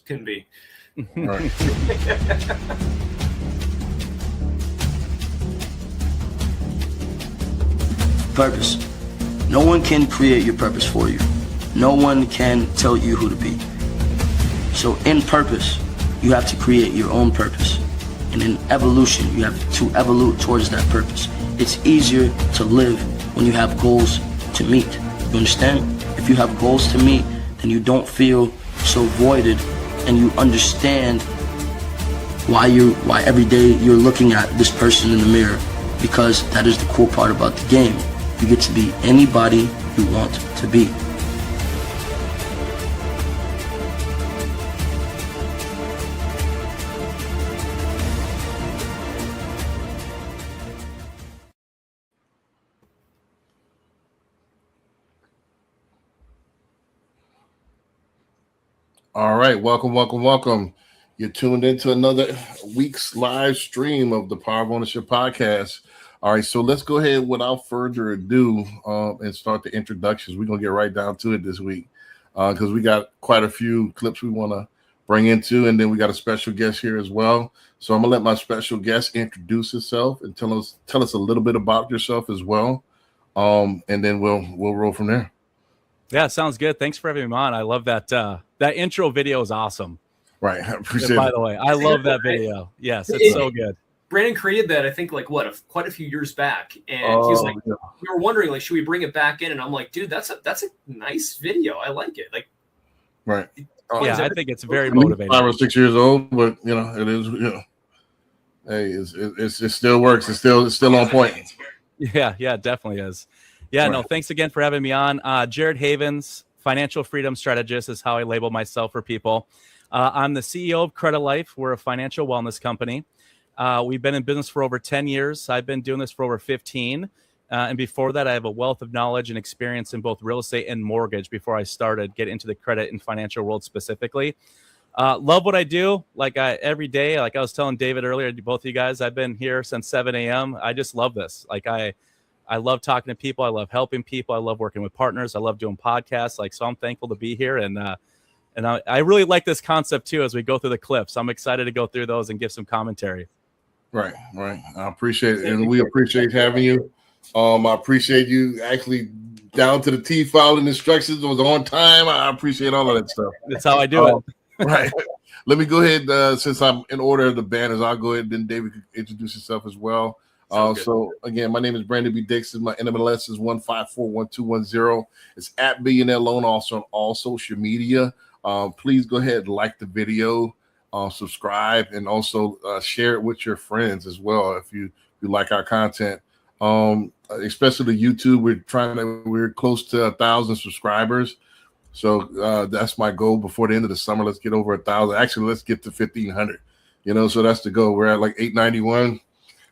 can be. Right. Purpose. No one can create your purpose for you. No one can tell you who to be. So in purpose, you have to create your own purpose. And in evolution, you have to evolve towards that purpose. It's easier to live when you have goals to meet. You understand? If you have goals to meet, then you don't feel so voided, and you understand why every day you're looking at this person in the mirror, because that is the cool part about the game. You get to be anybody you want to be. All right, welcome. You're tuned into another week's live stream of the Power of Ownership podcast. All right, so let's go ahead without further ado and start the introductions. We're going to get right down to it this week because we got quite a few clips we want to bring into, and then we got a special guest here as well. So I'm going to let my special guest introduce himself and tell us a little bit about yourself as well, and then we'll roll from there. Yeah, sounds good. Thanks for having me on. I love that. That intro video is awesome. Right. I appreciate it. By it. the way, I love that video. Yes, it's so good. Brandon created that, I think, quite a few years back, and he was like, we were wondering, like, should we bring it back in? And I'm like, dude, that's a nice video. I like it. Like, right. Yeah, I think it's very motivating. 5 or 6 years old, but it is. Hey, it still works. It's still on point. Yeah, it definitely is. Yeah, right. No, thanks again for having me on. Jared Havens, financial freedom strategist is how I label myself for people. I'm the CEO of Credit Life. We're a financial wellness company. We've been in business for over 10 years. I've been doing this for over 15. And before that, I have a wealth of knowledge and experience in both real estate and mortgage before I started getting into the credit and financial world specifically. Love what I do. Every day, like I was telling David earlier, both of you guys, I've been here since 7 a.m. I just love this. I love talking to people. I love helping people. I love working with partners. I love doing podcasts. So I'm thankful to be here. And I really like this concept too, as we go through the clips. I'm excited to go through those and give some commentary. Right. I appreciate it. And we appreciate having you. I appreciate you actually down to the T following instructions. It was on time. I appreciate all of that stuff. That's how I do it. Right. Let me go ahead. Since I'm in order of the banners, I'll go ahead and then David could introduce himself as well. So again, my name is Brandon B. Dixon. My NMLS is 1541210. It's at Billionaire Loan, also on all social media. Please go ahead and like the video, subscribe, and also share it with your friends as well if you like our content. Especially YouTube, we're close to 1,000 subscribers. So that's my goal before the end of the summer. Let's get over 1,000. Actually, let's get to 1,500. So that's the goal. We're at like 891.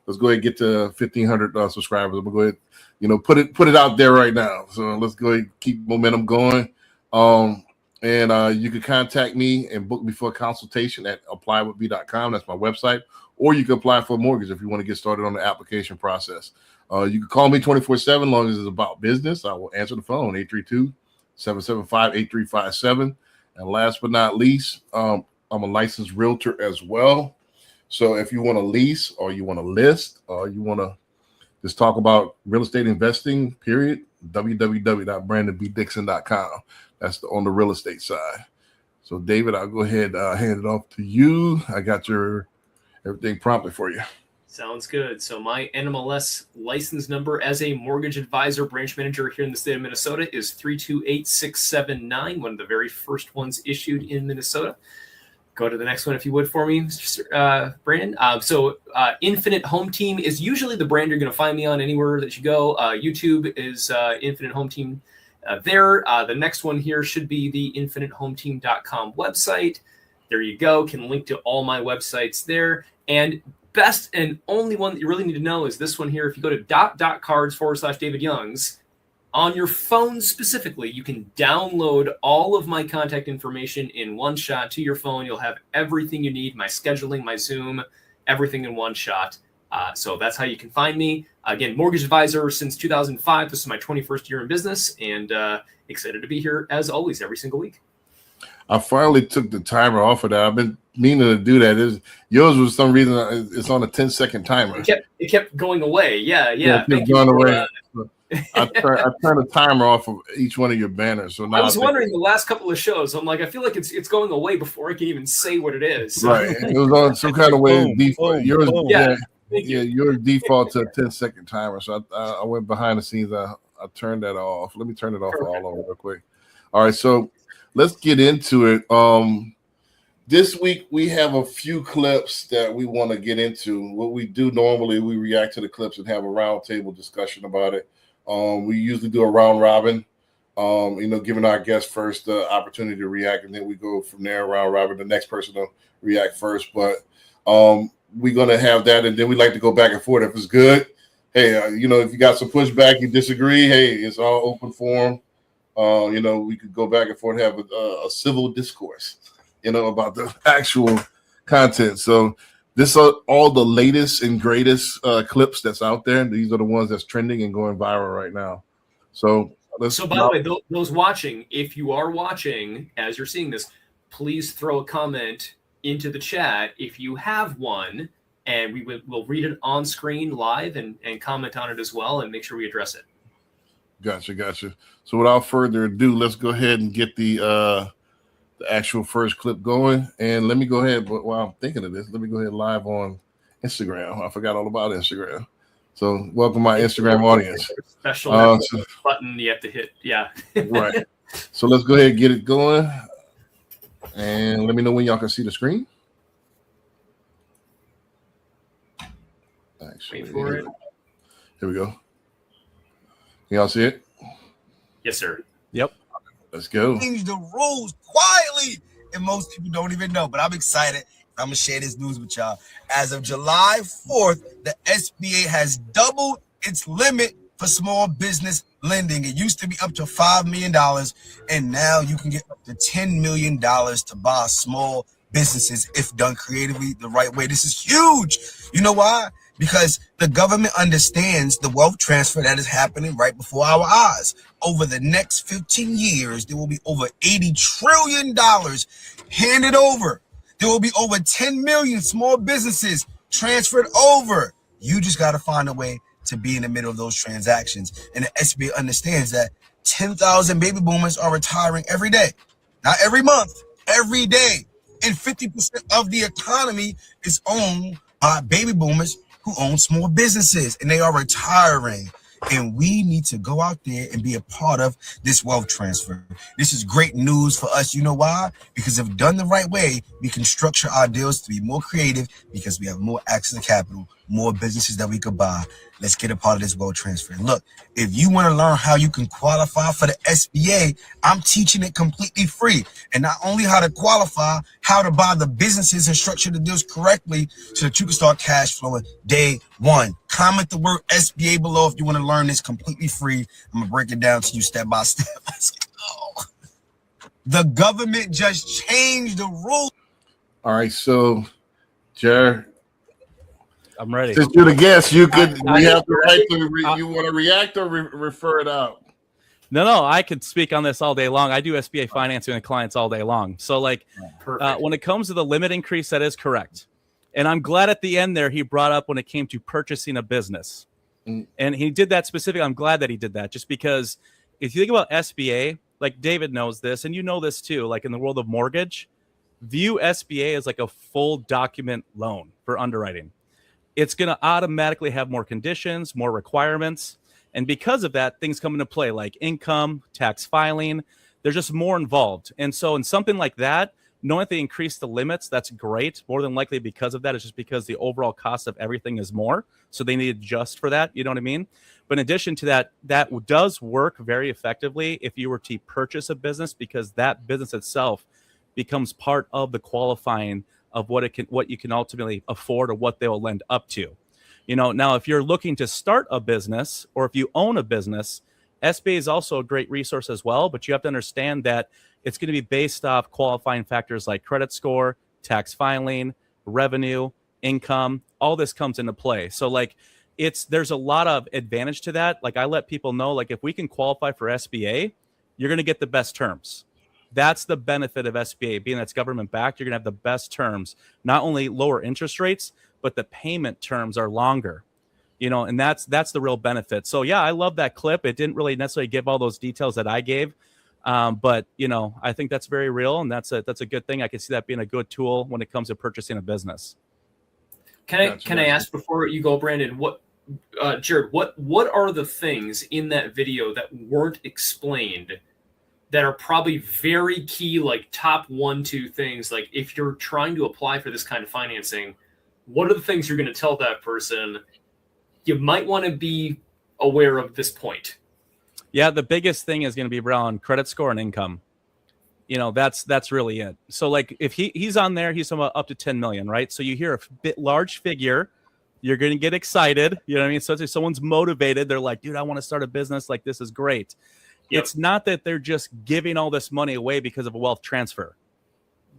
Let's go ahead and get to 1,500 subscribers. I'm gonna go ahead, put it out there right now. So let's go ahead and keep momentum going. And you can contact me and book me for a consultation at applywithme.com. That's my website. Or you can apply for a mortgage if you want to get started on the application process. You can call me 24/7 as long as it's about business. I will answer the phone, 832-775-8357. And last but not least, I'm a licensed realtor as well. So if you want to lease or you want to list or you want to just talk about real estate investing, period, www.brandonbdixon.com. That's on the real estate side. So David, I'll go ahead hand it off to you. I got your everything prompted for you. Sounds good. So my NMLS license number as a mortgage advisor branch manager here in the state of Minnesota is 328679, one of the very first ones issued in Minnesota. Go to the next one if you would for me, Mr. Brandon. So Infinite Home Team is usually the brand you're going to find me on anywhere that you go. YouTube is Infinite Home Team there. The next one here should be the infinitehometeam.com website. There you go. Can link to all my websites there. And best and only one that you really need to know is this one here. If you go to dot.cards/David Youngs, on your phone specifically, you can download all of my contact information in one shot to your phone. You'll have everything you need, my scheduling, my Zoom, everything in one shot. So that's how you can find me. Again, mortgage advisor since 2005. This is my 21st year in business, and excited to be here as always every single week. I finally took the timer off of that. I've been meaning to do that. Yours was some reason it's on a 10-second timer. It kept going away. Yeah. It kept going away. I turned the timer off of each one of your banners. So now I was wondering the last couple of shows. I'm like, I feel like it's going away before I can even say what it is. So. Right. It was on some kind of way default. Yours, yours default to a 10-second timer. So I went behind the scenes. I turned that off. Let me turn it off all over real quick. All right. So let's get into it. This week we have a few clips that we want to get into. What we do normally, we react to the clips and have a roundtable discussion about it. We usually do a round robin, giving our guests first the opportunity to react, and then we go from there round robin. The next person to react first, but we're gonna have that, and then we like to go back and forth. If it's good, hey, if you got some pushback, you disagree, hey, it's all open forum. We could go back and forth, have a civil discourse, about the actual content. So this are all the latest and greatest clips that's out there. These are the ones that's trending and going viral right now. So by the way, those watching, if you are watching as you're seeing this, please throw a comment into the chat if you have one, and we'll read it on screen live and comment on it as well and make sure we address it. Gotcha. So without further ado, let's go ahead and get the actual first clip going. And let me go ahead, but while I'm thinking of this, let me go ahead live on Instagram. I forgot all about Instagram. So welcome my Instagram audience. Special button you have to hit. Yeah. Right. So let's go ahead and get it going. And let me know when y'all can see the screen. Actually, wait for it. Here we go. Can y'all see it? Yes, sir. Yep. Let's go. Change the rules quietly, and most people don't even know. But I'm excited. I'm gonna share this news with y'all. As of July 4th, the SBA has doubled its limit for small business lending. It used to be up to $5 million, and now you can get up to $10 million to buy small businesses if done creatively the right way. This is huge. You know why? Because the government understands the wealth transfer that is happening right before our eyes. Over the next 15 years, there will be over $80 trillion handed over. There will be over 10 million small businesses transferred over. You just got to find a way to be in the middle of those transactions. And the SBA understands that 10,000 baby boomers are retiring every day, not every month, every day. And 50% of the economy is owned by baby boomers who own small businesses, and they are retiring. And we need to go out there and be a part of this wealth transfer. This is great news for us. You know why? Because if done the right way, we can structure our deals to be more creative because we have more access to capital, more businesses that we could buy. Let's get a part of this wealth transfer. Look, if you want to learn how you can qualify for the SBA, I'm teaching it completely free. And not only how to qualify, how to buy the businesses and structure the deals correctly so that you can start cash flowing day one. Comment the word SBA below if you want to learn this completely free. I'm going to break it down to you step by step. Let's go. The government just changed the rules. All right, so, Jared, I'm ready. Since you're the guest, you have the right to you want to react or refer it out? No, I could speak on this all day long. I do SBA financing with clients all day long. So, when it comes to the limit increase, that is correct. And I'm glad at the end there he brought up when it came to purchasing a business. And he did that specifically. I'm glad that he did that just because if you think about SBA, like David knows this, and you know this too, like in the world of mortgage, view SBA as like a full document loan for underwriting. It's going to automatically have more conditions, more requirements. And because of that, things come into play like income, tax filing. There's just more involved. And so in something like that, knowing that they increase the limits, that's great. More than likely because of that, it's just because the overall cost of everything is more. So they need to adjust for that. You know what I mean? But in addition to that, that does work very effectively if you were to purchase a business because that business itself becomes part of the qualifying of what you can ultimately afford or what they will lend up to. Now if you're looking to start a business or if you own a business, SBA is also a great resource as well, but you have to understand that it's going to be based off qualifying factors like credit score, tax filing, revenue, income, all this comes into play. So there's a lot of advantage to that. Like I let people know, like if we can qualify for SBA, you're going to get the best terms. That's the benefit of SBA. Being that's government backed, you're going to have the best terms, not only lower interest rates, but the payment terms are longer. And that's the real benefit. So yeah, I love that clip. It didn't really necessarily give all those details that I gave. But I think that's very real, and that's a good thing. I can see that being a good tool when it comes to purchasing a business. Can I ask before you go, Brandon, Jared, what are the things in that video that weren't explained that are probably very key, like top 1-2 things? Like if you're trying to apply for this kind of financing, what are the things you're going to tell that person you might want to be aware of this point? Yeah, the biggest thing is going to be around credit score and income. That's really it. So like if he's on there, he's up to 10 million, right? So you hear a bit large figure, you're going to get excited. You know what I mean? So if someone's motivated, they're like, dude, I want to start a business. Like, this is great. Yep. It's not that they're just giving all this money away because of a wealth transfer.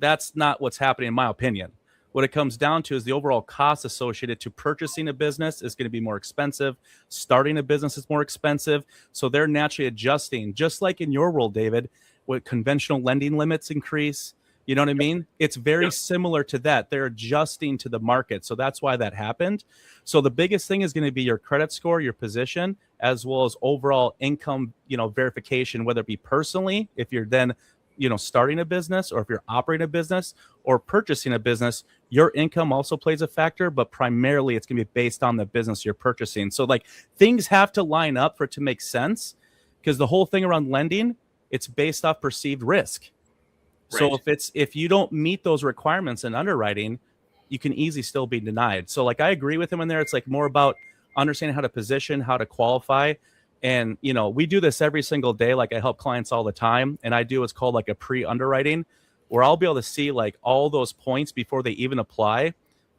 That's not what's happening, in my opinion. What it comes down to is the overall cost associated to purchasing a business is going to be more expensive. Starting a business is more expensive. So they're naturally adjusting, just like in your world, David, with conventional lending limits increase. You know what I mean? It's very similar to that. They're adjusting to the market. So that's why that happened. So the biggest thing is going to be your credit score, your position, as well as overall income, verification, whether it be personally, if you're then starting a business, or if you're operating a business or purchasing a business, your income also plays a factor, but primarily it's going to be based on the business you're purchasing. So like things have to line up for it to make sense, because the whole thing around lending, it's based off perceived risk. Right. So if you don't meet those requirements in underwriting, you can easily still be denied. So like I agree with him in there. It's like more about understanding how to position, how to qualify. And, we do this every single day. Like I help clients all the time, and I do what's called like a pre-underwriting, where I'll be able to see like all those points before they even apply.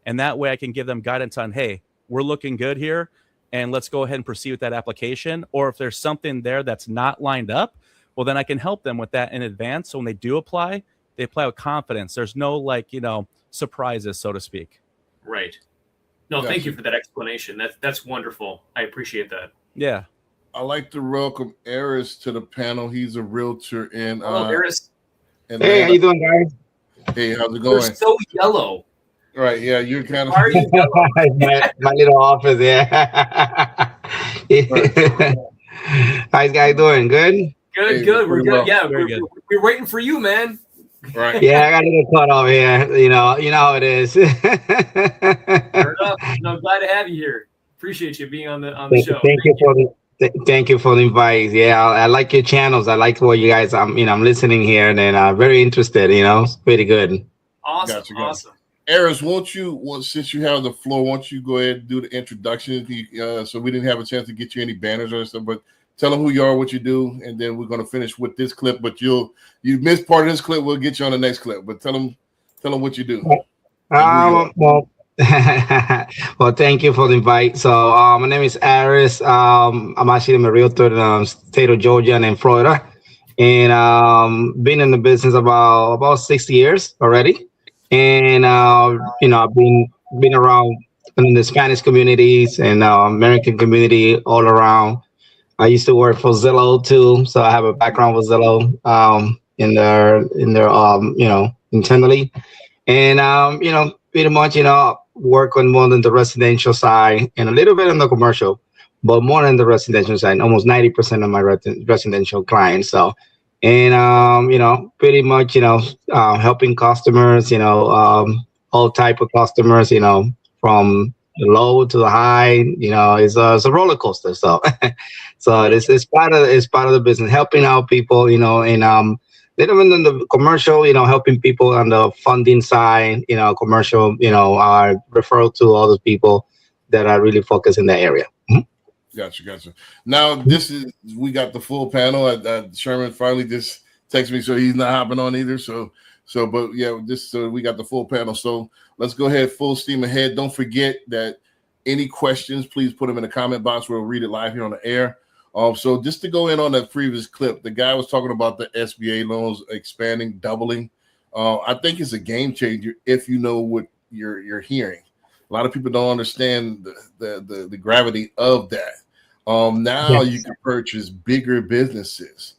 And that way I can give them guidance on, hey, we're looking good here, and let's go ahead and proceed with that application. Or if there's something there that's not lined up, well, then I can help them with that in advance. So when they do apply, they apply with confidence. There's no surprises, so to speak. Right. No, thank you for that explanation. That's wonderful. I appreciate that. Yeah. I'd like to welcome Eris to the panel. He's a realtor in Eris. Hey, how you doing, guys? Hey, how's it going? You're so yellow. Right, yeah, you're kind of Why are you yellow? my little office, yeah. How's guys doing? Good? Good. We're good. Yeah, we're waiting for you, man. Right. Yeah, I got a little cut off here. You know how it is. Fair enough. No, I'm glad to have you here. Appreciate you being on the show. Thank you for the invite. Yeah, I like your channels. I like what you guys. I'm listening here, and I'm very interested. It's pretty good. Awesome. Awesome. Eris, since you have the floor, won't you go ahead and do the introduction? So we didn't have a chance to get you any banners or something, but tell them who you are, what you do, and then we're going to finish with this clip. But you missed part of this clip. We'll get you on the next clip. But tell them what you do. Well, thank you for the invite. So my name is Aris. I'm actually a realtor in the state of Georgia and in Florida, and been in the business about 6 years already. And I've been around in the Spanish communities and American community all around. I used to work for Zillow too, so I have a background with Zillow in their internally, and pretty much work on more than the residential side and a little bit on the commercial, but more than the residential side. Almost 90% of my residential clients. So, and pretty much helping customers, all type of customers, from the low to the high. It's a roller coaster. So, so it's part of the business, helping out people, and little bit on the commercial, helping people on the funding side, commercial, referral to all the people that are really focused in that area. Mm-hmm. Gotcha. Now we got the full panel. Sherman finally just texted me, so he's not hopping on either. So we got the full panel. So let's go ahead, full steam ahead. Don't forget that any questions, please put them in the comment box. We'll read it live here on the air. So just to go in on that previous clip, the guy was talking about the SBA loans expanding, doubling. I think it's a game changer if you know what you're hearing. A lot of people don't understand the gravity of that. Now you can purchase bigger businesses,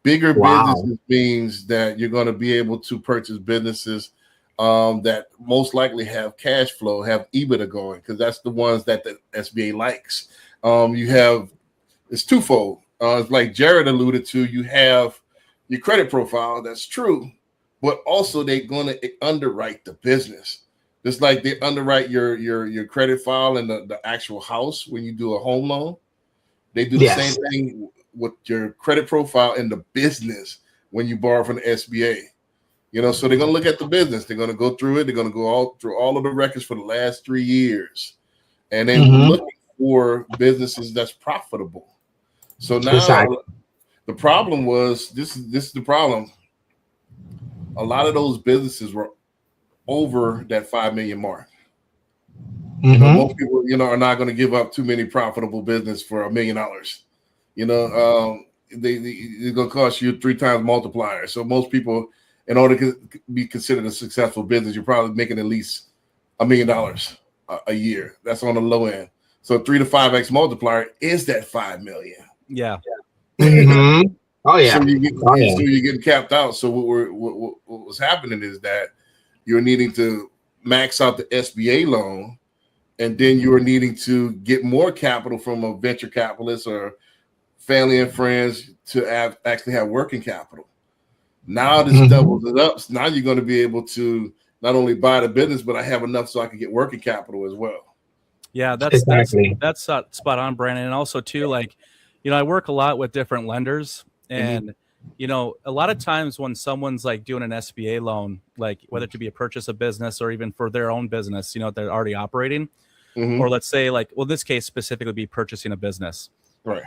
Bigger Wow. businesses means that you're going to be able to purchase businesses that most likely have cash flow, have EBITDA going, because that's the ones that the SBA likes. You have, it's twofold. Like Jared alluded to, you have your credit profile. That's true, but also they're going to underwrite the business. Just like they underwrite your credit file and the actual house when you do a home loan. They do the same thing with your credit profile in the business when you borrow from the SBA. You know, so they're going to look at the business. They're going to go through it. They're going to go through all of the records for the last 3 years, and then looking for businesses that's profitable. So now the problem was this is the problem. A lot of those businesses were over that 5 million mark. You know, most people, are not going to give up too many profitable business for $1 million. You know, it's going to cost you 3 times multiplier. So most people, in order to be considered a successful business, you're probably making at least $1 million a year. That's on the low end. So 3 to 5x multiplier is that 5 million. Yeah. Oh yeah. So you're getting capped out. So what was happening is that you're needing to max out the SBA loan, and then you are needing to get more capital from a venture capitalist or family and friends to actually have working capital. Now this doubles it up. So now you're going to be able to not only buy the business, but I have enough so I can get working capital as well. Yeah, that's spot on, Brandon. And also too, like, I work a lot with different lenders, and a lot of times when someone's like doing an SBA loan, like whether it to be a purchase of business or even for their own business, they're already operating, or let's say like, well, in this case specifically be purchasing a business, right?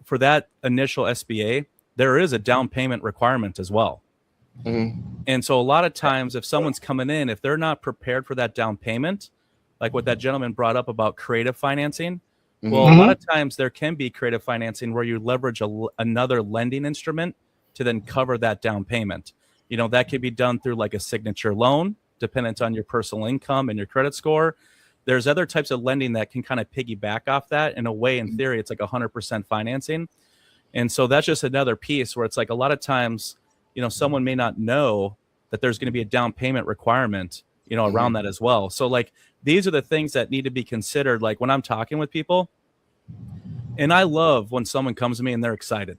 For that initial SBA, there is a down payment requirement as well. And so a lot of times if someone's coming in, if they're not prepared for that down payment, like what that gentleman brought up about creative financing, well, a lot of times there can be creative financing where you leverage another lending instrument to then cover that down payment. That could be done through like a signature loan, dependent on your personal income and your credit score. There's other types of lending that can kind of piggyback off that. In a way, in theory, it's like 100% financing. And so that's just another piece where it's like a lot of times, someone may not know that there's going to be a down payment requirement, around that as well. So like, these are the things that need to be considered. Like when I'm talking with people, and I love when someone comes to me and they're excited,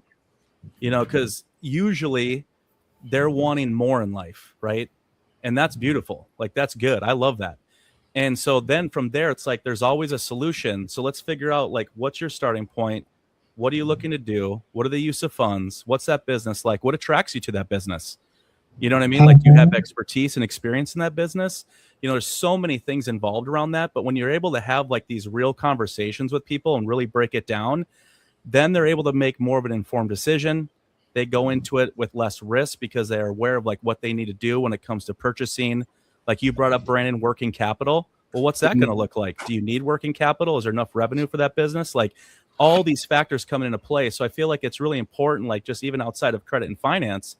because usually they're wanting more in life, right? And that's beautiful. Like, that's good. I love that. And so then from there, it's like, there's always a solution. So let's figure out like, what's your starting point? What are you looking to do? What are the use of funds? What's that business like? What attracts you to that business? You know what I mean? Like, do you have expertise and experience in that business? There's so many things involved around that. But when you're able to have like these real conversations with people and really break it down, then they're able to make more of an informed decision. They go into it with less risk because they're aware of like what they need to do when it comes to purchasing. Like you brought up, Brandon, working capital. Well, what's that going to look like? Do you need working capital? Is there enough revenue for that business? Like, all these factors come into play. So I feel like it's really important, like just even outside of credit and finance,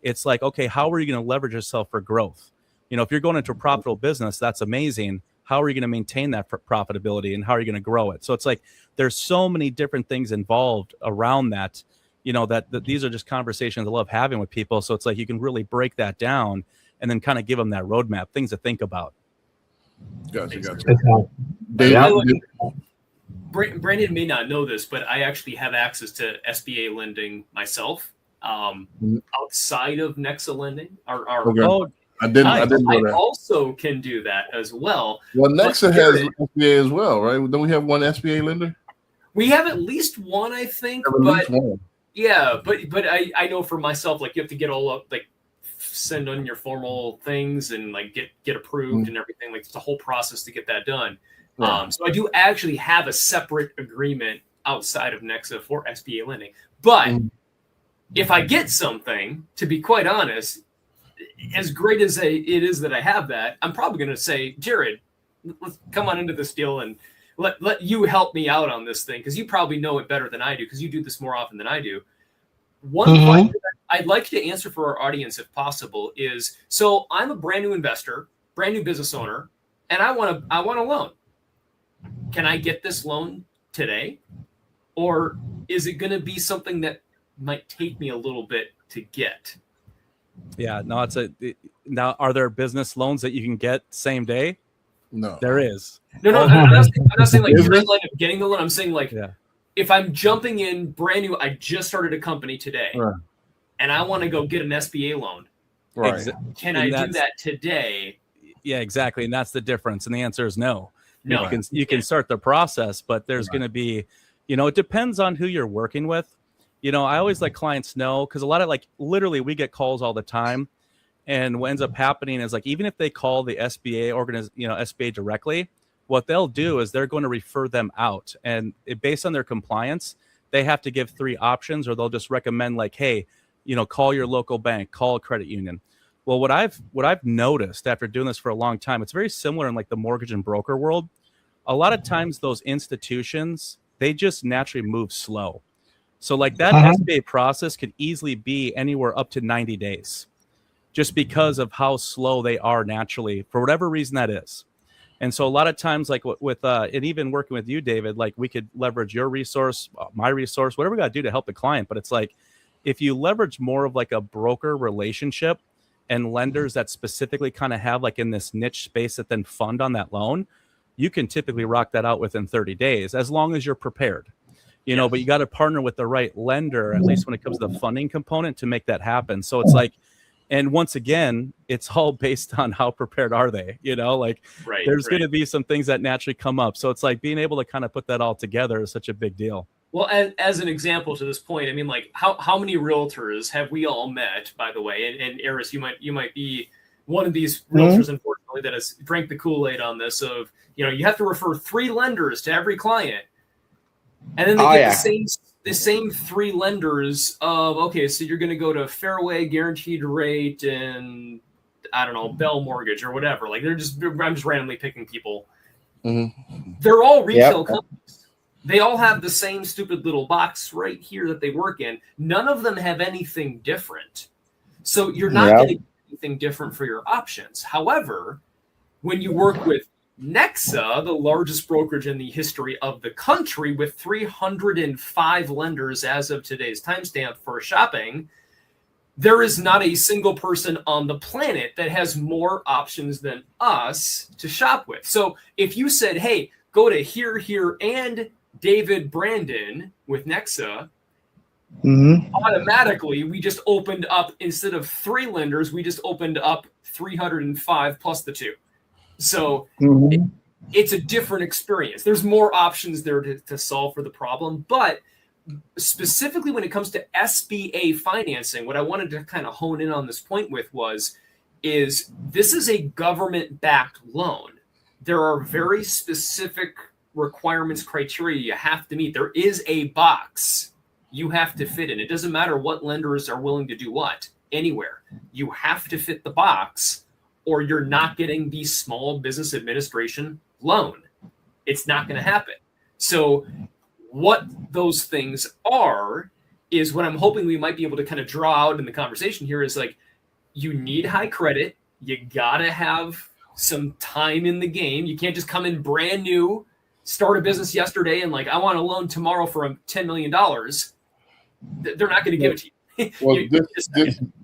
it's like, okay, how are you going to leverage yourself for growth? If you're going into a profitable business, that's amazing. How are you going to maintain that profitability, and how are you going to grow it? So it's like, there's so many different things involved around that, that these are just conversations I love having with people. So it's like, you can really break that down and then kind of give them that roadmap, things to think about. Gotcha. Brandon may not know this, but I actually have access to SBA lending myself, outside of Nexa lending. I didn't know that. I also can do that as well. Well, Nexa has SBA as well, right? Don't we have one SBA lender? We have at least one, I think. Yeah, but I know for myself, like, you have to get all up, like, send on your formal things and like get approved and everything. Like, it's a whole process to get that done. Right. So I do actually have a separate agreement outside of Nexa for SBA lending. But if I get something, to be quite honest, as great as it is that I have that, I'm probably going to say, Jared, let's come on into this deal and let you help me out on this thing, because you probably know it better than I do, because you do this more often than I do. One question that I'd like to answer for our audience, if possible, is, so I'm a brand new investor, brand new business owner, and I want a loan. Can I get this loan today? Or is it going to be something that might take me a little bit to get. Yeah, no, now are there business loans that you can get same day? No, there is. No, I'm not saying like you're in line of getting the loan. I'm saying like, Yeah. if I'm jumping in brand new, I just started a company today, Right. and I want to go get an SBA loan. Right. Can I do that today? Yeah, exactly. And that's the difference. And the answer is no. No. You can start the process, but there's going to be, it depends on who you're working with. I always let clients know, because a lot of literally we get calls all the time. And what ends up happening is even if they call the SBA SBA directly, what they'll do is they're going to refer them out. And based on their compliance, they have to give 3 options, or they'll just recommend hey, call your local bank, call a credit union. Well, what I've noticed after doing this for a long time, it's very similar in the mortgage and broker world. A lot of times those institutions, they just naturally move slow. So that SBA process could easily be anywhere up to 90 days, just because of how slow they are naturally, for whatever reason that is. And so a lot of times, with and even working with you, David, we could leverage your resource, my resource, whatever we got to do to help the client. But it's if you leverage more of a broker relationship and lenders that specifically kind of have in this niche space that then fund on that loan, you can typically rock that out within 30 days, as long as you're prepared. But you got to partner with the right lender, at least when it comes to the funding component, to make that happen. So it's and once again, it's all based on how prepared are they, there's going to be some things that naturally come up. So it's being able to kind of put that all together is such a big deal. Well, as an example to this point, I mean, how many realtors have we all met, by the way? And Eris, you might be one of these realtors, unfortunately, that has drank the Kool-Aid on this of, you have to refer 3 lenders to every client. And then they get the same 3 lenders of, okay, so you're going to go to Fairway, Guaranteed Rate, and I don't know, Bell Mortgage or whatever. I'm just randomly picking people. Mm-hmm. They're all retail companies. They all have the same stupid little box right here that they work in. None of them have anything different. So you're not going to get anything different for your options. However, when you work with Nexa, the largest brokerage in the history of the country, with 305 lenders as of today's timestamp for shopping, there is not a single person on the planet that has more options than us to shop with. So if you said, hey, go to here, and David Brandon with Nexa, automatically we just opened up, instead of 3 lenders, we just opened up 305 plus the 2. So it's a different experience. There's more options there to solve for the problem. But specifically when it comes to SBA financing, what I wanted to kind of hone in on this point with is this is a government-backed loan. There are very specific requirements, criteria you have to meet. There is a box you have to fit in. It doesn't matter what lenders are willing to do what, anywhere. You have to fit the box, or you're not getting the Small Business Administration loan. It's not going to happen. So what those things are is what I'm hoping we might be able to kind of draw out in the conversation here is you need high credit. You got to have some time in the game. You can't just come in brand new, start a business yesterday, and I want a loan tomorrow for $10 million. They're not going to give it to you. Well,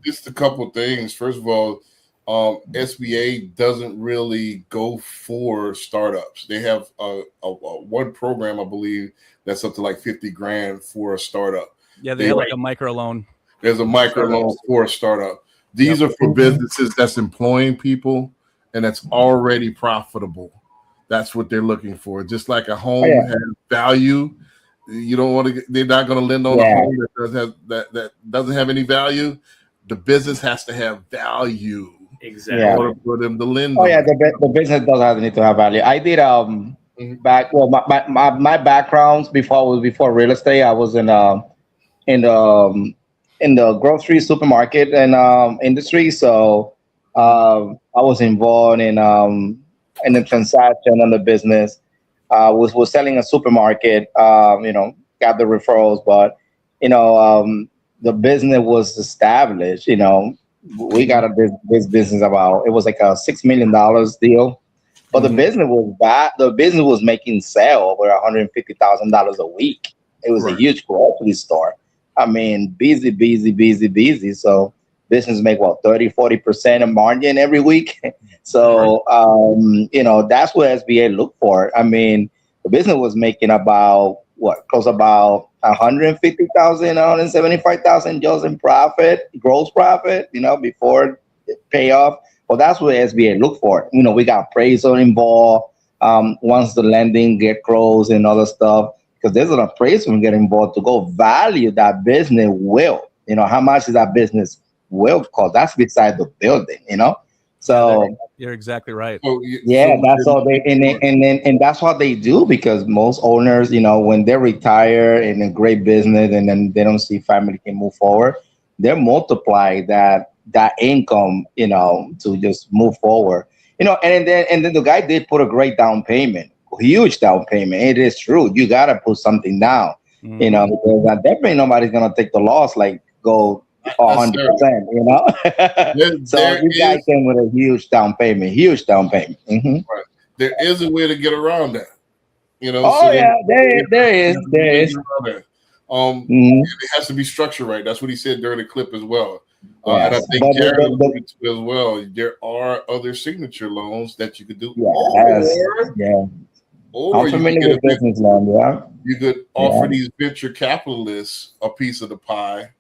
just a couple of things. First of all, SBA doesn't really go for startups. They have a one program, I believe, that's up to $50,000 for a startup. Yeah, they have a micro loan. There's a micro loan for a startup. These are for businesses that's employing people and that's already profitable. That's what they're looking for. Just like a home has value, you don't want to. They're not going to lend on a home that doesn't have any value. The business has to have value. Exactly. In order for them to lend. Oh yeah, the business does have need to have value. I did back. Well, my backgrounds before real estate. I was in the grocery supermarket and industry. So I was involved in the transaction and the business. Was selling a supermarket. Got the referrals, but the business was established. We got this business about, it was a $6 million deal, but the business was bad. The business was making sale over $150,000 a week. It was a huge grocery store. I mean, busy. So business make what 30-40% of margin every week. So that's what SBA look for. I mean, the business was making about close about 150,000, 175,000 just in profit, gross profit, before payoff. Well, that's what SBA look for. We got appraisal involved. Once the lending get closed and other stuff, because there's an appraisal get involved to go value that business will. How much is that business will cost? That's beside the building. So you're exactly right. That's all they and that's what they do, because most owners, when they retire in a great business and then they don't see family can move forward, they multiply that income, to just move forward. And then the guy did put a great down payment, huge down payment. It is true. You gotta put something down, because definitely nobody's gonna take the loss, like go 100%, So this guy came with a huge down payment. Mm-hmm. Right. There is a way to get around that. There is. It has to be structured right. That's what he said during the clip as well. And I think Jared alluded to as well. There are other signature loans that you could do. Or I'm familiar with business loan. You could offer these venture capitalists a piece of the pie,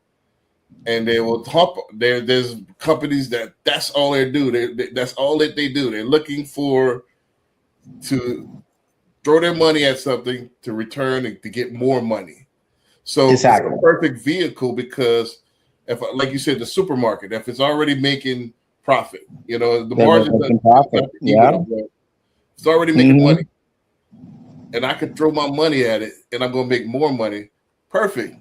and they will top. There's companies that's all they do. That's all that they do. They're looking to throw their money at something to return and to get more money. So it's a perfect vehicle, because if, like you said, the supermarket, if it's already making profit, the margins it's already making money, and I could throw my money at it, and I'm going to make more money. Perfect.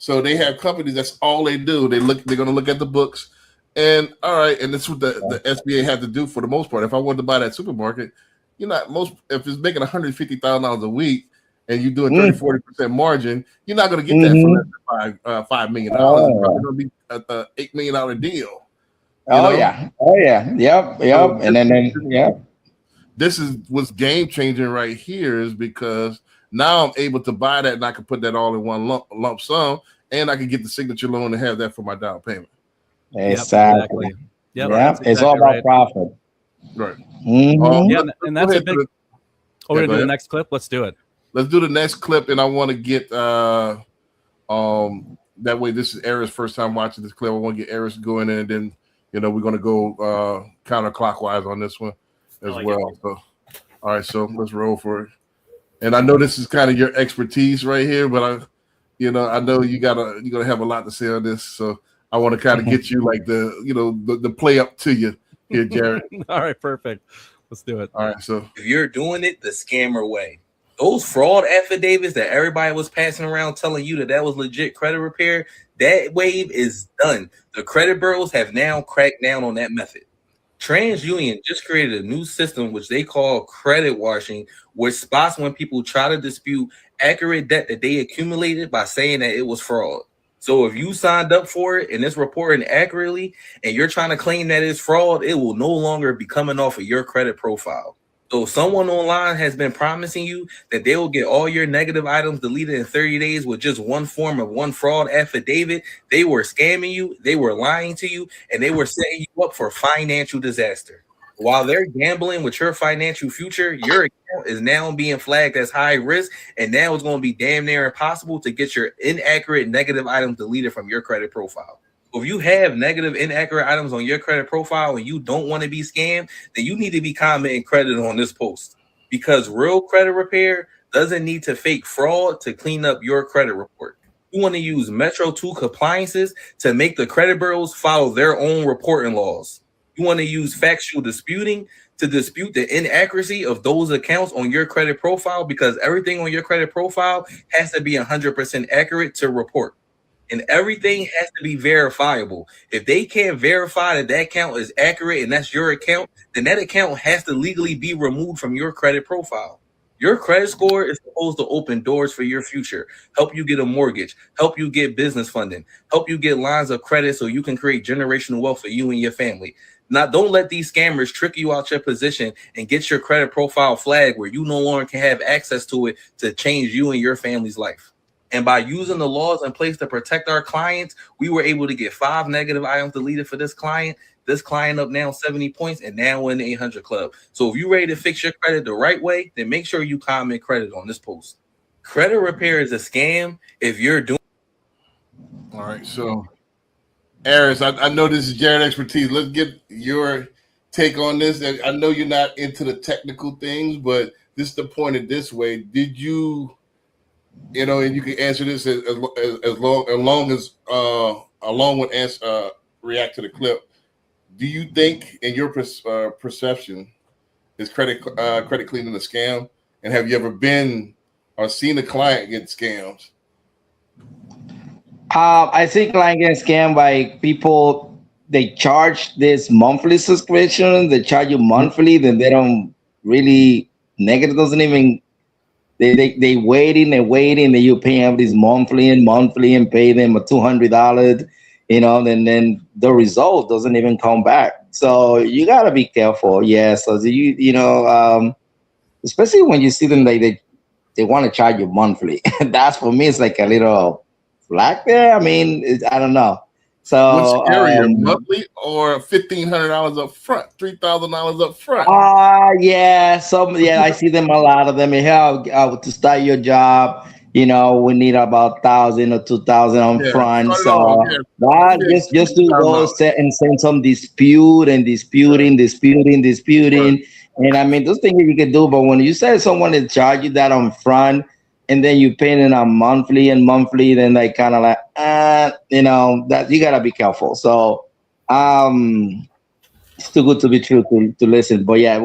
So they have companies that's all they do. They're going to look at the books, and all right, and that's what the SBA had to do for the most part. If I wanted to buy that supermarket, if it's making $150,000 a week, and you're doing 30-40% margin, you're not going to get that for less than $5 million. It's probably going to be an $8 million deal. Yep. And then this is what's game changing right here, is because now I'm able to buy that, and I can put that all in one lump sum, and I can get the signature loan and have that for my down payment. Exactly. It's all about profit. Right. And that's a big. We're gonna do the next clip. Let's do it. Let's do the next clip, and I want to get that way. This is Eris' first time watching this clip. I want to get Eris going in, and then we're gonna go counterclockwise on this one as well. So, all right, so let's roll for it. And I know this is kind of your expertise right here, but I know you're gonna have a lot to say on this. So I want to kind of get you like the play up to you here, Jared. All right, perfect. Let's do it. All right, so if you're doing it the scammer way, those fraud affidavits that everybody was passing around telling you that was legit credit repair, that wave is done. The credit bureaus have now cracked down on that method. TransUnion just created a new system which they call credit washing, which spots when people try to dispute accurate debt that they accumulated by saying that it was fraud. So if you signed up for it and it's reporting accurately and you're trying to claim that it's fraud, it will no longer be coming off of your credit profile. So if someone online has been promising you that they will get all your negative items deleted in 30 days with just one form of one fraud affidavit, they were scamming you, they were lying to you, and they were setting you up for financial disaster. While they're gambling with your financial future, your account is now being flagged as high risk, and now it's going to be damn near impossible to get your inaccurate negative items deleted from your credit profile. If you have negative, inaccurate items on your credit profile and you don't want to be scammed, then you need to be commenting credit on this post, because real credit repair doesn't need to fake fraud to clean up your credit report. You want to use Metro 2 compliances to make the credit bureaus follow their own reporting laws. You want to use factual disputing to dispute the inaccuracy of those accounts on your credit profile, because everything on your credit profile has to be 100% accurate to report. And everything has to be verifiable. If they can't verify that that account is accurate and that's your account, then that account has to legally be removed from your credit profile. Your credit score is supposed to open doors for your future, help you get a mortgage, help you get business funding, help you get lines of credit so you can create generational wealth for you and your family. Now, don't let these scammers trick you out your position and get your credit profile flagged where you no longer can have access to it to change you and your family's life. And by using the laws in place to protect our clients, we were able to get 5 negative items deleted for this client. This client up now 70 points, and now we're in the 800 club. So if you're ready to fix your credit the right way, then make sure you comment credit on this post. Credit repair is a scam if you're doing. All right, so Aris, I know this is Jared expertise. Let's get your take on this. I know you're not into the technical things, but this is the point it this way. Did you, and you can answer this as long as along with answer react to the clip. Do you think, in your perception, is credit cleaning a scam? And have you ever been or seen a client get scammed? I think client get scammed by people. They charge this monthly subscription. They charge you monthly, then they don't really. Negative doesn't even. They waiting, then you pay them this monthly and pay them a $200. Then the result doesn't even come back. So you gotta be careful. Yeah. So especially when you see them like they want to charge you monthly. That's for me. It's like a little flag there. I mean, I don't know. So what's scarier, monthly or $1,500 up front, $3,000 up front? Yeah. I see them, a lot of them. To start your job, we need about 1,000 or 2,000 on front. So just to go and send some disputing. Right. And I mean, those things you can do, but when you say someone to charge you that on front, and then you pay it on monthly, then they kind of like, that you gotta be careful. So, it's too good to be true to listen. But yeah,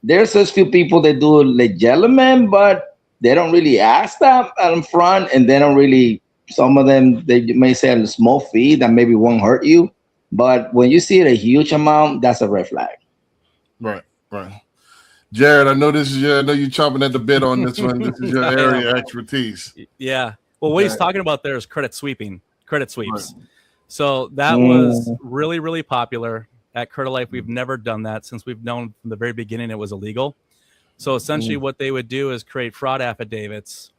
there's such few people that do legitimate, but they don't really ask them on front, and they don't really. Some of them they may say a small fee that maybe won't hurt you, but when you see it a huge amount, that's a red flag. Right. Jared, I know you're chomping at the bit on this one. This is your area of expertise. Yeah. Well, what he's talking about there is credit sweeps. Right. So that was really, really popular at Credit Life. We've never done that since we've known from the very beginning it was illegal. So essentially what they would do is create fraud affidavits.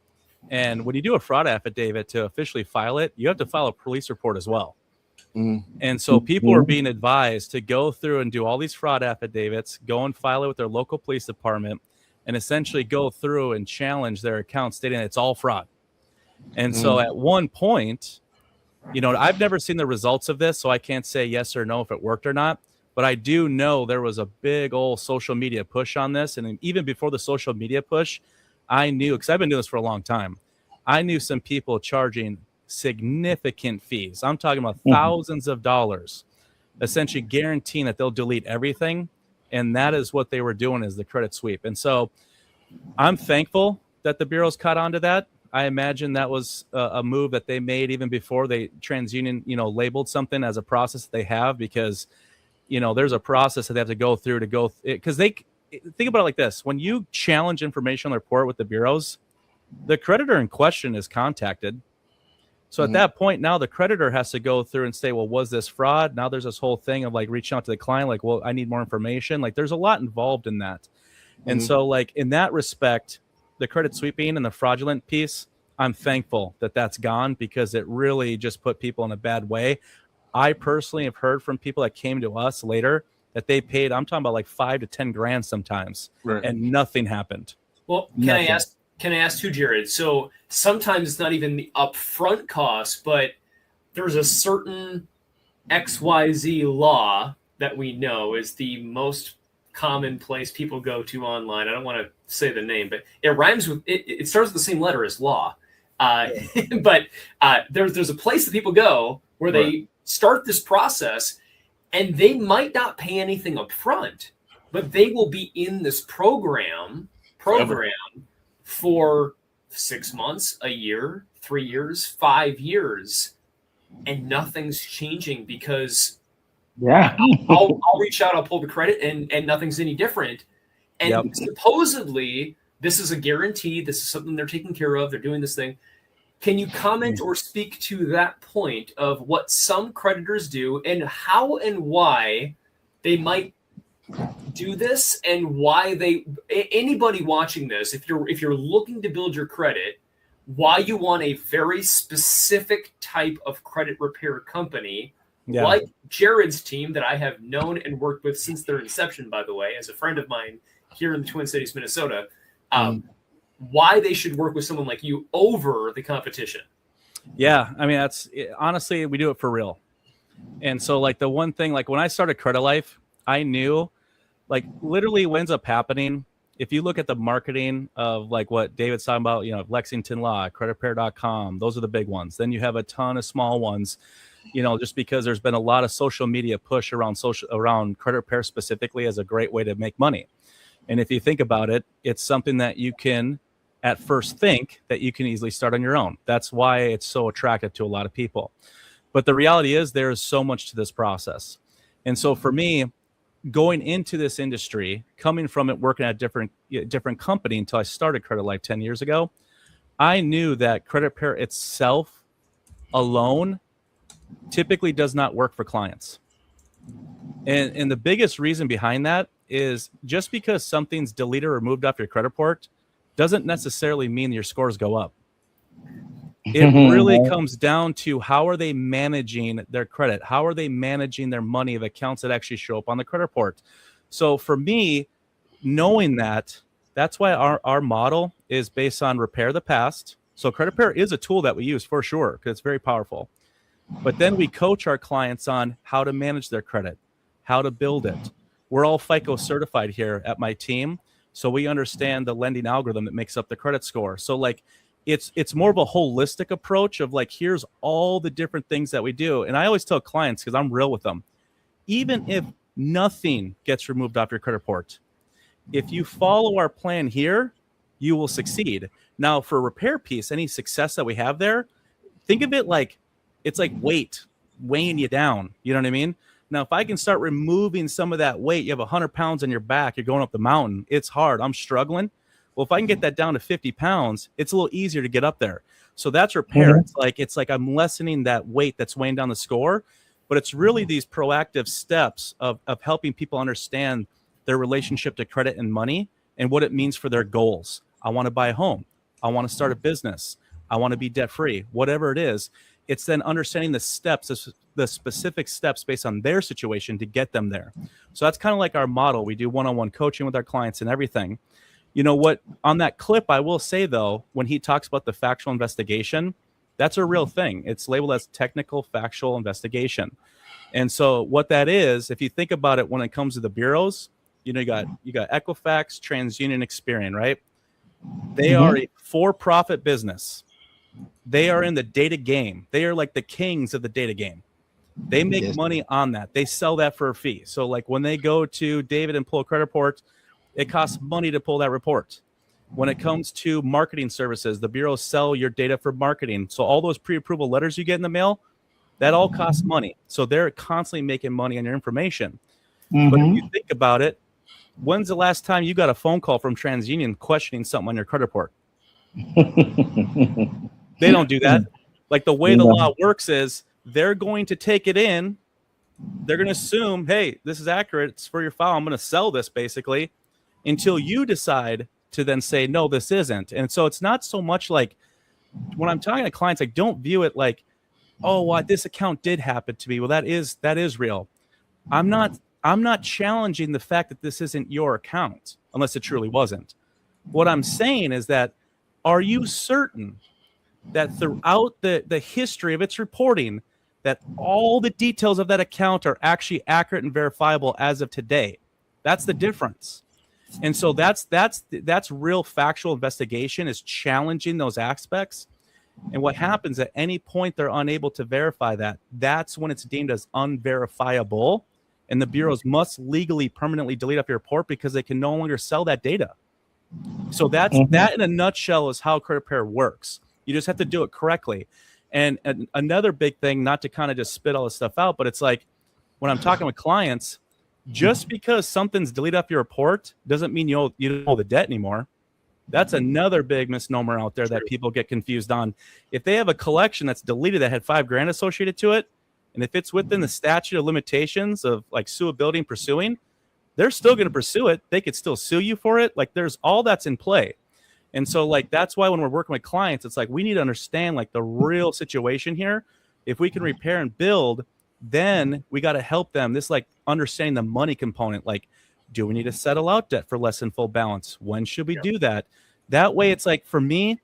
And when you do a fraud affidavit to officially file it, you have to file a police report as well. And so people are being advised to go through and do all these fraud affidavits, go and file it with their local police department, and essentially go through and challenge their account stating that it's all fraud. And so at one point, I've never seen the results of this, so I can't say yes or no if it worked or not. But I do know there was a big old social media push on this. And even before the social media push, I knew, because I've been doing this for a long time, I knew some people charging significant fees. I'm talking about thousands of dollars, essentially guaranteeing that they'll delete everything. And that is what they were doing, is the credit sweep. And so I'm thankful that the bureaus caught on to that. I imagine that was a move that they made even before they TransUnion, labeled something as a process that they have, because, there's a process that they have to go through because they think about it like this. When you challenge information on the report with the bureaus, the creditor in question is contacted. So at that point, now the creditor has to go through and say, well, was this fraud? Now there's this whole thing of like reaching out to the client, like, well, I need more information. Like there's a lot involved in that. And so like in that respect, the credit sweeping and the fraudulent piece, I'm thankful that that's gone, because it really just put people in a bad way. I personally have heard from people that came to us later that they paid, I'm talking about like $5 to $10 grand sometimes, and nothing happened. Well, Can I ask you, Jared? So sometimes it's not even the upfront cost, but there's a certain XYZ law that we know is the most common place people go to online. I don't want to say the name, but it rhymes with it. It starts with the same letter as law. But there's a place that people go where they start this process, and they might not pay anything up front, but they will be in this program for 6 months, a year, 3 years, 5 years, and nothing's changing because I'll reach out, I'll pull the credit, and nothing's any different. And supposedly this is a guarantee. This is something they're taking care of. They're doing this thing. Can you comment or speak to that point of what some creditors do and how and why they might do this, and why anybody watching this, if you're looking to build your credit, why you want a very specific type of credit repair company, like Jared's team that I have known and worked with since their inception, by the way, as a friend of mine here in the Twin Cities, Minnesota, why they should work with someone like you over the competition. Yeah, I mean, honestly, we do it for real. And so, like, the one thing, like, when I started Credit Life, I knew, like, literally what ends up happening, if you look at the marketing of, like, what David's talking about, you know, Lexington Law, creditrepair.com, those are the big ones. Then you have a ton of small ones, you know, just because there's been a lot of social media push around credit repair specifically as a great way to make money. And if you think about it, it's something that you can, at first, think that you can easily start on your own. That's why it's so attractive to a lot of people. But the reality is there is so much to this process. And so for me, going into this industry, coming from it, working at a different company until I started Credit Life 10 years ago, I knew that credit repair itself alone typically does not work for clients. And the biggest reason behind that is just because something's deleted or removed off your credit report doesn't necessarily mean your scores go up. It really comes down to how are they managing their credit? How are they managing their money of accounts that actually show up on the credit report? So for me, knowing that, that's why our model is based on repair the past. So credit repair is a tool that we use for sure because it's very powerful. But then we coach our clients on how to manage their credit, how to build it. We're all FICO certified here at my team, so we understand the lending algorithm that makes up the credit score. So like it's more of a holistic approach of like, here's all the different things that we do. And I always tell clients, because I'm real with them, even if nothing gets removed off your credit report, if you follow our plan here, you will succeed. Now for a repair piece, any success that we have there, think of it like it's like weight weighing you down. You know what I mean? Now, if I can start removing some of that weight, you have 100 pounds on your back, you're going up the mountain. It's hard. I'm struggling. Well, if I can get that down to 50 pounds, it's a little easier to get up there. So that's repair. It's like I'm lessening that weight that's weighing down the score, but it's really these proactive steps of helping people understand their relationship to credit and money and what it means for their goals. I want to buy a home. I want to start a business. I want to be debt free, whatever it is. It's then understanding the steps, the specific steps based on their situation to get them there. So that's kind of like our model. We do one-on-one coaching with our clients and everything. You know what, on that clip, I will say though, when he talks about the factual investigation, that's a real thing. It's labeled as technical factual investigation. And so what that is, if you think about it, when it comes to the bureaus, you know, you got Equifax, TransUnion, Experian, right? They are a for-profit business. They are in the data game. They are like the kings of the data game. They make money on that. They sell that for a fee. So like when they go to David and pull a credit report, it costs money to pull that report. When it comes to marketing services, the bureaus sell your data for marketing. So all those pre-approval letters you get in the mail, that all costs money. So they're constantly making money on your information. But if you think about it, when's the last time you got a phone call from TransUnion questioning something on your credit report? They don't do that. Like the way the law works is they're going to take it in. They're going to assume, hey, this is accurate. It's for your file. I'm going to sell this basically until you decide to then say, no, this isn't. And so it's not so much like when I'm talking to clients, I don't view it like, oh, well, this account did happen to me. Well, that is real. I'm not challenging the fact that this isn't your account unless it truly wasn't. What I'm saying is that, are you certain that throughout the history of its reporting that all the details of that account are actually accurate and verifiable as of today? That's the difference. And so that's real factual investigation, is challenging those aspects. And what happens at any point they're unable to verify that, that's when it's deemed as unverifiable. And the bureaus must legally permanently delete off your report because they can no longer sell that data. So that in a nutshell is how credit repair works. You just have to do it correctly. And another big thing, not to kind of just spit all this stuff out, but it's like when I'm talking with clients, just because something's deleted off your report doesn't mean you don't owe the debt anymore. That's another big misnomer out there that people get confused on. If they have a collection that's deleted that had $5,000 associated to it, and if it's within the statute of limitations of like suability and pursuing, they're still going to pursue it. They could still sue you for it. Like there's all that's in play. And so like that's why when we're working with clients, it's like we need to understand like the real situation here. If we can repair and build, then we got to help them. This like understanding the money component, like, do we need to settle out debt for less than full balance? When should we do that? That way it's like for me,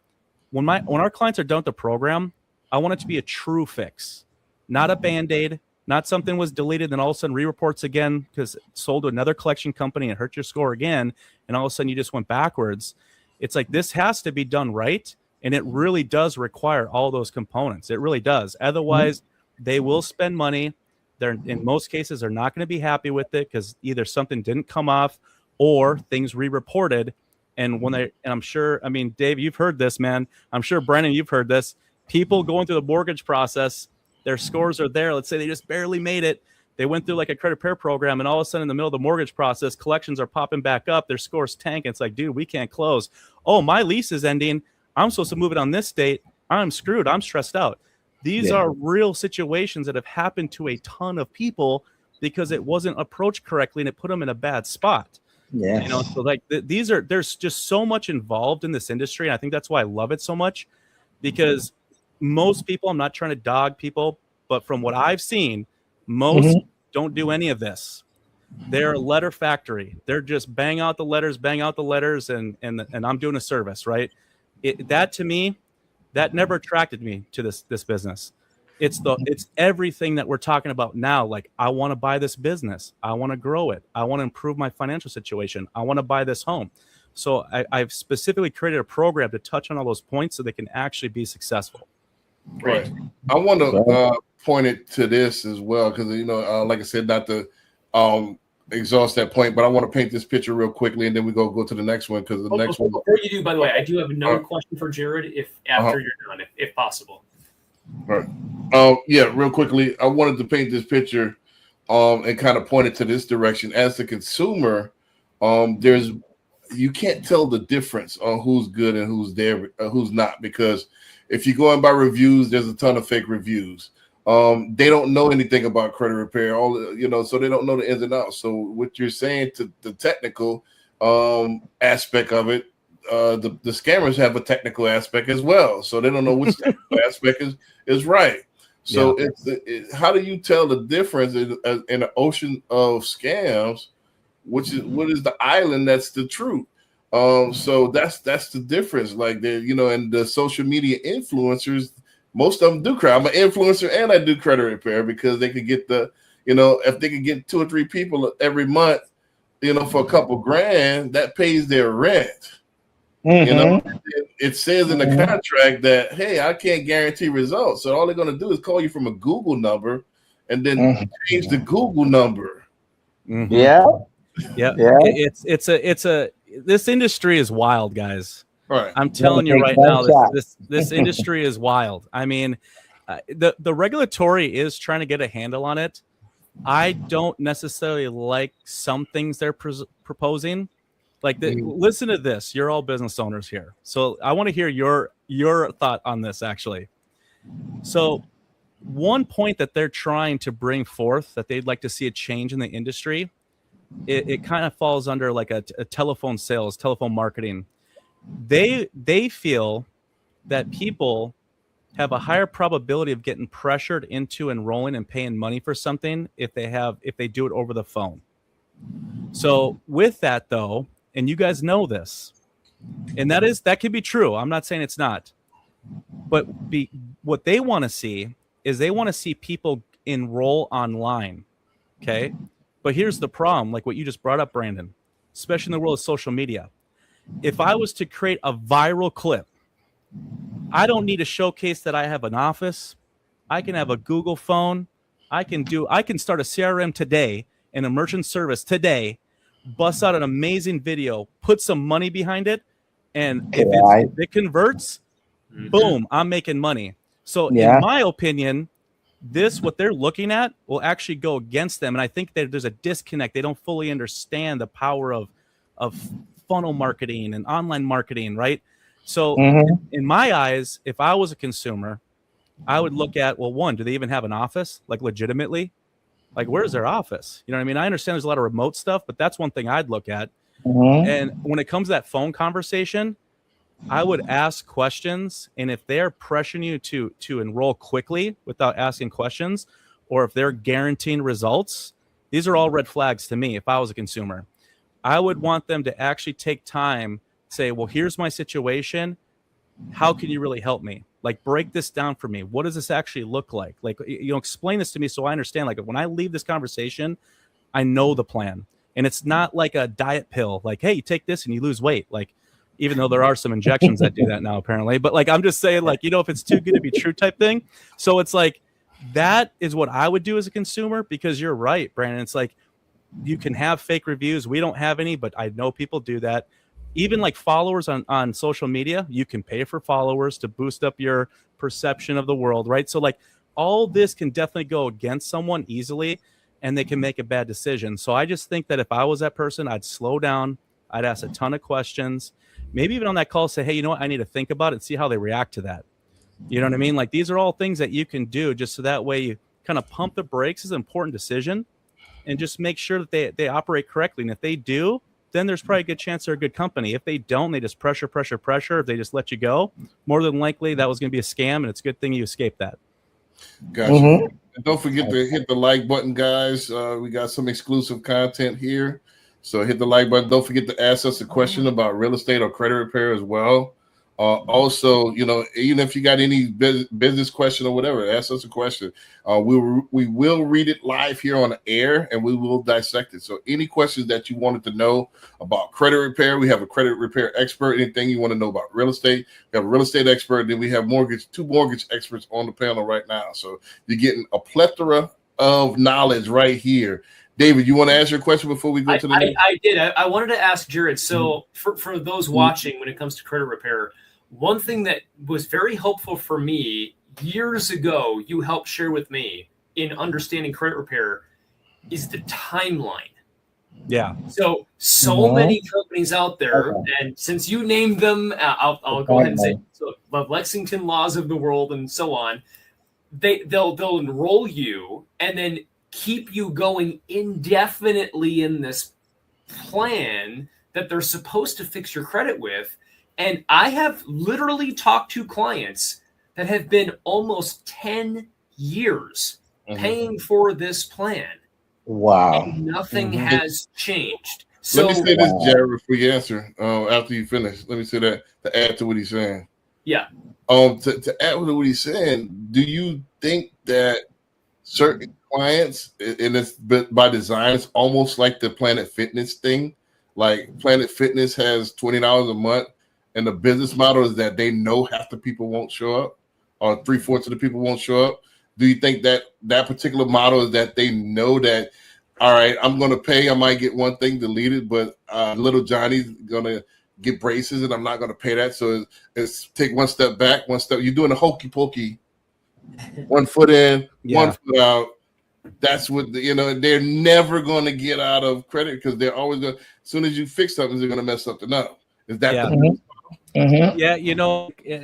when our clients are done with the program, I want it to be a true fix, not a band-aid, not something was deleted and all of a sudden re-reports again because it sold to another collection company and hurt your score again, and all of a sudden you just went backwards. It's like this has to be done right, and it really does require all those components. It really does. Otherwise, they will spend money. They're in most cases they're not going to be happy with it because either something didn't come off or things re-reported. And I'm sure, I mean, Dave, you've heard this, man. I'm sure, Brennan, you've heard this. People going through the mortgage process, their scores are there. Let's say they just barely made it. They went through like a credit repair program, and all of a sudden in the middle of the mortgage process, collections are popping back up. Their scores tank. It's like, dude, we can't close. Oh, my lease is ending. I'm supposed to move it on this date. I'm screwed. I'm stressed out. These are real situations that have happened to a ton of people because it wasn't approached correctly and it put them in a bad spot. Yeah. You know, so like there's just so much involved in this industry. And I think that's why I love it so much, because most people, I'm not trying to dog people, but from what I've seen, most don't do any of this. They're a letter factory. They're just bang out the letters, and I'm doing a service, right? That to me, that never attracted me to this business. It's everything that we're talking about now. Like, I want to buy this business. I want to grow it. I want to improve my financial situation. I want to buy this home. So I've specifically created a program to touch on all those points so they can actually be successful. Right. I want to point it to this as well, because, you know, like I said, not to exhaust that point, but I want to paint this picture real quickly, and then we go to the next one, because the next one. Before you do, by the way, I do have another question for Jared, after you're done, if possible. Right. Yeah, real quickly, I wanted to paint this picture and kind of point it to this direction. As the consumer, you can't tell the difference on who's good and who's there, who's not, because if you're going by reviews, there's a ton of fake reviews. They don't know anything about credit repair, so they don't know the ins and outs. So what you're saying to the technical aspect of it, the scammers have a technical aspect as well. So they don't know which technical aspect is right. So how do you tell the difference in an ocean of scams? What is the island that's the truth? So that's the difference. Like, and the social media influencers, most of them do credit. I'm an influencer and I do credit repair because they could get if they could get 2 or 3 people every month, for a couple grand, that pays their rent. It says in the contract that, hey, I can't guarantee results. So all they're going to do is call you from a Google number and then change the Google number. Yeah. This industry is wild, guys. Right. I'm telling you right now, this industry is wild. I mean, the regulatory is trying to get a handle on it. I don't necessarily like some things they're proposing. Like, listen to this. You're all business owners here, so I want to hear your thought on this. Actually, so one point that they're trying to bring forth that they'd like to see a change in the industry, it kind of falls under like a telephone sales, telephone marketing. They feel that people have a higher probability of getting pressured into enrolling and paying money for something if they do it over the phone. So with that though, and you guys know this, and that can be true. I'm not saying it's not, but what they want to see is they want to see people enroll online. Okay. But here's the problem, like what you just brought up, Brandon, especially in the world of social media. If I was to create a viral clip, I don't need to showcase that I have an office. I can have a Google phone. I can start a CRM today and a merchant service today, bust out an amazing video, put some money behind it, and if it converts, boom, I'm making money. So in my opinion, what they're looking at will actually go against them. And I think that there's a disconnect. They don't fully understand the power of funnel marketing and online marketing, right? So in my eyes, if I was a consumer, I would look at, well, one, do they even have an office? Like, legitimately? Like, where's their office? You know what I mean? I understand there's a lot of remote stuff, but that's one thing I'd look at. And when it comes to that phone conversation, I would ask questions, and if they're pressuring you to enroll quickly without asking questions, or if they're guaranteeing results, these are all red flags to me. If I was a consumer, I would want them to actually take time, say, well, here's my situation. How can you really help me? Like, break this down for me. What does this actually look like? Like, explain this to me so I understand. Like, when I leave this conversation, I know the plan. And it's not like a diet pill, like, hey, you take this and you lose weight. Like, even though there are some injections that do that now, apparently. But like, I'm just saying, like, if it's too good to be true type thing. So it's like, that is what I would do as a consumer, because you're right, Brandon. It's like, you can have fake reviews. We don't have any, but I know people do that. Even like followers on social media, you can pay for followers to boost up your perception of the world, right? So like, all this can definitely go against someone easily, and they can make a bad decision. So I just think that if I was that person, I'd slow down. I'd ask a ton of questions. Maybe even on that call, say, hey, you know what? I need to think about it and see how they react to that. You know what I mean? Like, these are all things that you can do just so that way you kind of pump the brakes. Is an important decision, and just make sure that they operate correctly. And if they do, then there's probably a good chance they're a good company. If they don't, they just pressure. If they just let you go, more than likely that was going to be a scam, and it's a good thing you escaped that. Gotcha. And don't forget to hit the like button, guys. We got some exclusive content here. So hit the like button. Don't forget to ask us a question about real estate or credit repair as well. Also, even if you got any business question or whatever, ask us a question. We will read it live here on the air, and we will dissect it. So any questions that you wanted to know about credit repair, we have a credit repair expert. Anything you want to know about real estate, we have a real estate expert. Then we have two mortgage experts on the panel right now. So you're getting a plethora of knowledge right here. David, you want to ask your question before we go to the next? I did. I wanted to ask Jared. So for those watching, when it comes to credit repair, one thing that was very helpful for me years ago, you helped share with me in understanding credit repair, is the timeline. Yeah. So many companies out there, and since you named them, I'll go ahead and say, so the Lexington Laws of the world and so on, they'll enroll you and then keep you going indefinitely in this plan that they're supposed to fix your credit with. And I have literally talked to clients that have been almost 10 years paying for this plan. Wow. And nothing has changed. So, let me say this, Jared, before you answer, after you finish. Let me say that to add to what he's saying. Yeah. To add to what he's saying, do you think that certain clients, and it's by design, it's almost like the Planet Fitness thing? Like, Planet Fitness has $20 a month, and the business model is that they know half the people won't show up, or 3/4 of the people won't show up. Do you think that particular model is that they know that, all right, I'm going to pay, I might get one thing deleted, but little Johnny's going to get braces and I'm not going to pay that. So it's take one step back, you're doing a hokey pokey, 1 foot in, 1 foot out. That's what, they're never going to get out of credit, because they're always going to, as soon as you fix something, they're going to mess something up. Is that the Yeah,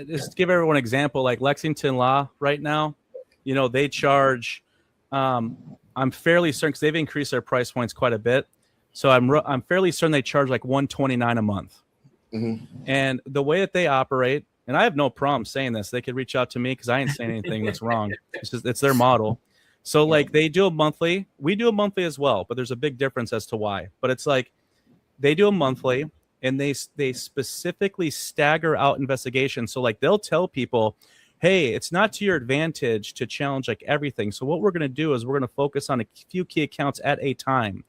just to give everyone an example, like Lexington Law right now, they charge, I'm fairly certain, because they've increased their price points quite a bit. So I'm fairly certain they charge like $129 a month. And the way that they operate, and I have no problem saying this, they could reach out to me because I ain't saying anything that's wrong. It's their model. So like, they do a monthly, we do a monthly as well, but there's a big difference as to why. But it's like, they do a monthly, and they specifically stagger out investigations. So like, they'll tell people, hey, it's not to your advantage to challenge like everything. So what we're going to do is we're going to focus on a few key accounts at a time.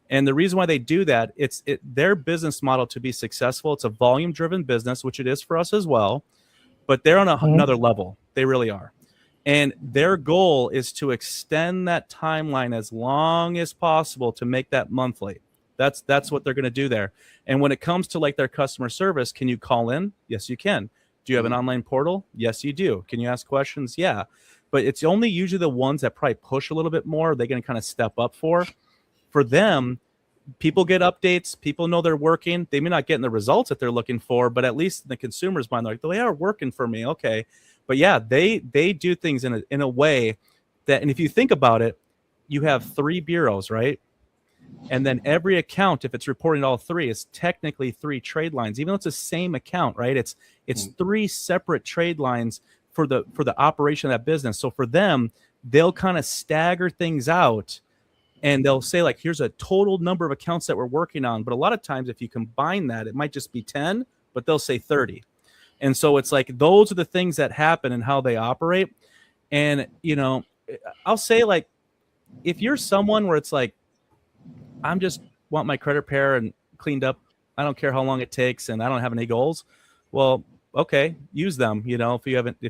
And the reason why they do that, it's their business model to be successful. It's a volume driven business, which it is for us as well, but they're on another level. They really are. And their goal is to extend that timeline as long as possible to make that monthly. That's what they're going to do there. And when it comes to like their customer service, can you call in? Yes, you can. Do you have an online portal? Yes, you do. Can you ask questions? Yeah. But it's only usually the ones that probably push a little bit more, they're going to kind of step up for. For them, people get updates. People know they're working. They may not get the results that they're looking for, but at least in the consumer's mind, they're like, they are working for me. Okay. But yeah, they do things in a way that, and if you think about it, you have 3 bureaus, right? And then every account, if it's reporting all three, is technically 3 trade lines, even though it's the same account, right? It's 3 separate trade lines for the operation of that business. So for them, they'll kind of stagger things out, and they'll say, like, here's a total number of accounts that we're working on. But a lot of times, if you combine that, it might just be 10, but they'll say 30. And so it's like, those are the things that happen and how they operate. And, you know, I'll say, like, if you're someone where it's like, I'm just want my credit repair and cleaned up, I don't care how long it takes, and I don't have any goals. Well, okay, use them. You know, if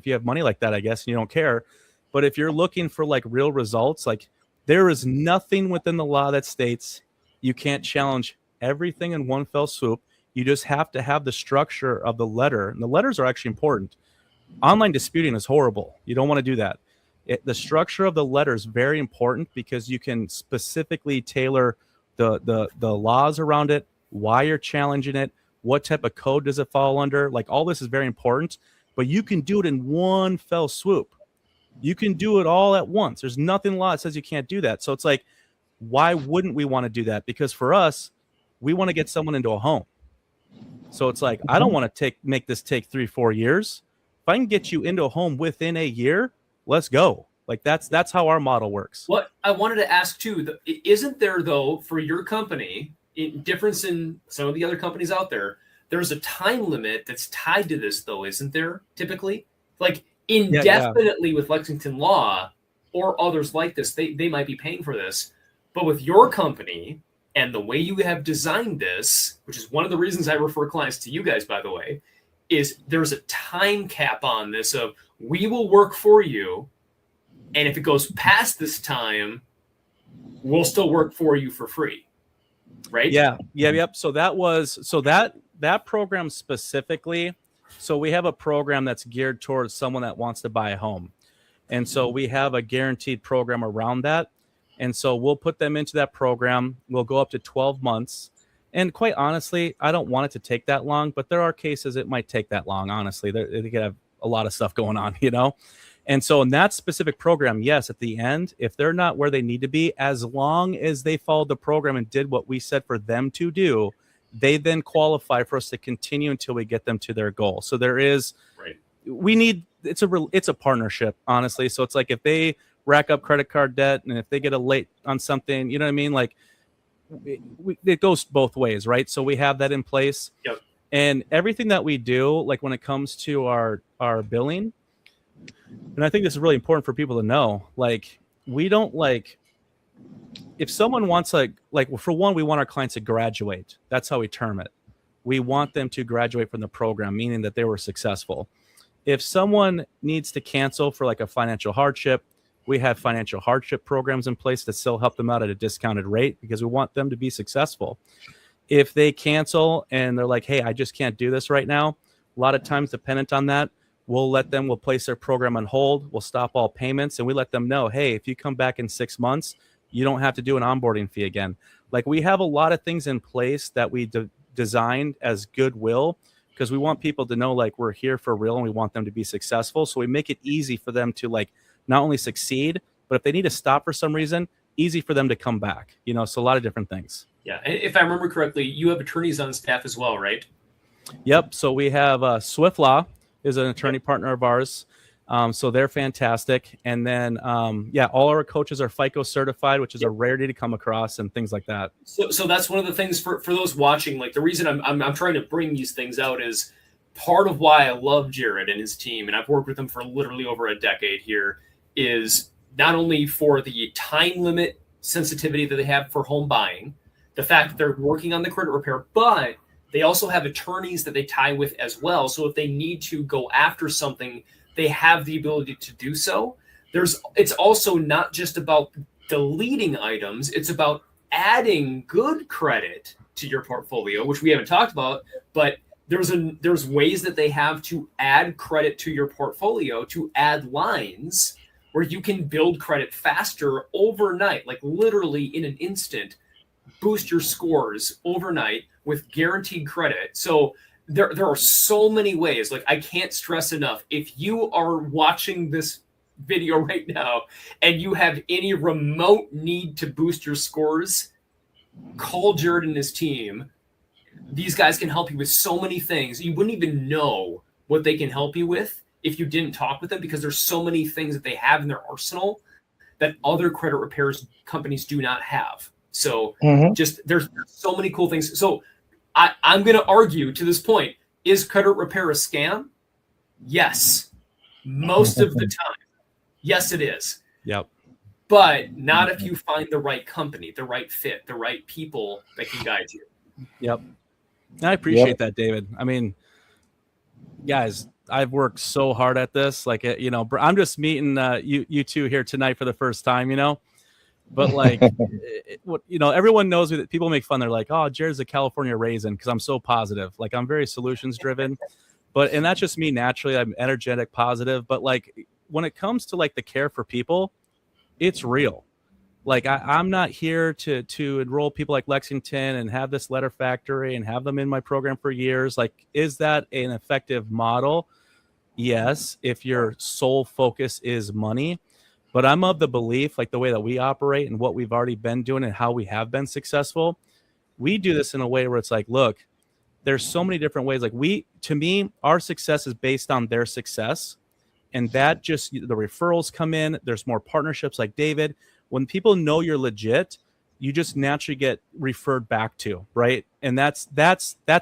you have money like that, I guess, and you don't care. But if you're looking for like real results, like, there is nothing within the law that states you can't challenge everything in one fell swoop. You just have to have the structure of the letter, and the letters are actually important. Online disputing is horrible. You don't want to do that. The structure of the letter is very important, because you can specifically tailor the laws around it, why you're challenging it, what type of code does it fall under. Like, all this is very important, but you can do it in one fell swoop. You can do it all at once. There's nothing in the law that says you can't do that. So it's like, why wouldn't we want to do that? Because for us, we want to get someone into a home. So it's like, I don't want to make this take 3-4 years. If I can get you into a home within a year, let's go. Like, that's how our model works. What I wanted to ask too, isn't there, though, for your company, difference in some of the other companies out there, there's a time limit that's tied to this, though, isn't there? Typically, like, indefinitely with Lexington Law or others like this, they might be paying for this. But with your company and the way you have designed this, which is one of the reasons I refer clients to you guys, by the way, is there's a time cap on this of, we will work for you, and if it goes past this time, we'll still work for you for free. Right? Yep. So that program specifically, so we have a program that's geared towards someone that wants to buy a home. And so we have a guaranteed program around that. And so we'll put them into that program. We'll go up to 12 months. And quite honestly, I don't want it to take that long, but there are cases it might take that long, honestly. They could have a lot of stuff going on, you know? And so in that specific program, yes, at the end, if they're not where they need to be, as long as they followed the program and did what we said for them to do, they then qualify for us to continue until we get them to their goal. So there is, it's a partnership, honestly. So it's like, if they rack up credit card debt and if they get a late on something, you know what I mean? Like, it goes both ways, right? So we have that in place. Yep. And everything that we do, like when it comes to our billing, and I think this is really important for people to know, like, we don't, like, if someone wants, like for one, we want our clients to graduate. That's how we term it. We want them to graduate from the program, meaning that they were successful. If someone needs to cancel for like a financial hardship, we have financial hardship programs in place to still help them out at a discounted rate, because we want them to be successful. If they cancel and they're like, hey, I just can't do this right now, a lot of times dependent on that, we'll place their program on hold. We'll stop all payments, and we let them know, hey, if you come back in 6 months, you don't have to do an onboarding fee again. Like, we have a lot of things in place that we designed as goodwill, because we want people to know, like, we're here for real and we want them to be successful. So we make it easy for them to, like, not only succeed, but if they need to stop for some reason, easy for them to come back, you know, so a lot of different things. Yeah. And if I remember correctly, you have attorneys on staff as well, right? Yep. So we have Swift Law is an attorney partner of ours. So they're fantastic. And then, all our coaches are FICO certified, which is a rarity to come across, and things like that. So that's one of the things for those watching. Like, the reason I'm trying to bring these things out is part of why I love Jared and his team, and I've worked with him for literally over a decade here, is not only for the time limit sensitivity that they have for home buying, the fact that they're working on the credit repair, but they also have attorneys that they tie with as well. So if they need to go after something, they have the ability to do so. It's also not just about deleting items. It's about adding good credit to your portfolio, which we haven't talked about, but there's ways that they have to add credit to your portfolio, to add lines where you can build credit faster overnight, like literally in an instant, boost your scores overnight with guaranteed credit. So there are so many ways. Like, I can't stress enough, if you are watching this video right now and you have any remote need to boost your scores, call Jared and his team. These guys can help you with so many things. You wouldn't even know what they can help you with if you didn't talk with them, because there's so many things that they have in their arsenal that other credit repairs companies do not have. So just there's so many cool things. So I'm going to argue to this point, is credit repair a scam? Yes. Most of the time. Yes, it is. Yep. But not if you find the right company, the right fit, the right people that can guide you. Yep. I appreciate that, David. I mean, guys, I've worked so hard at this. Like, you know, I'm just meeting you two here tonight for the first time, you know, but like, you know, everyone knows me. That people make fun. They're like, oh, Jared's a California raisin, because I'm so positive. Like, I'm very solutions driven, and that's just me naturally. I'm energetic, positive. But like, when it comes to like the care for people, it's real. Like, I'm not here to enroll people like Lexington and have this letter factory and have them in my program for years. Like, is that an effective model? Yes, if your sole focus is money. But I'm of the belief, like the way that we operate and what we've already been doing and how we have been successful, we do this in a way where it's like, look, there's so many different ways. Like, to me, our success is based on their success. And that just, the referrals come in. There's more partnerships like David. When people know you're legit, you just naturally get referred back to, right? And that's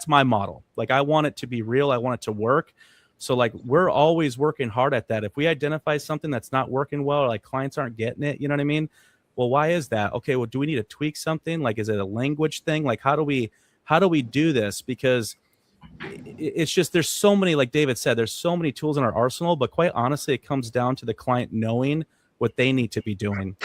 my model. Like, I want it to be real. I want it to work. So like, we're always working hard at that. If we identify something that's not working well, or like clients aren't getting it, you know what I mean? Well, why is that? Okay, well, do we need to tweak something? Like, is it a language thing? Like, how do we do this? Because it's just, there's so many, like David said, there's so many tools in our arsenal, but quite honestly, it comes down to the client knowing what they need to be doing.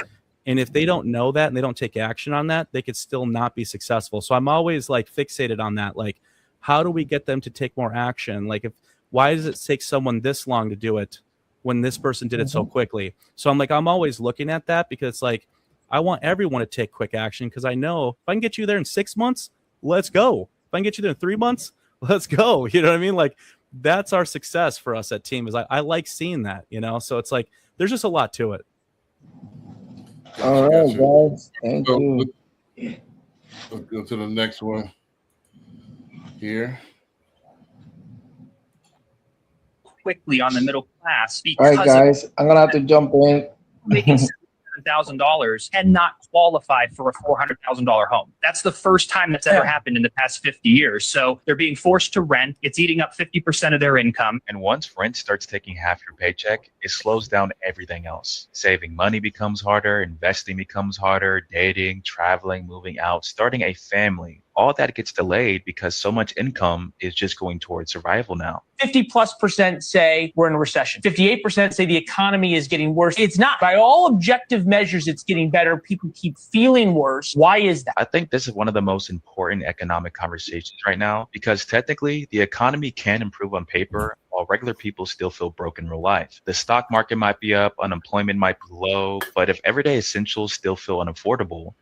And if they don't know that and they don't take action on that, they could still not be successful. So I'm always like fixated on that. Like, how do we get them to take more action? Like, why does it take someone this long to do it when this person did it so quickly? So I'm always looking at that, because it's like, I want everyone to take quick action, because I know if I can get you there in 6 months, let's go. If I can get you there in 3 months, let's go. You know what I mean? Like, that's our success for us at Team, is I like seeing that, you know? So it's like, there's just a lot to it. All right, guys. Thank you. Let's go to the next one here. Quickly on the middle class, All right, guys. I'm going to have to jump in. Making $7,000 cannot qualify for a $400,000 home. That's the first time that's ever happened in the past 50 years. So they're being forced to rent. It's eating up 50% of their income. And once rent starts taking half your paycheck, it slows down everything else. Saving money becomes harder, investing becomes harder, dating, traveling, moving out, starting a family. All that gets delayed because so much income is just going towards survival now. 50+% say we're in a recession. 58% say the economy is getting worse. It's not. By all objective measures, it's getting better. People keep feeling worse. Why is that? I think this is one of the most important economic conversations right now, because technically the economy can improve on paper while regular people still feel broke in real life. The stock market might be up, unemployment might be low, but if everyday essentials still feel unaffordable,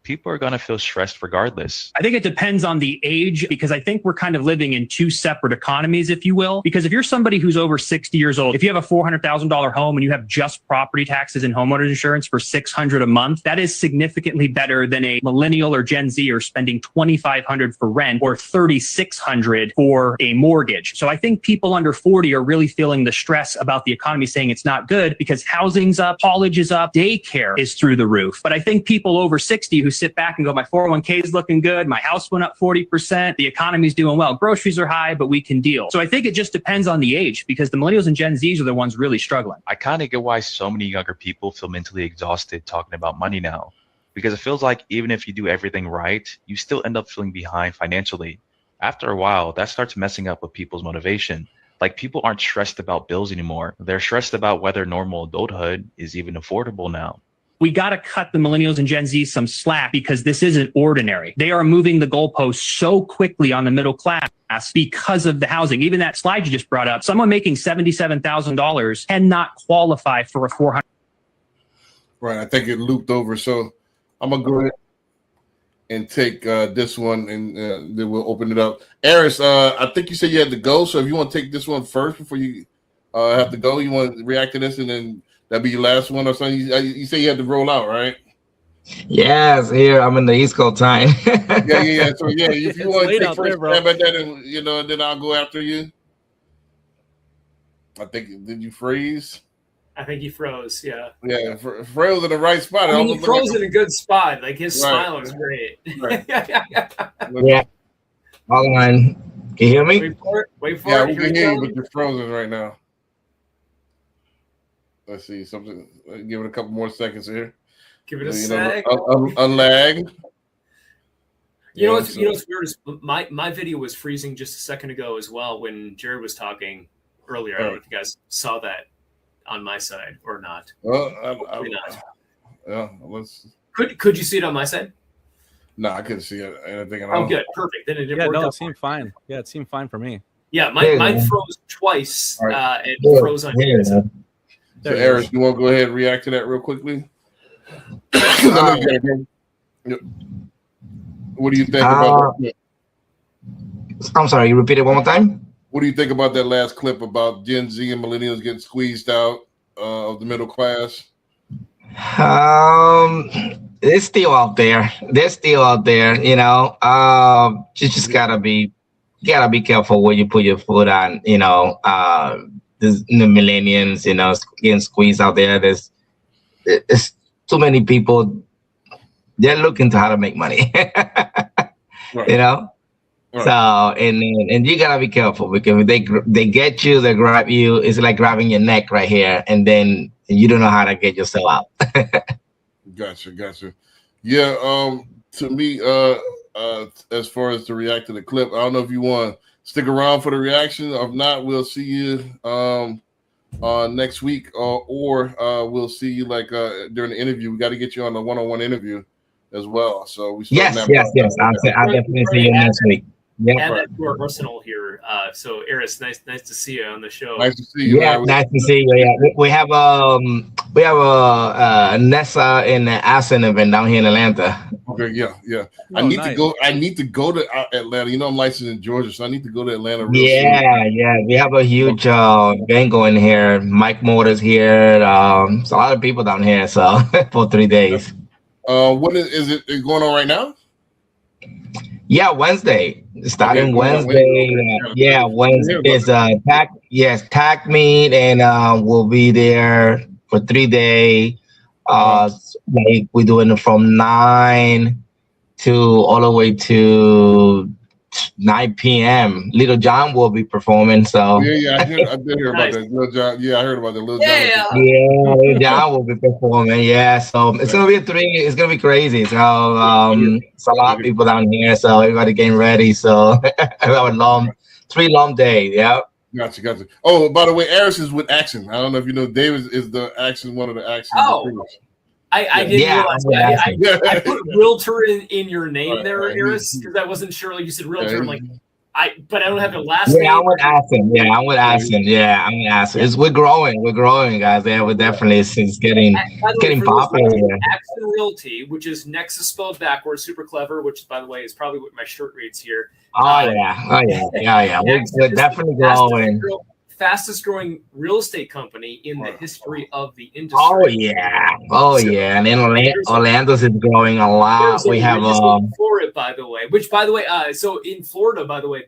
people are going to feel stressed regardless. I think it depends on the age, because I think we're kind of living in two separate economies, if you will. Because if you're somebody who's over 60 years old, if you have a $400,000 home and you have just property taxes and homeowners insurance for $600 a month, that is significantly better than a millennial or Gen Z or spending $2,500 for rent or $3,600 for a mortgage. So I think people under 40 are really feeling the stress about the economy, saying it's not good because housing's up, college is up, daycare is through the roof. But I think people over 60 who sit back and go, my 401k is looking good, my house went up 40%, the economy's doing well, groceries are high, but we can deal. So I think it just depends on the age, because the millennials and Gen Zs are the ones really struggling. I kind of get why so many younger people feel mentally exhausted talking about money now, because it feels like even if you do everything right, you still end up feeling behind financially. After a while, that starts messing up with people's motivation. Like, people aren't stressed about bills anymore. They're stressed about whether normal adulthood is even affordable now. We got to cut the millennials and Gen Z some slack, because this isn't ordinary. They are moving the goalposts so quickly on the middle class because of the housing. Even that slide you just brought up, someone making $77,000 cannot qualify for a $400,000. Right. I think it looped over. So I'm going to go ahead and take this one, and then we'll open it up. Aris, I think you said you had to go. So if you want to take this one first before you have to go, you want to react to this, and then that'd be your last one or something. You say you had to roll out, right? Yes, here I'm in the East Coast time. Yeah. So yeah, if It's you want to late take out first there, bro. stab at that, and and then I'll go after you. I think did you freeze? I think he froze. Yeah. Yeah, froze in the right spot. I mean, he Almost froze looked in a good spot. Like his Right. smile was great. Right. Yeah. Hold on. Can you hear me? Wait for it. Wait for Yeah, it. we Here can he hear you, comes. but you're frozen right now. Let's see something. Give it a couple more seconds here. Give it a sec. Unlag. You know what's weird is my video was freezing just a second ago as well when Jared was talking earlier. I don't know if you guys saw that on my side or not. Well, Hopefully not. Yeah, let's. Could you see it on my side? No, I couldn't see anything at all. Oh, good, perfect. Then it didn't Yeah, work no, out. it seemed fine. Yeah, it seemed fine for me. Yeah, mine froze twice and Good. froze on Yeah. your side. So, There it Eric, is. you want to go ahead and react to that real quickly? 'Cause I know you gotta go. What do you think about that? I'm sorry, you repeat it one more time? What do you think about that last clip about Gen Z and millennials getting squeezed out of the middle class? It's still out there. They're still out there, you know. You just gotta be careful where you put your foot on, you know. The millennials, you know, getting squeezed out there. There's too many people. They're looking to how to make money, Right. you know. Right. So and you gotta be careful because if they get you, they grab you. It's like grabbing your neck right here, and then you don't know how to get yourself out. Gotcha. Yeah. To me, as far as to react to the clip, I don't know if you want to stick around for the reaction. If not, we'll see you next week, or we'll see you like during the interview. We got to get you on the one-on-one interview as well. So we Yes. I'll definitely see you next week. Yeah. Add that to our arsenal here. So, Eris, nice to see you on the show. Nice to see you. Yeah, man. nice to see you. Yeah, we have a Nessa and Ascent event down here in Atlanta. Okay, yeah. Oh, I need nice. to go. I need to go to Atlanta. You know, I'm licensed in Georgia, so I need to go to Atlanta. Real Yeah. We have a huge event going here. Mike Motors here. It's a lot of people down here. So for 3 days. When is it going on right now? Yeah, Wednesday. Starting Okay, Wednesday. okay. Yeah, Wednesday is tag meet, and we'll be there for 3 days. Like we're doing it from 9 to all the way to 9 p.m. Little John will be performing. So Yeah. I did hear about that. Lil Jon. Yeah, I heard about that. Lil Jon. Yeah. Little John will be performing. Yeah, so it's gonna be it's gonna be crazy. So it's a lot of people down here. So everybody getting ready. So we have a 3 long days. Yeah. Gotcha. Oh, by the way, Eris is with Action. I don't know if you know, David is one of the Action. Oh. recruiters. I didn't realize. I put realtor in your name Right, there, right. Eris, because I wasn't sure. Like you said, realtor. Yeah, I'm like, but I don't have a last name. Yeah, I'm with Aston. I'm with Aston. We're growing, guys. Yeah, we're definitely it's getting By the way, for those popular listening, here. Action Realty, which is Nexus spelled backwards, super clever. Which, by the way, is probably what my shirt reads here. Oh yeah. We're definitely growing. Fastest growing real estate company in the history of the industry. Oh yeah. And then Orlando's is growing a lot. We have Florida, by the way. Which, by the way, so in Florida, by the way,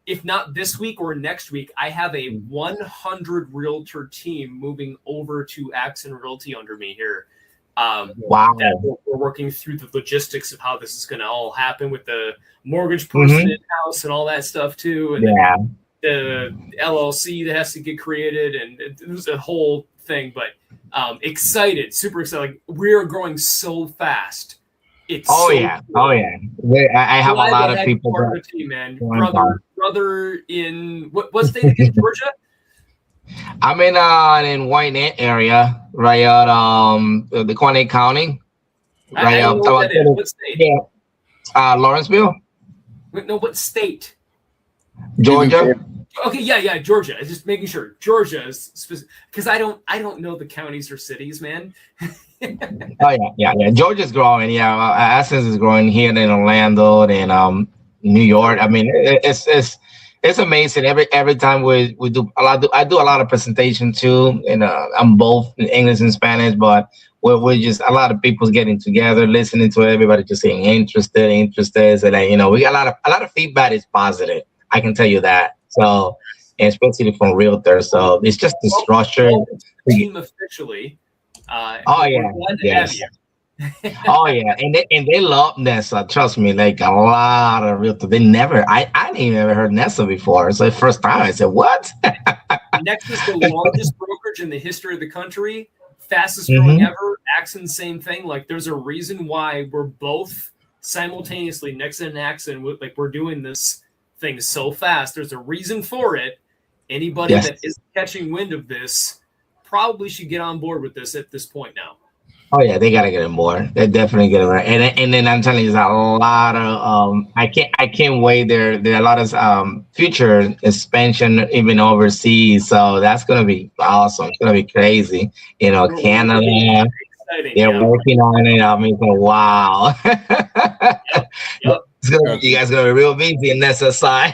if not this week or next week, I have a 100 realtor team moving over to Axon Realty under me here. Wow. We're working through the logistics of how this is going to all happen with the mortgage person in house and all that stuff too. And the LLC that has to get created, and it was a whole thing. But excited, super excited. Like, we're growing so fast. It's cool. I have a lot of people. Part of the team, man. Brother in what state again? Georgia. I'm in Wayne area, right out the Gwinnett County. I don't know what that is. What state? Yeah. Lawrenceville. No, what state? Georgia. Okay, yeah, Georgia. Just making sure Georgia is specific because I don't know the counties or cities, man. Yeah. Georgia's growing. Yeah, Essence is growing here in Orlando and New York. I mean, it's it's amazing. Every time we do a lot. I do a lot of presentation too, and I'm both in English and Spanish. But we're just a lot of people getting together, listening to everybody, just saying interested, and like, we got a lot of feedback is positive. I can tell you that. So, and especially from realtors. So it's just the structure. Team officially. Oh yeah, we're glad to yes. have you. Oh yeah, and they love Nessa. Trust me, like a lot of realtors. They never. I didn't even ever heard Nessa before. So the first time I said, "What?" Next is the largest brokerage in the history of the country, fastest growing ever. Axon, same thing. Like, there's a reason why we're both simultaneously Nexon and Axon. Like, we're doing this thing so fast. There's a reason for it. Anybody that is catching wind of this probably should get on board with this at this point now. Oh yeah, they gotta get it more. They definitely get it right. And then I'm telling you, there's a lot of I can't wait. There are a lot of future expansion even overseas. So that's gonna be awesome. It's gonna be crazy. Canada. They're working on it. I mean, wow. Yep. You guys gonna be real busy in that side.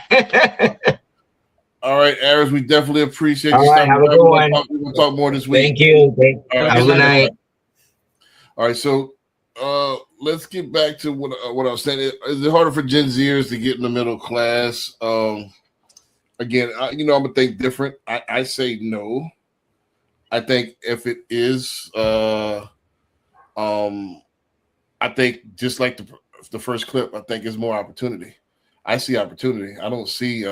All right, Aris, we definitely appreciate you. All right, have a good one. We're gonna talk more this week. Thank you. Have a good night. All right, so let's get back to what I was saying. Is it harder for Gen Zers to get in the middle class? Again, I'm gonna think different. I say no. I think if it is, I think just like the first clip, I think is more opportunity. I see opportunity. I don't see.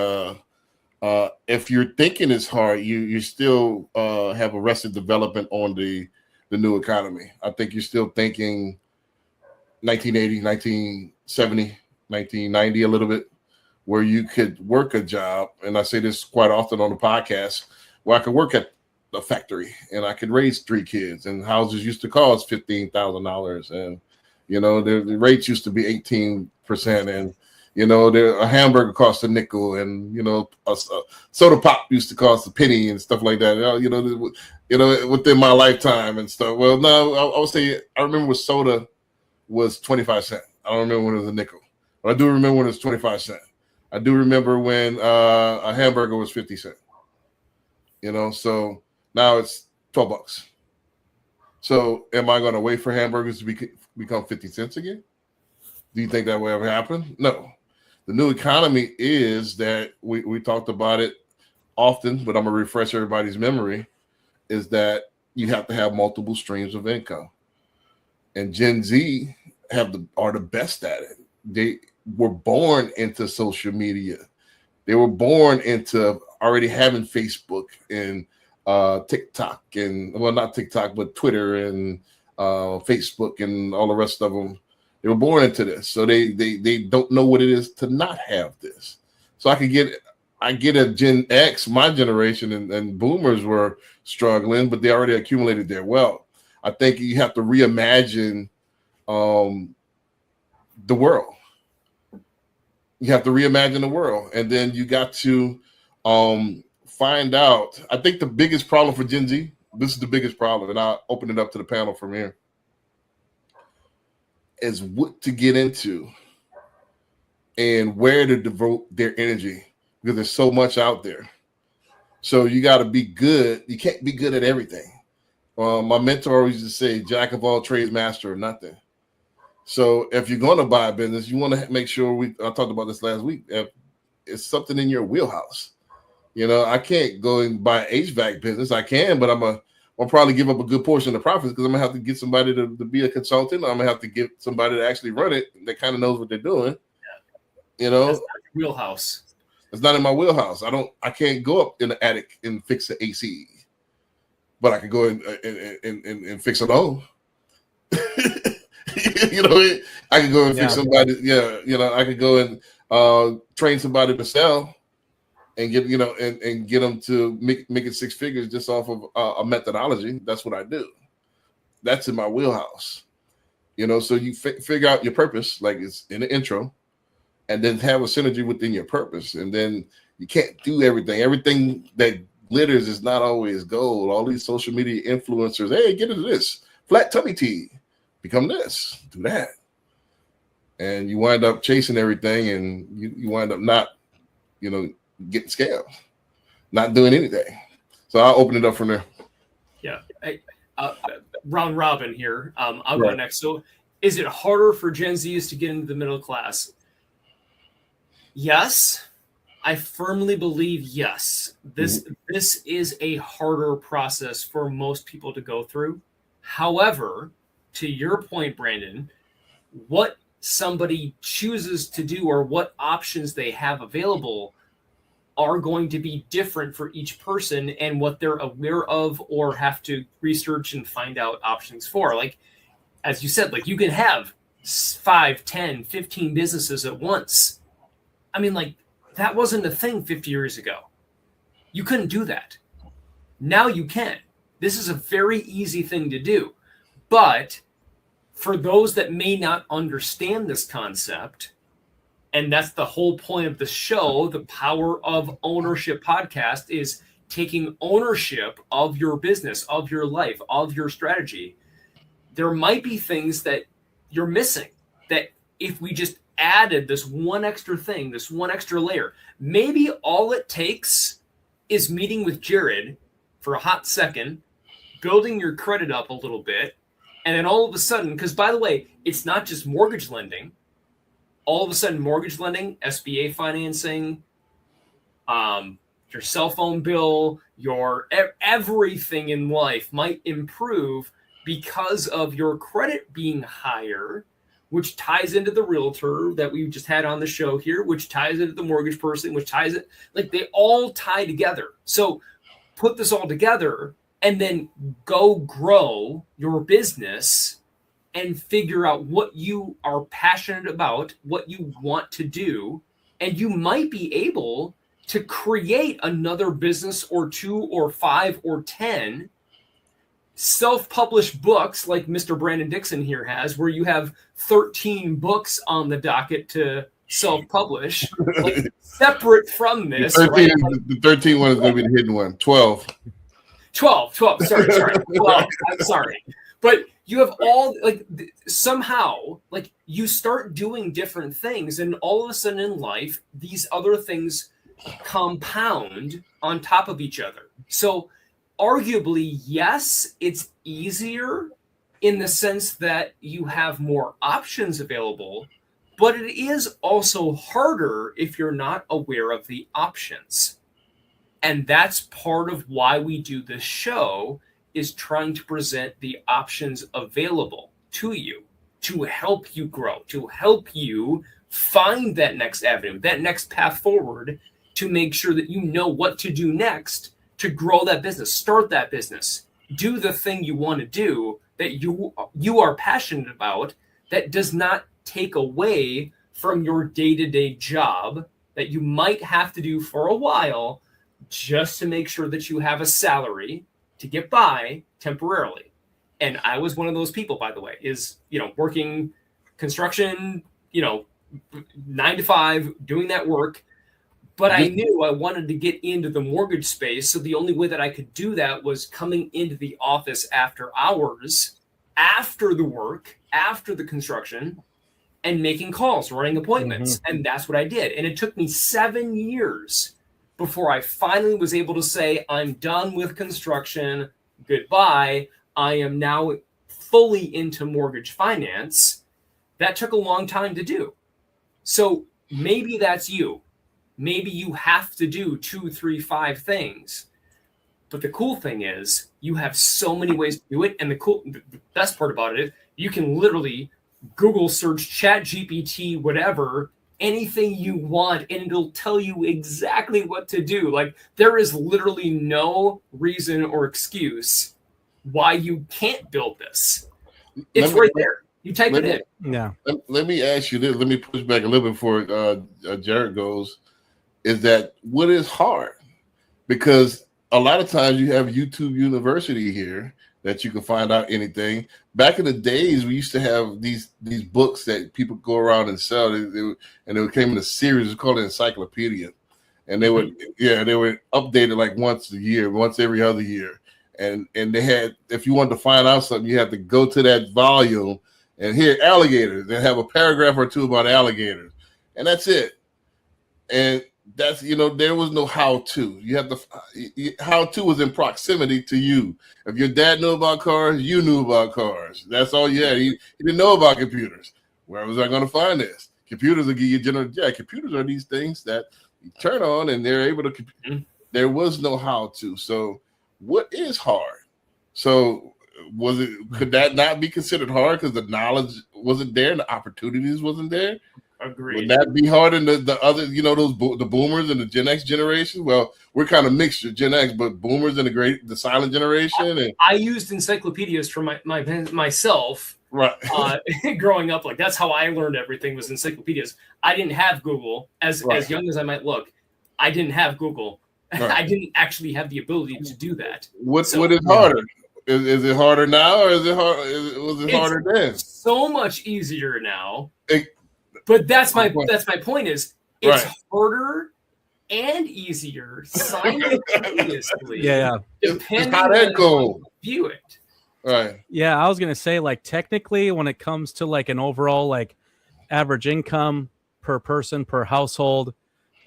If you're thinking it's hard, you still have arrested development on the new economy. I think you're still thinking 1980, 1970, 1990 a little bit, where you could work a job. And I say this quite often on the podcast, where I could work at a factory and I could raise 3 kids, and houses used to cost $15,000. And, the rates used to be 18%. And, a hamburger cost a nickel, and a soda pop used to cost a penny and stuff like that. Within my lifetime and stuff. Well, no, I would say I remember when soda was 25 cents. I don't remember when it was a nickel, but I do remember when it was 25 cents. I do remember when a hamburger was 50 cents. So now it's $12. So am I going to wait for hamburgers to become 50 cents again? Do you think that will ever happen? No. The new economy is that we talked about it often, but I'm going to refresh everybody's memory, is that you have to have multiple streams of income. And Gen Z are the best at it. They were born into social media. They were born into already having Facebook and TikTok, and not TikTok, but Twitter and Facebook and all the rest of them. They were born into this, so they don't know what it is to not have this. So I get a Gen X, my generation, and boomers were struggling, but they already accumulated their wealth. I think you have to reimagine the world. You have to reimagine the world, and then you got to find out. I think the biggest problem for Gen Z, this is the biggest problem, and I'll open it up to the panel from here, is what to get into and where to devote their energy, because there's so much out there. So you got to be good. You can't be good at everything. My mentor always used to say, jack of all trades, master of nothing. So if you're going to buy a business, you want to make sure, I talked about this last week, if it's something in your wheelhouse. I can't go and buy an HVAC business. I can, but I'll probably give up a good portion of the profits, because I'm gonna have to get somebody to be a consultant. I'm gonna have to get somebody to actually run it that kind of knows what they're doing. That's not your wheelhouse. It's not in my wheelhouse. I can't go up in the attic and fix the AC, but I can go and fix a home. I can go and fix somebody. I could go and train somebody to sell. And get and get them to make it 6 figures just off of a methodology. That's what I do. That's in my wheelhouse. So you figure out your purpose, like it's in the intro, and then have a synergy within your purpose. And then you can't do everything. Everything that glitters is not always gold. All these social media influencers, hey, get into this flat tummy tea, become this, do that, and you wind up chasing everything, and you wind up not, getting scammed, not doing anything. So I'll open it up from there. Yeah. Round robin here. I'll go next. So is it harder for Gen Zs to get into the middle class? Yes. I firmly believe yes. This is a harder process for most people to go through. However, to your point, Brandon, what somebody chooses to do or what options they have available are going to be different for each person and what they're aware of or have to research and find out options for. Like, as you said, like you can have 5, 10, 15 businesses at once. I mean, like, that wasn't a thing 50 years ago. You couldn't do that. Now you can. This is a very easy thing to do. But for those that may not understand this concept, and that's the whole point of the show, the Power of Ownership podcast is taking ownership of your business, of your life, of your strategy. There might be things that you're missing that if we just added this one extra thing, this one extra layer, maybe all it takes is meeting with Jared for a hot second, building your credit up a little bit, and then all of a sudden, because by the way, it's not just mortgage lending. All of a sudden, mortgage lending, SBA financing, your cell phone bill, your everything in life might improve because of your credit being higher, which ties into the realtor that we just had on the show here, which ties into the mortgage person, which ties it, like they all tie together. So put this all together and then go grow your business and figure out what you are passionate about, what you want to do. And you might be able to create another business or 2 or 5 or 10 self-published books like Mr. Brandon Dixon here has, where you have 13 books on the docket to self-publish, like separate from this. The 13 one is going to be the hidden one. 12. Sorry. 12. I'm sorry. But you have all, like, somehow, like, you start doing different things, and all of a sudden in life, these other things compound on top of each other. So arguably, yes, it's easier in the sense that you have more options available, but it is also harder if you're not aware of the options. And that's part of why we do this show, is trying to present the options available to you to help you grow, to help you find that next avenue, that next path forward, to make sure that you know what to do next to grow that business, start that business, do the thing you want to do that you are passionate about, that does not take away from your day-to-day job that you might have to do for a while just to make sure that you have a salary to get by temporarily. And I was one of those people, by the way, is, working construction, 9 to 5, doing that work. But I knew I wanted to get into the mortgage space. So the only way that I could do that was coming into the office after hours, after the work, after the construction, and making calls, running appointments. Mm-hmm. And that's what I did. And it took me 7 years before I finally was able to say, I'm done with construction. Goodbye. I am now fully into mortgage finance. That took a long time to do. So maybe that's you. Maybe you have to do 2, 3, 5 things. But the cool thing is you have so many ways to do it. And the best part about it is you can literally Google search, ChatGPT, whatever, anything you want, and it'll tell you exactly what to do. Like, there is literally no reason or excuse why you can't build this. It's right there. You type it in. Yeah. Let me ask you this. Let me push back a little bit before Jared goes. Is that what is hard? Because a lot of times you have YouTube University here that you can find out anything. Back in the days, we used to have these books that people go around and sell, and they came in a series. It's called an encyclopedia, and they would update it like once a year, once every other year. And they had, if you wanted to find out something, you had to go to that volume and hear alligators. They have a paragraph or two about alligators, and that's it. And That's, there was no how-to. You have to, how-to was in proximity to you. If your dad knew about cars, you knew about cars. That's all you had. He didn't know about computers. Where was I going to find this? Computers will give you computers are these things that you turn on and they're able to. There was no how-to. So what is hard? So could that not be considered hard because the knowledge wasn't there and the opportunities wasn't there? Agreed. Would that be hard in the other, the boomers and the Gen X generation? Well, we're kind of mixture Gen X, but boomers and the silent generation. And I used encyclopedias for myself. Right. Growing up, like that's how I learned everything was encyclopedias. I didn't have Google as young as I might look. I didn't have Google. Right. I didn't actually have the ability to do that. What is harder? Is it harder now, or is it hard? Was it harder then? So much easier now. But that's my point. Is it's harder and easier simultaneously. Yeah. Depending on how you view it. Right. Yeah, I was gonna say, like, technically, when it comes to like an overall like average income per person per household,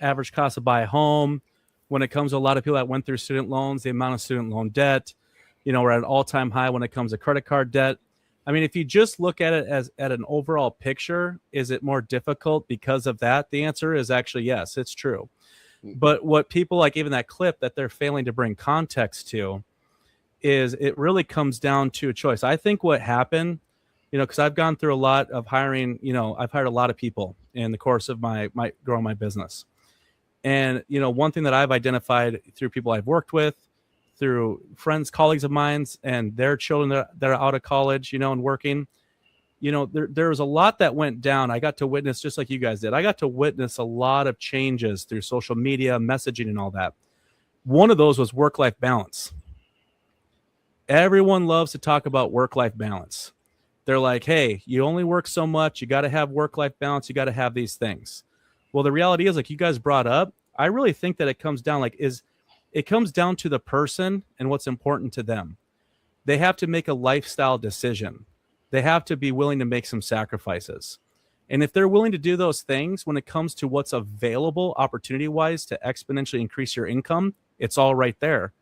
average cost to buy a home, when it comes to a lot of people that went through student loans, the amount of student loan debt, we're at an all-time high when it comes to credit card debt. I mean, if you just look at it as at an overall picture, is it more difficult because of that? The answer is actually yes, it's true. But what people like, even that clip that they're failing to bring context to, is it really comes down to a choice. I think what happened, because I've gone through a lot of hiring, I've hired a lot of people in the course of my growing my business. And, one thing that I've identified through people I've worked with, through friends, colleagues of mine, and their children that are out of college, and working, there was a lot that went down. I got to witness, just like you guys did, I got to witness a lot of changes through social media, messaging, and all that. One of those was work-life balance. Everyone loves to talk about work-life balance. They're like, hey, you only work so much. You got to have work-life balance. You got to have these things. Well, the reality is, like you guys brought up, I really think that it comes down it comes down to the person and what's important to them. They have to make a lifestyle decision. They have to be willing to make some sacrifices. And if they're willing to do those things, when it comes to what's available opportunity-wise to exponentially increase your income, it's all right there.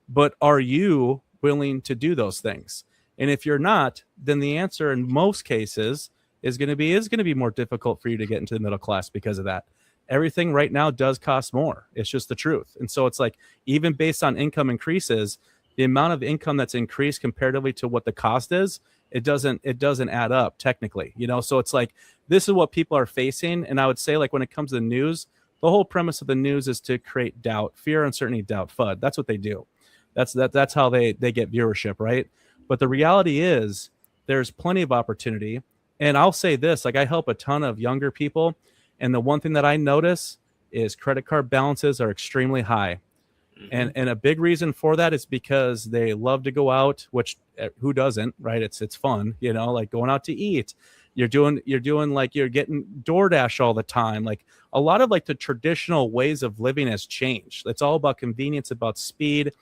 But are you willing to do those things? And if you're not, then the answer in most cases is going to be more difficult for you to get into the middle class because of that. Everything right now does cost more. It's just the truth. And so it's like, even based on income increases, the amount of income that's increased comparatively to what the cost is, it doesn't add up technically, So it's like, this is what people are facing. And I would say, like, when it comes to the news, the whole premise of the news is to create doubt, fear, uncertainty, doubt, FUD. That's what they do. That's how they get viewership, right? But the reality is there's plenty of opportunity. And I'll say this, like, I help a ton of younger people. And the one thing that I notice is credit card balances are extremely high. And a big reason for that is because they love to go out, which who doesn't, right? It's fun, like going out to eat. You're doing like, you're getting DoorDash all the time. Like, a lot of like the traditional ways of living has changed. It's all about convenience, about speed.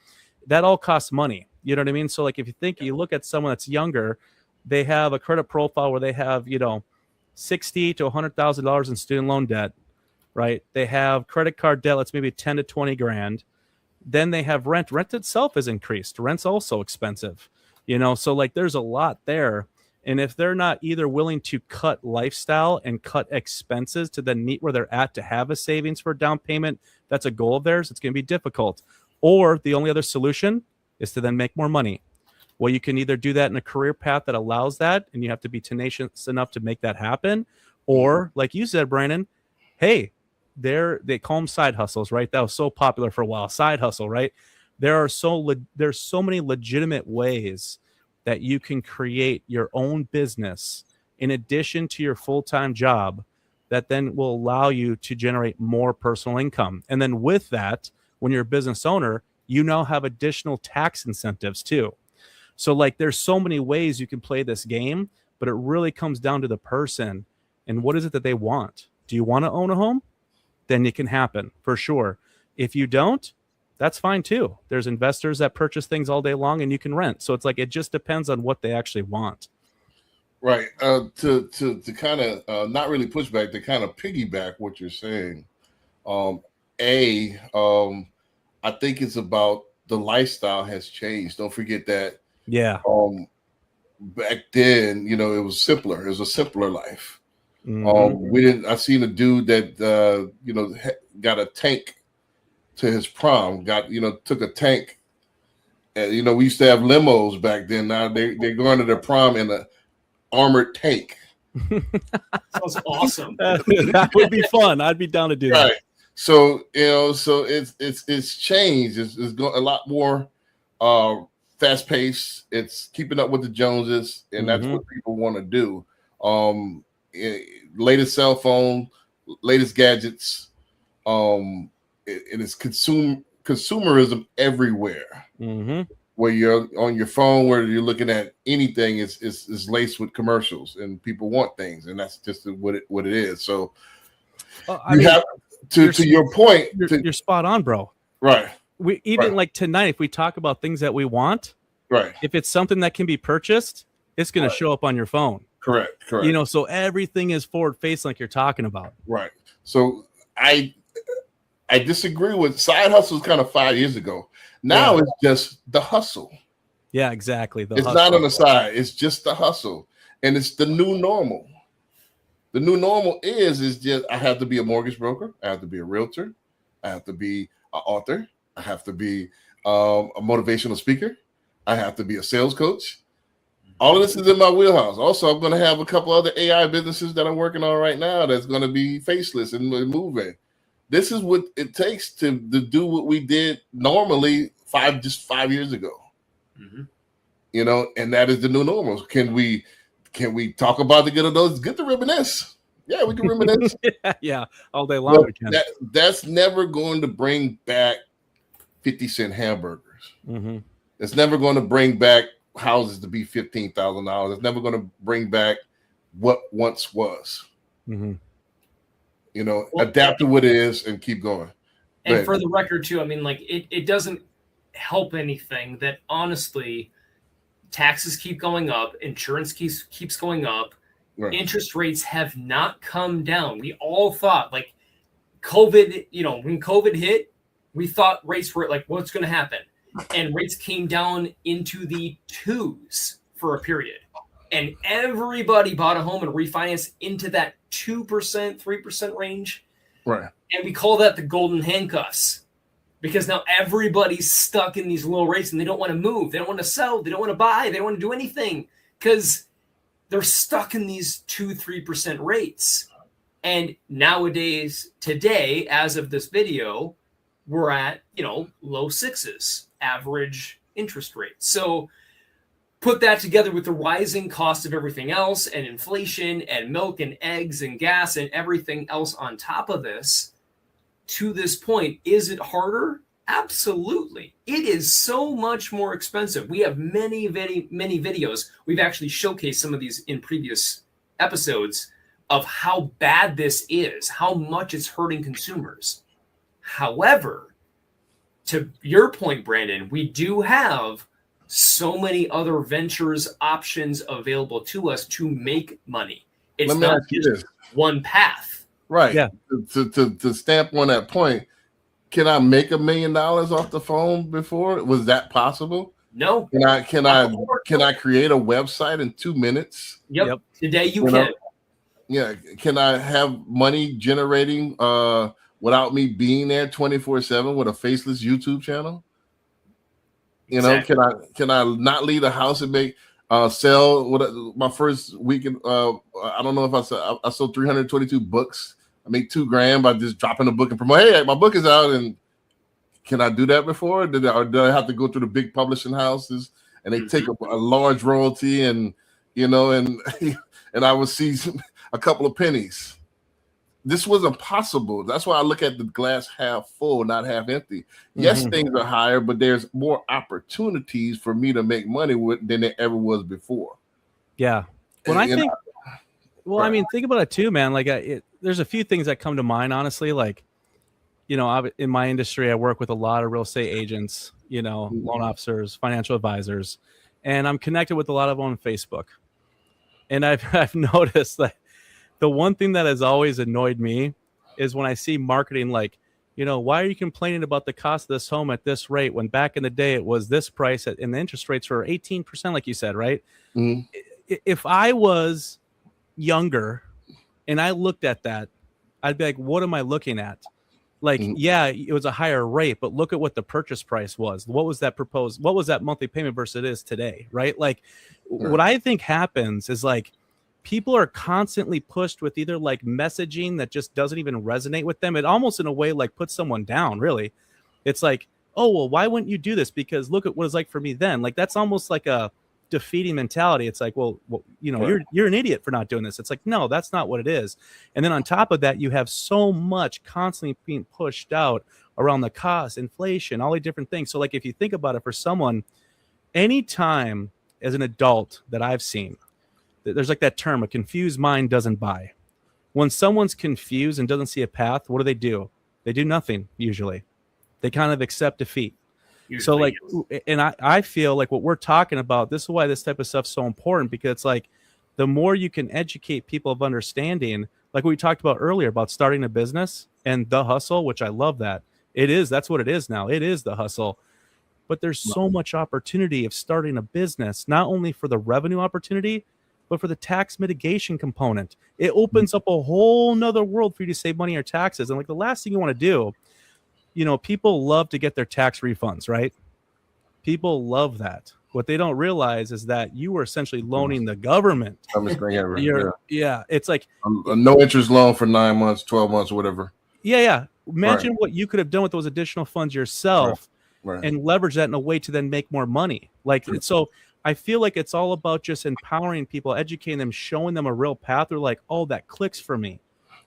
That all costs money. You know what I mean? So like, if you look at someone that's younger, they have a credit profile where they have, $60,000 to $100,000 in student loan debt, right? They have credit card debt that's maybe 10 to 20 grand. Then they have rent. Rent itself is increased. Rent's also expensive, so like there's a lot there. And if they're not either willing to cut lifestyle and cut expenses to then meet where they're at to have a savings for down payment, that's a goal of theirs, it's going to be difficult. Or the only other solution is to then make more money. Well, you can either do that in a career path that allows that, and you have to be tenacious enough to make that happen. Or, like you said, Brandon, hey, they call them side hustles, right? That was so popular for a while. Side hustle, right? There's so many legitimate ways that you can create your own business in addition to your full-time job that then will allow you to generate more personal income. And then with that, when you're a business owner, you now have additional tax incentives too. So like, there's so many ways you can play this game, but it really comes down to the person and what is it that they want. Do you want to own a home? Then it can happen for sure. If you don't, that's fine too. There's investors that purchase things all day long and you can rent. So it's like, it just depends on what they actually want. Right. To kind of not really push back, to kind of piggyback what you're saying. I think it's about the lifestyle has changed. Don't forget that. Yeah. Back then, it was simpler. It was a simpler life. Mm-hmm. I seen a dude that got a tank to his prom. Took a tank. And we used to have limos back then. Now they're going to their prom in an armored tank. Sounds awesome. That would be fun. I'd be down to do that. Right. So it's changed. It's a lot more fast paced. It's keeping up with the Joneses, and that's what people want to do. Latest cell phone, latest gadgets. It's consumerism everywhere. Where you're on your phone, where you're looking at anything, is laced with commercials, and people want things, and that's just what it is. So have to your point. You're spot on, bro. Right. We even like tonight, if we talk about things that we want, right? If it's something that can be purchased, it's going to show up on your phone. Correct. So everything is forward facing, like you're talking about. Right. So I disagree with side hustles kind of 5 years ago. Now it's just the hustle. Yeah, exactly. It's not on the side. It's just the hustle, and it's the new normal. The new normal is just I have to be a mortgage broker. I have to be a realtor. I have to be an author. I have to be a motivational speaker. I have to be a sales coach. All of this is in my wheelhouse. Also, I'm going to have a couple other AI businesses that I'm working on right now that's going to be faceless and moving. This is what it takes to do what we did normally 5 years ago. And that is the new normal. Can we talk about the good of those? Good to reminisce. Yeah, we can reminisce. Yeah, all day long. We can. That's never going to bring back 50-cent hamburgers. It's never going to bring back houses to be $15,000. It's never going to bring back what once was. Adapt to what it is and keep going. And for the record, too, I mean, like it doesn't help anything that honestly taxes keep going up, insurance keeps going up, interest rates have not come down. We all thought like COVID, when COVID hit, we thought rates were like, what's going to happen? And rates came down into the 2s for a period. And everybody bought a home and refinanced into that 2%, 3% range. Right. And we call that the golden handcuffs because now everybody's stuck in these low rates and they don't want to move. They don't want to sell. They don't want to buy. They don't want to do anything because they're stuck in these 2-3% rates. And nowadays, today, as of this video, we're at, low 6s average interest rate. So put that together with the rising cost of everything else and inflation and milk and eggs and gas and everything else on top of this, to this point, is it harder? Absolutely. It is so much more expensive. We have many, many, many videos. We've actually showcased some of these in previous episodes of how bad this is, how much it's hurting consumers. However, to your point, Brandon, we do have so many other ventures options available to us to make money. It's not just one path. Right. Yeah. To stamp on that point, can I make $1 million off the phone before? Was that possible? No. Can I create a website in 2 minutes? Yep. Today you can. Yeah. Can I have money generating without me being there 24/7 with a faceless YouTube channel? Exactly. Can I not leave the house and make sell my first weekend? I don't know if I sold 322 books. I make $2,000 by just dropping a book and promote. Hey, my book is out, and can I do that before? Did I have to go through the big publishing houses and they take a large royalty and and I would see a couple of pennies? This wasn't possible. That's why I look at the glass half full, not half empty. Yes, things are higher, but there's more opportunities for me to make money than there ever was before. Yeah. I mean, think about it too, man. Like, there's a few things that come to mind, honestly. Like, in my industry, I work with a lot of real estate agents, loan officers, financial advisors, and I'm connected with a lot of them on Facebook. And I've noticed that the one thing that has always annoyed me is when I see marketing like, why are you complaining about the cost of this home at this rate when back in the day it was this price and the interest rates were 18%, like you said, right? Mhm. If I was younger and I looked at that, I'd be like, what am I looking at? Like, yeah, it was a higher rate, but look at what the purchase price was. What was that proposed? What was that monthly payment versus it is today, right? Like, what I think happens is like people are constantly pushed with either like messaging that just doesn't even resonate with them. It almost in a way like puts someone down, really. It's like, oh, well, why wouldn't you do this? Because look at what it's like for me then. Like, that's almost like a defeating mentality. It's like, well, you're an idiot for not doing this. It's like, no, that's not what it is. And then on top of that, you have so much constantly being pushed out around the cost, inflation, all the different things. So like, if you think about it, for someone, anytime as an adult that I've seen, there's like that term, a confused mind doesn't buy. When someone's confused and doesn't see a path, what do? They do nothing usually. They kind of accept defeat. Usually, so like, yes. And I feel like what we're talking about, this is why this type of stuff's so important, because it's like the more you can educate people of understanding, like we talked about earlier about starting a business and the hustle, which I love that. That's what it is now. It is the hustle. But there's so much opportunity of starting a business, not only for the revenue opportunity, but for the tax mitigation component. It opens up a whole nother world for you to save money on your taxes. And like the last thing you want to do, people love to get their tax refunds, right? People love that. What they don't realize is that you were essentially loaning the government. Yeah, it's like a no interest loan for 9 months, 12 months, or whatever. Yeah. Imagine what you could have done with those additional funds yourself and leverage that in a way to then make more money. Like, so I feel like it's all about just empowering people, educating them, showing them a real path. They're like, oh, that clicks for me.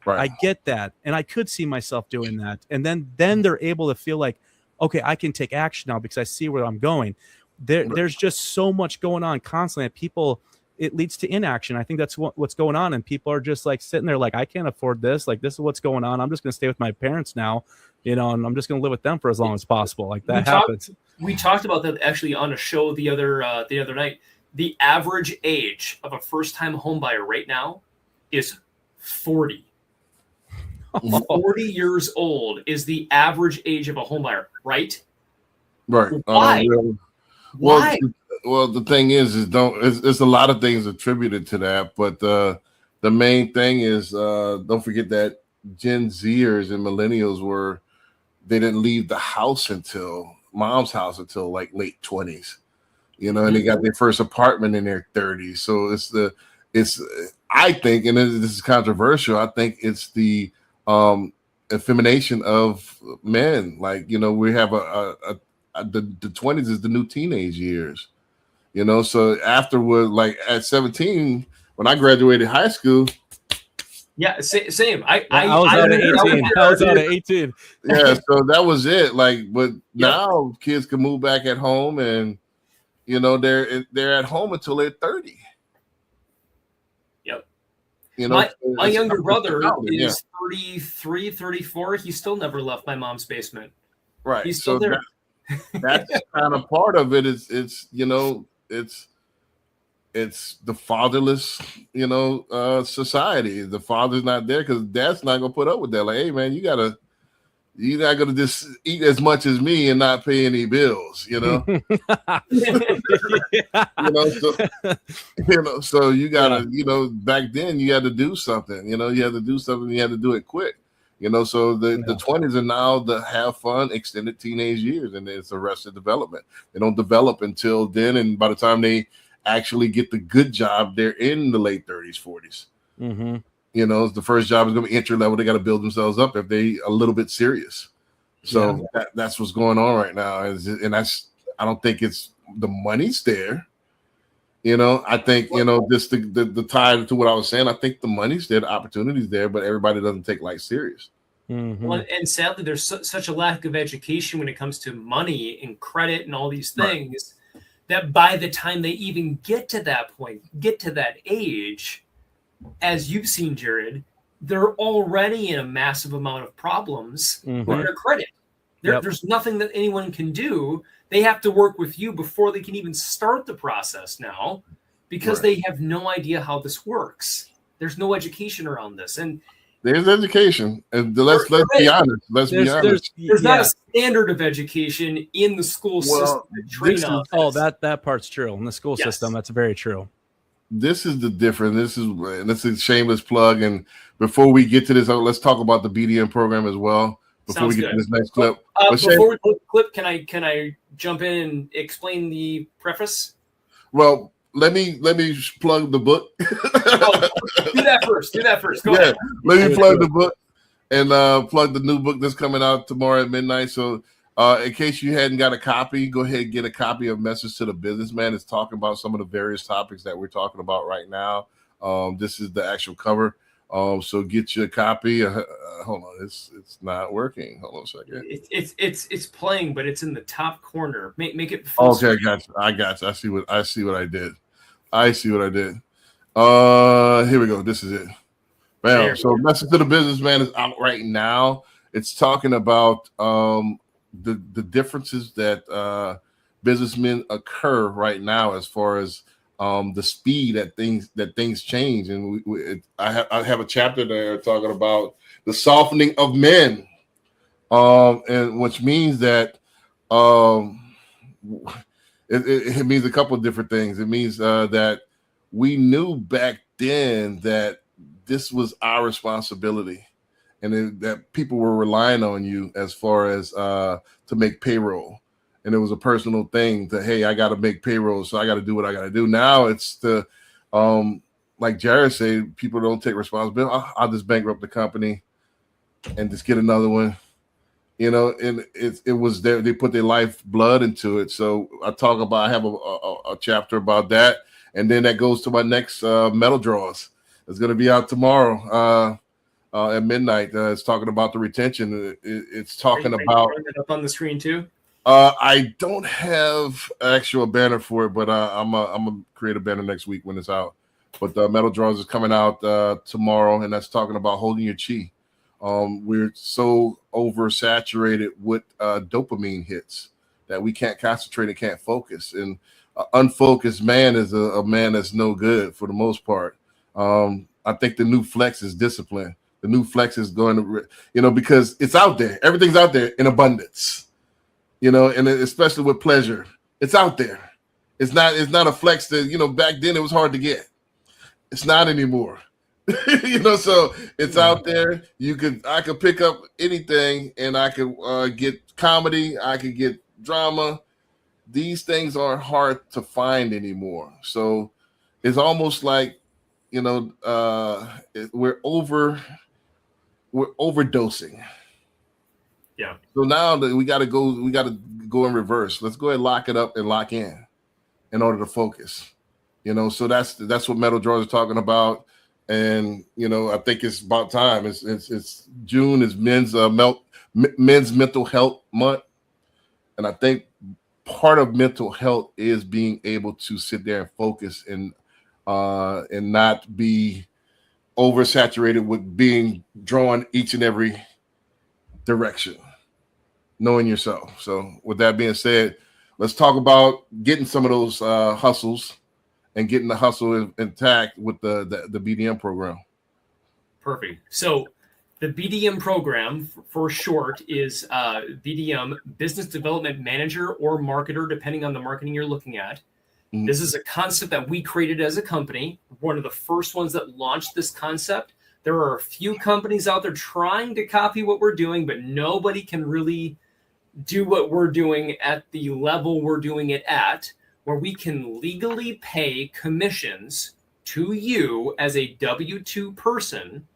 Right. I get that. And I could see myself doing that. And then they're able to feel like, okay, I can take action now because I see where I'm going. There's just so much going on constantly. People, it leads to inaction. I think that's what's going on. And people are just like sitting there like, I can't afford this. Like, this is what's going on. I'm just going to stay with my parents now, and I'm just going to live with them for as long as possible. Like that happens. We talked about that actually on a show the other night. The average age of a first-time home buyer right now is 40. 40 years old is the average age of a home buyer, right? Right. Why? Why? Well, the thing is it's a lot of things attributed to that, but the main thing is don't forget that Gen Zers and millennials they didn't leave the house mom's house until like late 20s, and they got their first apartment in their 30s. So I think, and this is controversial, I think it's the effemination of men. Like, we have the 20s is the new teenage years, so afterward, like at 17, when I graduated high school. Yeah, same. I was out at 18. I was out at 18. Yeah, so that was it. Like, but now kids can move back at home, and they're at home until they're 30. Yep. My younger brother is 33, 34. He still never left my mom's basement. Right. He's still there. That's kind of part of it. It's the fatherless, society. The father's not there because dad's not gonna put up with that. Like, hey man, you're not gonna just eat as much as me and not pay any bills, So you gotta, back then you had to do something, you had to do something, you had to do it quick. So the 20s are now the have fun, extended teenage years, and it's arrested development. They don't develop until then, and by the time they actually get the good job, they're in the late 30s, 40s. Mm-hmm. The first job is going to be entry level. They got to build themselves up if they a little bit serious. So that's what's going on right now. And I don't think it's the money's there. I think, just the tie to what I was saying, I think the money's there, the opportunity's there, but everybody doesn't take life serious. Mm-hmm. Well, and sadly, there's such a lack of education when it comes to money and credit and all these things that by the time they even get to that point, get to that age, as you've seen, Jared, they're already in a massive amount of problems with their credit. There's nothing that anyone can do. They have to work with you before they can even start the process now because they have no idea how this works. There's no education around this. And There's education, and let's be honest. Let's be honest. There's not a standard of education in the school system that train on this. That part's true. In the school system, that's very true. This is the difference. This is a shameless plug. And before we get to this, let's talk about the BDM program as well. Before we get to this next clip. Before we go to the clip, can I jump in and explain the preface? Well, let me plug the book. Do that first. Go ahead. Let me plug the book and plug the new book that's coming out tomorrow at midnight. So in case you hadn't got a copy, go ahead and get a copy of Message to the Businessman. It's talking about some of the various topics that we're talking about right now. This is the actual cover. So get your copy. Hold on, it's not working. Hold on a second. It's playing, but it's in the top corner. Make it full okay. screen. I got you. I see what I did. Here we go. This is it. Bam. So Message to the Businessman is out right now. It's talking about the differences that businessmen occur right now as far as the speed that things change. And I have a chapter there talking about the softening of men, and which means that it means a couple of different things. It means that we knew back then that this was our responsibility, and that people were relying on you as far as to make payroll. And it was a personal thing that, hey, I got to make payroll, so I got to do what I got to do. Now it's the, like Jared said, people don't take responsibility. I'll just bankrupt the company and just get another one. And it was there. They put their life blood into it. So I have a chapter about that. And then that goes to my next metal draws. It's going to be out tomorrow at midnight. It's talking about the retention. It's talking about it up on the screen too. I don't have actual banner for it, but I'm gonna create a banner next week when it's out. But the metal draws is coming out tomorrow, and that's talking about holding your chi. We're so oversaturated with dopamine hits that we can't concentrate and can't focus. And unfocused man is a man that's no good for the most part. I think the new flex is discipline. The new flex is going to, because it's out there. Everything's out there in abundance. And especially with pleasure, it's out there. It's not a flex that, back then it was hard to get. It's not anymore. So it's out there. I could pick up anything, and I could get comedy. I could get drama. These things aren't hard to find anymore. So it's almost like, we're overdosing. Yeah. So now that we got to go in reverse. Let's go ahead and lock it up and lock in order to focus. So that's what Metal Draws are talking about. And I think it's about time. It's June is men's mental health month, and I think part of mental health is being able to sit there and focus and not be oversaturated with being drawn each and every direction, knowing yourself. So with that being said, let's talk about getting some of those hustles and getting the hustle intact with the BDM program. Perfect. So the BDM program for short is BDM, Business Development Manager or Marketer, depending on the marketing you're looking at. Mm-hmm. This is a concept that we created as a company, one of the first ones that launched this concept. There are a few companies out there trying to copy what we're doing, but nobody can really do what we're doing at the level we're doing it at, where we can legally pay commissions to you as a W-2 person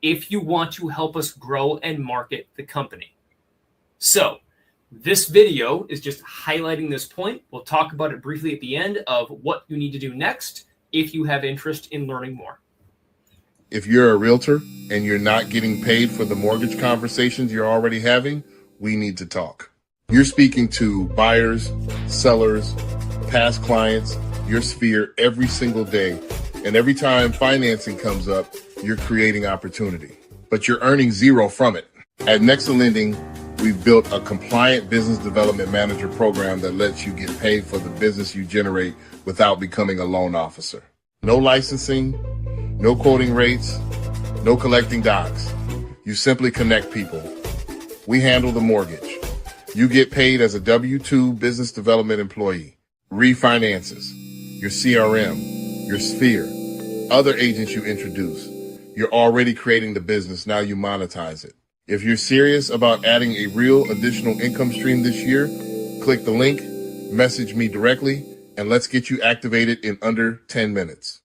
if you want to help us grow and market the company. So this video is just highlighting this point. We'll talk about it briefly at the end of what you need to do next if you have interest in learning more. If you're a realtor and you're not getting paid for the mortgage conversations you're already having, we need to talk. You're speaking to buyers, sellers, past clients, your sphere every single day. And every time financing comes up, you're creating opportunity, but you're earning zero from it. At Nexa Lending, we've built a compliant business development manager program that lets you get paid for the business you generate without becoming a loan officer. No licensing, no quoting rates, no collecting docs. You simply connect people. We handle the mortgage. You get paid as a W-2 business development employee. Refinances, your CRM, your Sphere, other agents you introduce. You're already creating the business. Now you monetize it. If you're serious about adding a real additional income stream this year, click the link, message me directly, and let's get you activated in under 10 minutes.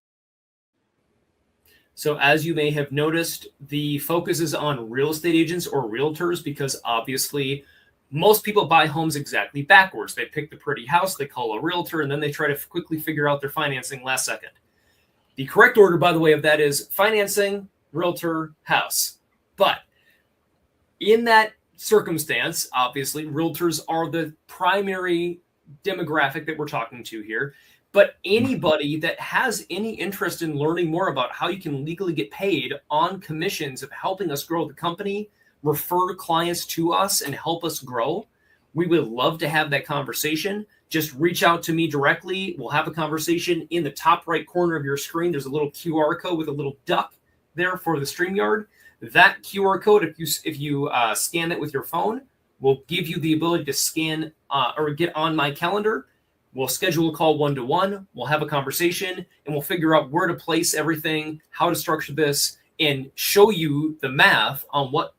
So as you may have noticed, the focus is on real estate agents or realtors because obviously most people buy homes exactly backwards. They pick the pretty house, they call a realtor, and then they try to quickly figure out their financing last second. The correct order, by the way, of that is financing, realtor, house. But in that circumstance, obviously, realtors are the primary demographic that we're talking to here. But anybody that has any interest in learning more about how you can legally get paid on commissions of helping us grow the company, refer clients to us and help us grow, we would love to have that conversation. Just reach out to me directly. We'll have a conversation. In the top right corner of your screen, there's a little QR code with a little duck there for the StreamYard. That QR code, if you scan it with your phone, will give you the ability to scan or get on my calendar. We'll schedule a call one-to-one. We'll have a conversation, and we'll figure out where to place everything, how to structure this, and show you the math on what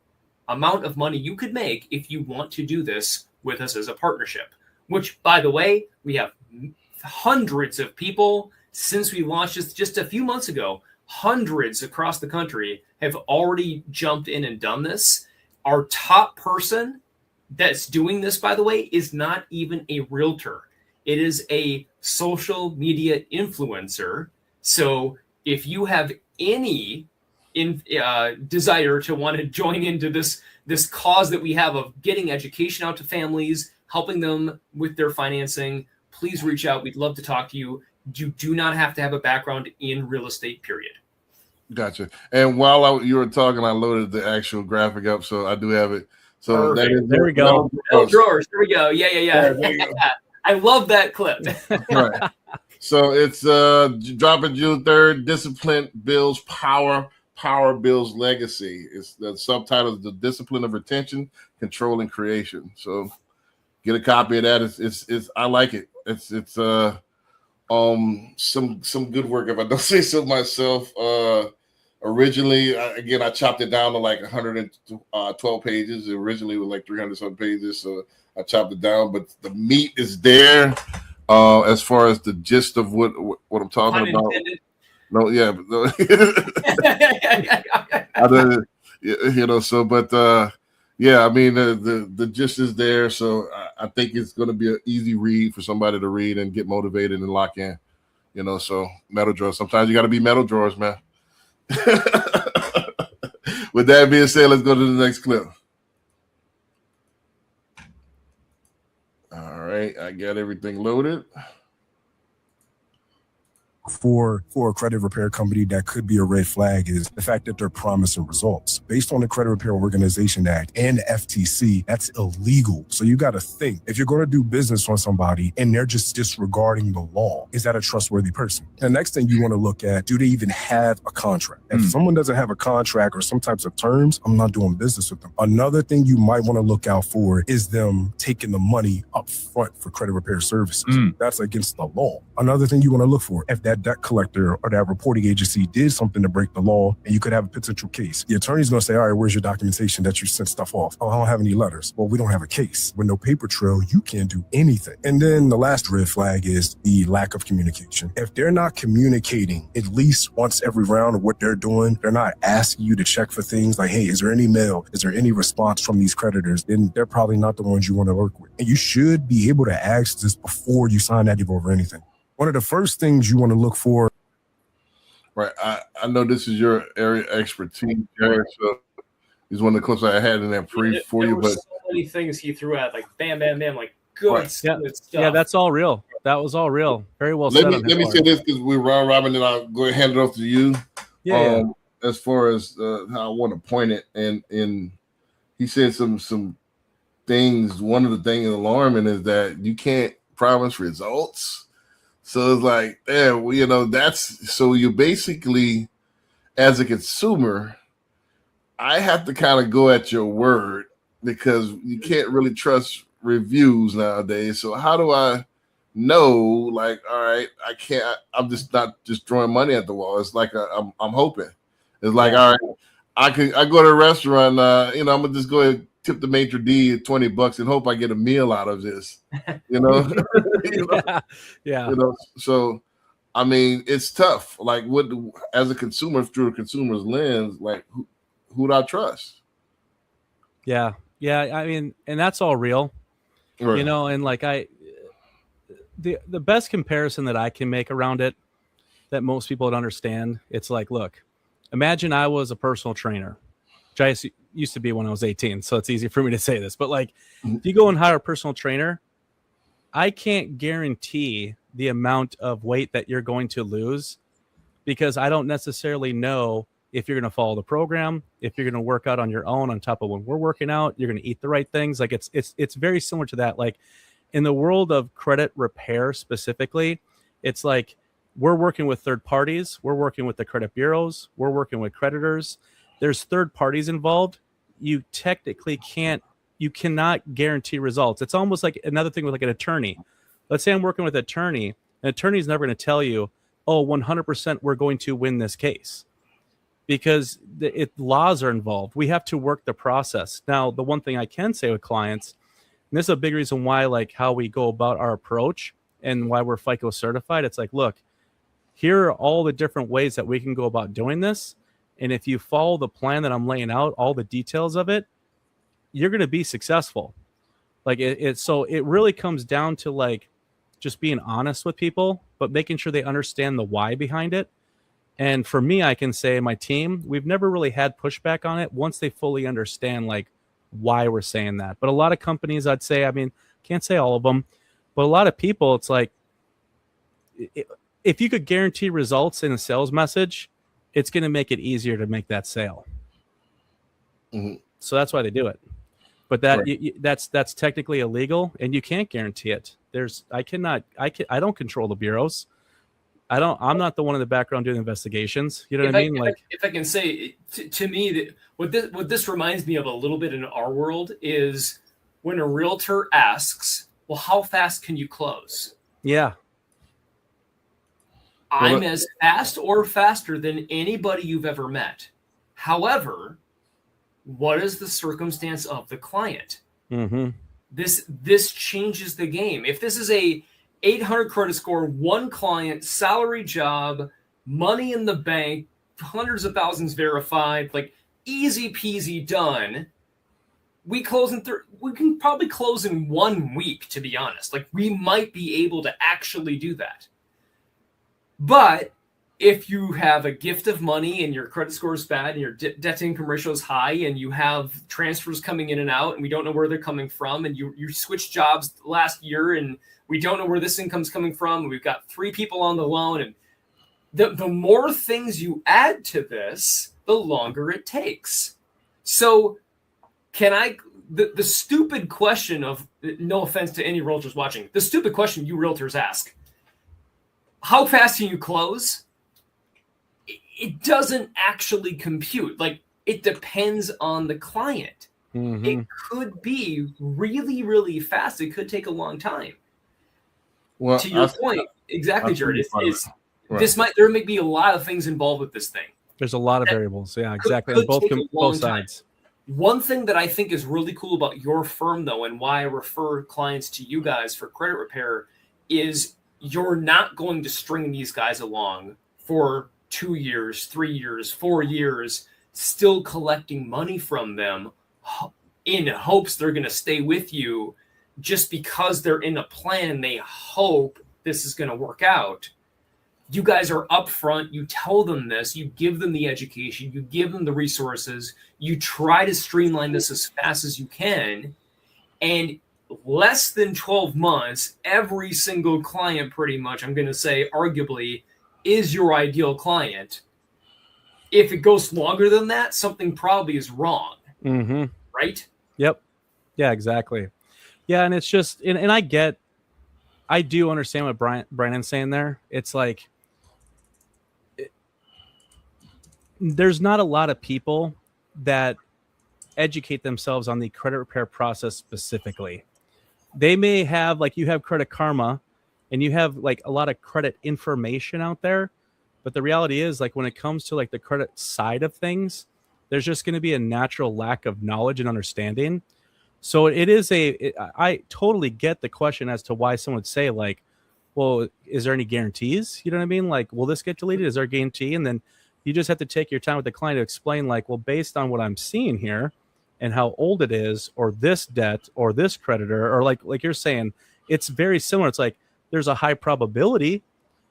amount of money you could make if you want to do this with us as a partnership. Which, by the way, we have hundreds of people since we launched this just a few months ago. Hundreds across the country have already jumped in and done this. Our top person that's doing this, by the way, is not even a realtor. It is a social media influencer. So if you have any desire to want to join into this cause that we have of getting education out to families, helping them with their financing, please reach out. We'd love to talk to you. You do not have to have a background in real estate, period. Gotcha. And while you were talking, I loaded the actual graphic up, so I do have it. So that is, there we go. Metal drawers. There we go. Yeah. I love that clip. Right. So it's dropping June 3rd. Discipline builds power. Power builds legacy. It's the subtitle is The Discipline of Retention, Control, and Creation. So get a copy of that. It's I like it. It's some good work, if I don't say so myself. Originally, I chopped it down to like 112 pages. Originally, it was like 300 some pages, so I chopped it down. But the meat is there, as far as the gist of what I'm talking about. No, yeah, but no. Yeah, I mean, the gist is there, so I think it's going to be an easy read for somebody to read and get motivated and lock in. So metal drawers. Sometimes you got to be metal drawers, man. With that being said, let's go to the next clip. All right, I got everything loaded. For a credit repair company, that could be a red flag is the fact that they're promising results. Based on the Credit Repair Organization Act and the FTC, that's illegal. So you got to think, if you're going to do business on somebody and they're just disregarding the law, is that a trustworthy person? The next thing you want to look at, do they even have a contract? If someone doesn't have a contract or some types of terms, I'm not doing business with them. Another thing you might want to look out for is them taking the money up front for credit repair services. That's against the law. Another thing you want to look for, if that debt collector or that reporting agency did something to break the law, and you could have a potential case. The attorney's going to say, all right, where's your documentation that you sent stuff off? Oh, I don't have any letters. Well, we don't have a case. With no paper trail, you can't do anything. And then the last red flag is the lack of communication. If they're not communicating at least once every round of what they're doing, they're not asking you to check for things like, hey, is there any mail? Is there any response from these creditors? Then they're probably not the ones you want to work with. And you should be able to ask this before you sign that deal over anything. One of the first things you want to look for. Right. I know this is your area of expertise, Jared, so it's one of the clips I had in that pre for you. But so many things he threw out, like bam, bam, bam, like good stuff. Yeah, that's all real. That was all real. Very well said. Let me say this because we're round robin, and I'll go ahead and hand it off to you. Yeah. As far as how I want to point it, and he said some things. One of the things alarming is that you can't promise results. So it's like, yeah, well, that's so you basically, as a consumer, I have to kind of go at your word because you can't really trust reviews nowadays. So how do I know? Like, all right, I can't. I'm just not just throwing money at the wall. It's like I'm hoping. It's like, all right, I go to a restaurant. I'm gonna just go ahead and tip the maitre d' $20 and hope I get a meal out of this. Yeah. So I mean, it's tough. Like, as a consumer, through a consumer's lens, like who do I trust? Yeah. I mean, and that's all real, Right. and like the best comparison that I can make around it that most people would understand, it's like, look, imagine I was a personal trainer, which I used to be when I was 18. So it's easy for me to say this, but like, if you go and hire a personal trainer, I can't guarantee the amount of weight that you're going to lose because I don't necessarily know if you're going to follow the program, if you're going to work out on your own on top of when we're working out, you're going to eat the right things. Like it's very similar to that. Like in the world of credit repair specifically, it's like we're working with third parties, we're working with the credit bureaus, we're working with creditors. There's third parties involved. You technically cannot guarantee results. It's almost like another thing with like an attorney. Let's say I'm working with an attorney. An attorney is never going to tell you, oh, 100% we're going to win this case because laws are involved. We have to work the process. Now, the one thing I can say with clients, and this is a big reason why, like how we go about our approach and why we're FICO certified. It's like, look, here are all the different ways that we can go about doing this. And if you follow the plan that I'm laying out, all the details of it, you're going to be successful. Like so it really comes down to like just being honest with people, but making sure they understand the why behind it. And for me, I can say my team, we've never really had pushback on it once they fully understand like why we're saying that. But a lot of companies, I'd say, I mean, can't say all of them, but a lot of people, it's like, if you could guarantee results in a sales message, it's going to make it easier to make that sale. Mm-hmm. So that's why they do it. But that's technically illegal, and you can't guarantee it. I don't control the bureaus. I'm not the one in the background doing investigations. You know what I mean? If I can say to me that what this reminds me of a little bit in our world is when a realtor asks, well, how fast can you close? Yeah. I'm as fast or faster than anybody you've ever met. However, what is the circumstance of the client? Mm-hmm. This changes the game. If this is a 800 credit score, one client, salary job, money in the bank, hundreds of thousands verified, like easy peasy done. We can probably close in 1 week, to be honest. Like we might be able to actually do that. But if you have a gift of money and your credit score is bad and your debt to income ratio is high and you have transfers coming in and out and we don't know where they're coming from and you switched jobs last year and we don't know where this income's coming from and we've got 3 people on the loan, and the more things you add to this, the longer it takes. So the stupid question of, no offense to any realtors watching, the stupid question you realtors ask, how fast can you close? It doesn't actually compute. Like, it depends on the client. Mm-hmm. It could be really, really fast. It could take a long time. Well, to your point, exactly, Jared. There may be a lot of things involved with this thing. There's a lot of variables. Yeah, exactly. On both sides. One thing that I think is really cool about your firm, though, and why I refer clients to you guys for credit repair, is you're not going to string these guys along for 2 years, 3 years, 4 years, still collecting money from them in hopes they're going to stay with you just because they're in a plan and they hope this is going to work out. You guys are upfront. You tell them this. You give them the education. You give them the resources. You try to streamline this as fast as you can. And less than 12 months, every single client pretty much, I'm going to say arguably, is your ideal client. If it goes longer than that, something probably is wrong. Mm-hmm. Right? Yep. Yeah, exactly. Yeah, and it's just, and I do understand what Brandon's saying there. It's like, there's not a lot of people that educate themselves on the credit repair process specifically. They may have, like, you have Credit Karma and you have like a lot of credit information out there, but the reality is, like, when it comes to like the credit side of things, there's just going to be a natural lack of knowledge and understanding. So I totally get the question as to why someone would say, like, well, is there any guarantees? You know what I mean? Like, will this get deleted? Is there a guarantee? And then you just have to take your time with the client to explain, like, well, based on what I'm seeing here and how old it is, or this debt, or this creditor, or like you're saying, it's very similar. It's like there's a high probability,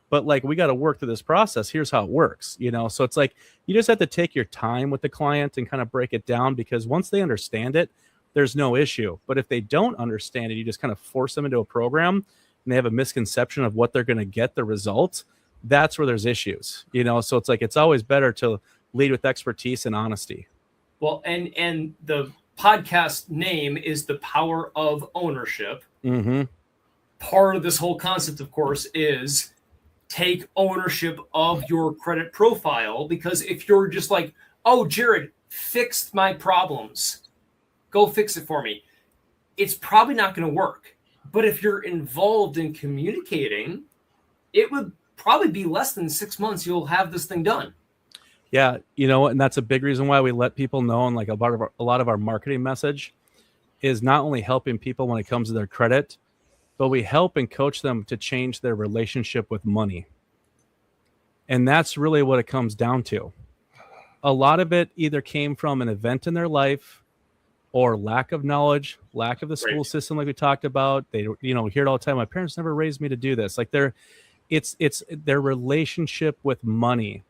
but like we got to work through this process. Here's how it works, you know? So it's like you just have to take your time with the client and kind of break it down, because once they understand it, there's no issue. But if they don't understand it, you just kind of force them into a program and they have a misconception of what they're going to get the results. That's where there's issues, you know? So it's like, it's always better to lead with expertise and honesty. Well, and the podcast name is The Power of Ownership. Mm-hmm. Part of this whole concept, of course, is take ownership of your credit profile, because if you're just like, oh, Jared fixed my problems, go fix it for me, it's probably not going to work. But if you're involved in communicating, it would probably be less than 6 months you'll have this thing done. Yeah, you know, and that's a big reason why we let people know, and like a lot of our marketing message is not only helping people when it comes to their credit, but we help and coach them to change their relationship with money. And that's really what it comes down to. A lot of it either came from an event in their life, or lack of knowledge, lack of the school system, like we talked about. They, you know, hear it all the time. My parents never raised me to do this. Like it's their relationship with money.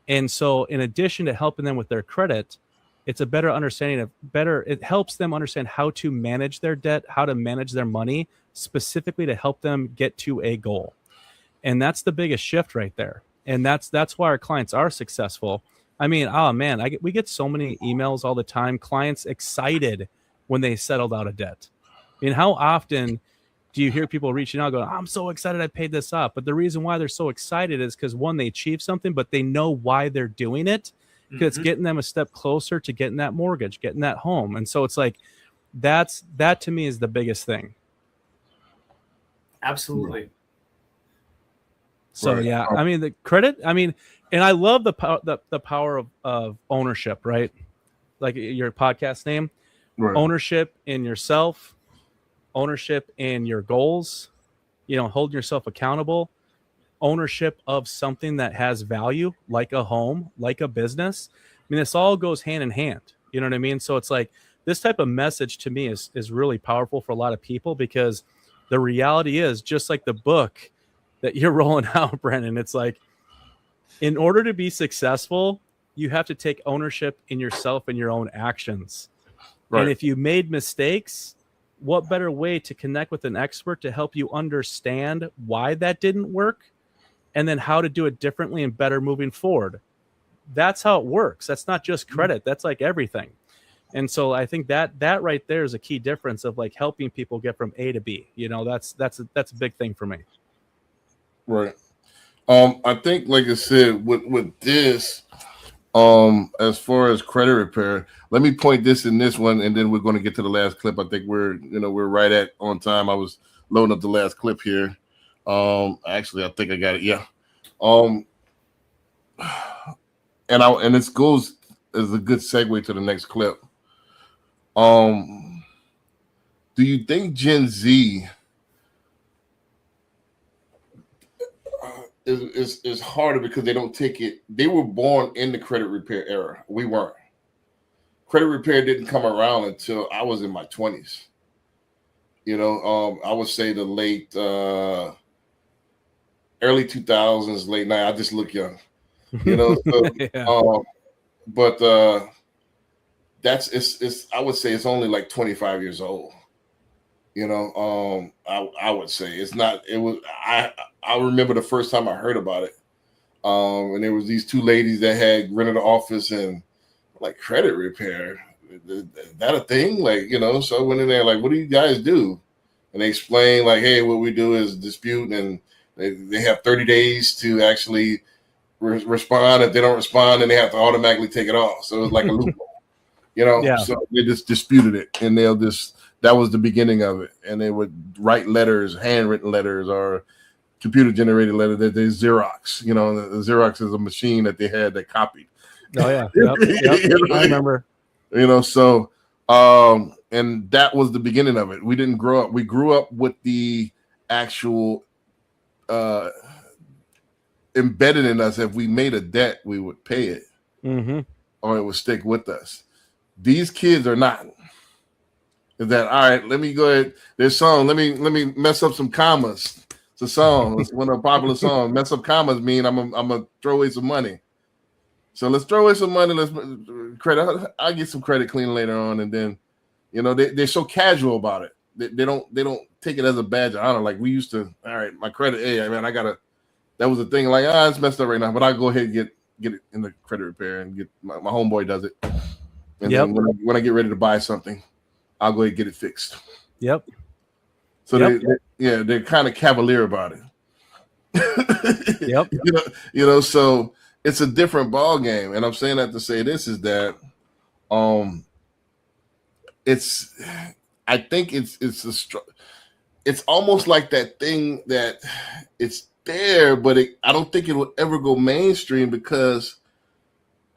And so in addition to helping them with their credit, it's a better understanding it helps them understand how to manage their debt, how to manage their money, specifically to help them get to a goal. And that's the biggest shift right there. And that's why our clients are successful. I mean, oh man, we get so many emails all the time, clients excited when they settled out of debt. I mean, how often do you hear people reaching out going, I'm so excited I paid this off? But the reason why they're so excited is because, one, they achieved something, but they know why they're doing it, because it's getting them a step closer to getting that mortgage, getting that home. And so it's like, that to me is the biggest thing. Absolutely. So yeah, I mean, the credit, I mean, and I love the power of ownership, right? Like your podcast name, ownership in yourself, ownership in your goals, you know, holding yourself accountable, ownership of something that has value, like a home, like a business. I mean, this all goes hand in hand. You know what I mean? So it's like this type of message to me is really powerful for a lot of people, because the reality is, just like the book that you're rolling out, Brennan, it's like, in order to be successful, you have to take ownership in yourself and your own actions. Right. And if you made mistakes, what better way to connect with an expert to help you understand why that didn't work, and then how to do it differently and better moving forward. That's how it works. That's not just credit. That's like everything. And so I think that right there is a key difference of like helping people get from A to B. You know, that's a big thing for me. Right. I think, like I said, with this, as far as credit repair, let me point this in this one, and then we're going to get to the last clip. I think we're right at on time. I was loading up the last clip here. Actually, I think I got it. Yeah. And this goes as a good segue to the next clip. Do you think Gen Z is harder because they don't take it? They were born in the credit repair era. We weren't. Credit repair didn't come around until I was in my 20s. You know, I would say the late early 2000s, late 90s. I just look young. You know, so, yeah. But it's I would say it's only like 25 years old. You know, I would say it's not. It was I remember the first time I heard about it, and there was these two ladies that had rented an office, and like, credit repair, is that a thing? Like, you know, so I went in there like, what do you guys do? And they explained like, hey, what we do is dispute, and they have 30 days to actually respond. If they don't respond, then they have to automatically take it off. So it's like a loophole. You know, Yeah. so they just disputed it, and that was the beginning of it. And they would write letters, handwritten letters, or computer generated letters that they Xerox. You know, the Xerox is a machine that they had that copied. Oh yeah, yep. I remember. You know, so and that was the beginning of it. We didn't grow up. We grew up with the actual embedded in us. If we made a debt, we would pay it, or it would stick with us. These kids are not. Is that all right? Let me go ahead. This song. Let me mess up some commas. It's a song. It's one of the popular songs. Mess up commas mean I'm gonna throw away some money. So let's throw away some money. Let's credit. I'll get some credit clean later on, and then, you know, they're so casual about it. They don't take it as a badge of honor like we used to. All right, my credit. Hey, man, I gotta. That was the thing. Like, it's messed up right now, but I'll go ahead and get it in the credit repair and get my homeboy does it. And then when I get ready to buy something, I'll go ahead and get it fixed. Yep. So they're kind of cavalier about it. Yep. You know, so it's a different ball game, and I'm saying that to say this is that, I think it's almost like that thing that it's there, but I don't think it will ever go mainstream because.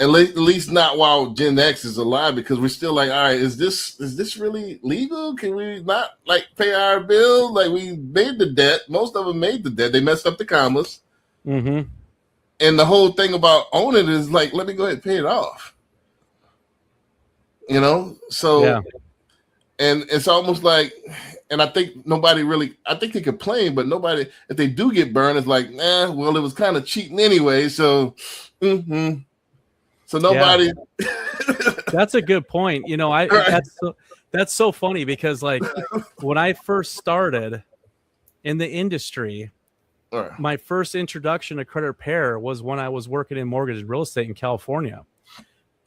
At least not while Gen X is alive, because we're still like, all right, is this really legal? Can we not like pay our bill? Like, we made the debt. Most of them made the debt. They messed up the commas. And the whole thing about owning it is like, let me go ahead and pay it off. You know? So, and it's almost like, and I think nobody really, I think they complain, but nobody, if they do get burned, it's like, well, it was kind of cheating anyway. So, So nobody. That's a good point. You know, that's so funny because like when I first started in the industry, my first introduction to credit repair was when I was working in mortgage real estate in California.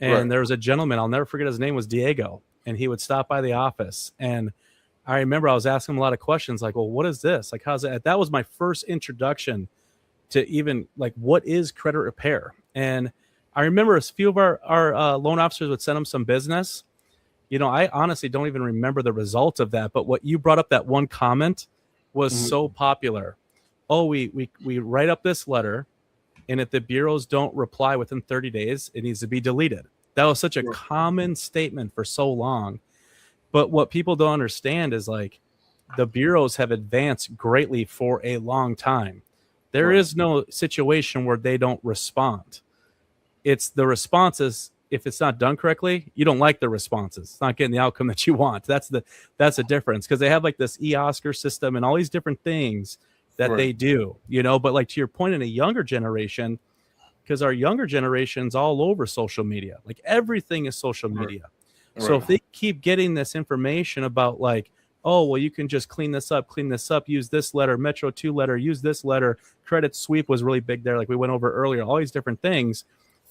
And there was a gentleman, I'll never forget, his name was Diego, and he would stop by the office. And I remember I was asking him a lot of questions like, well, what is this? Like, how's it? That was my first introduction to even like, what is credit repair? And I remember a few of our loan officers would send them some business. You know, I honestly don't even remember the result of that. But what you brought up, that one comment, was so popular. Oh, we write up this letter, and if the bureaus don't reply within 30 days, it needs to be deleted. That was such a common statement for so long. But what people don't understand is like the bureaus have advanced greatly for a long time. There is no situation where they don't respond. It's the responses. If it's not done correctly, you don't like the responses. It's not getting the outcome that you want. That's the difference, because they have like this e-Oscar system and all these different things that they do, you know. But like to your point, in a younger generation, because our younger generation's all over social media, like everything is social media. So if they keep getting this information about like, oh, well, you can just clean this up, use this letter, Metro 2 letter, use this letter, credit sweep was really big there, like we went over earlier, all these different things.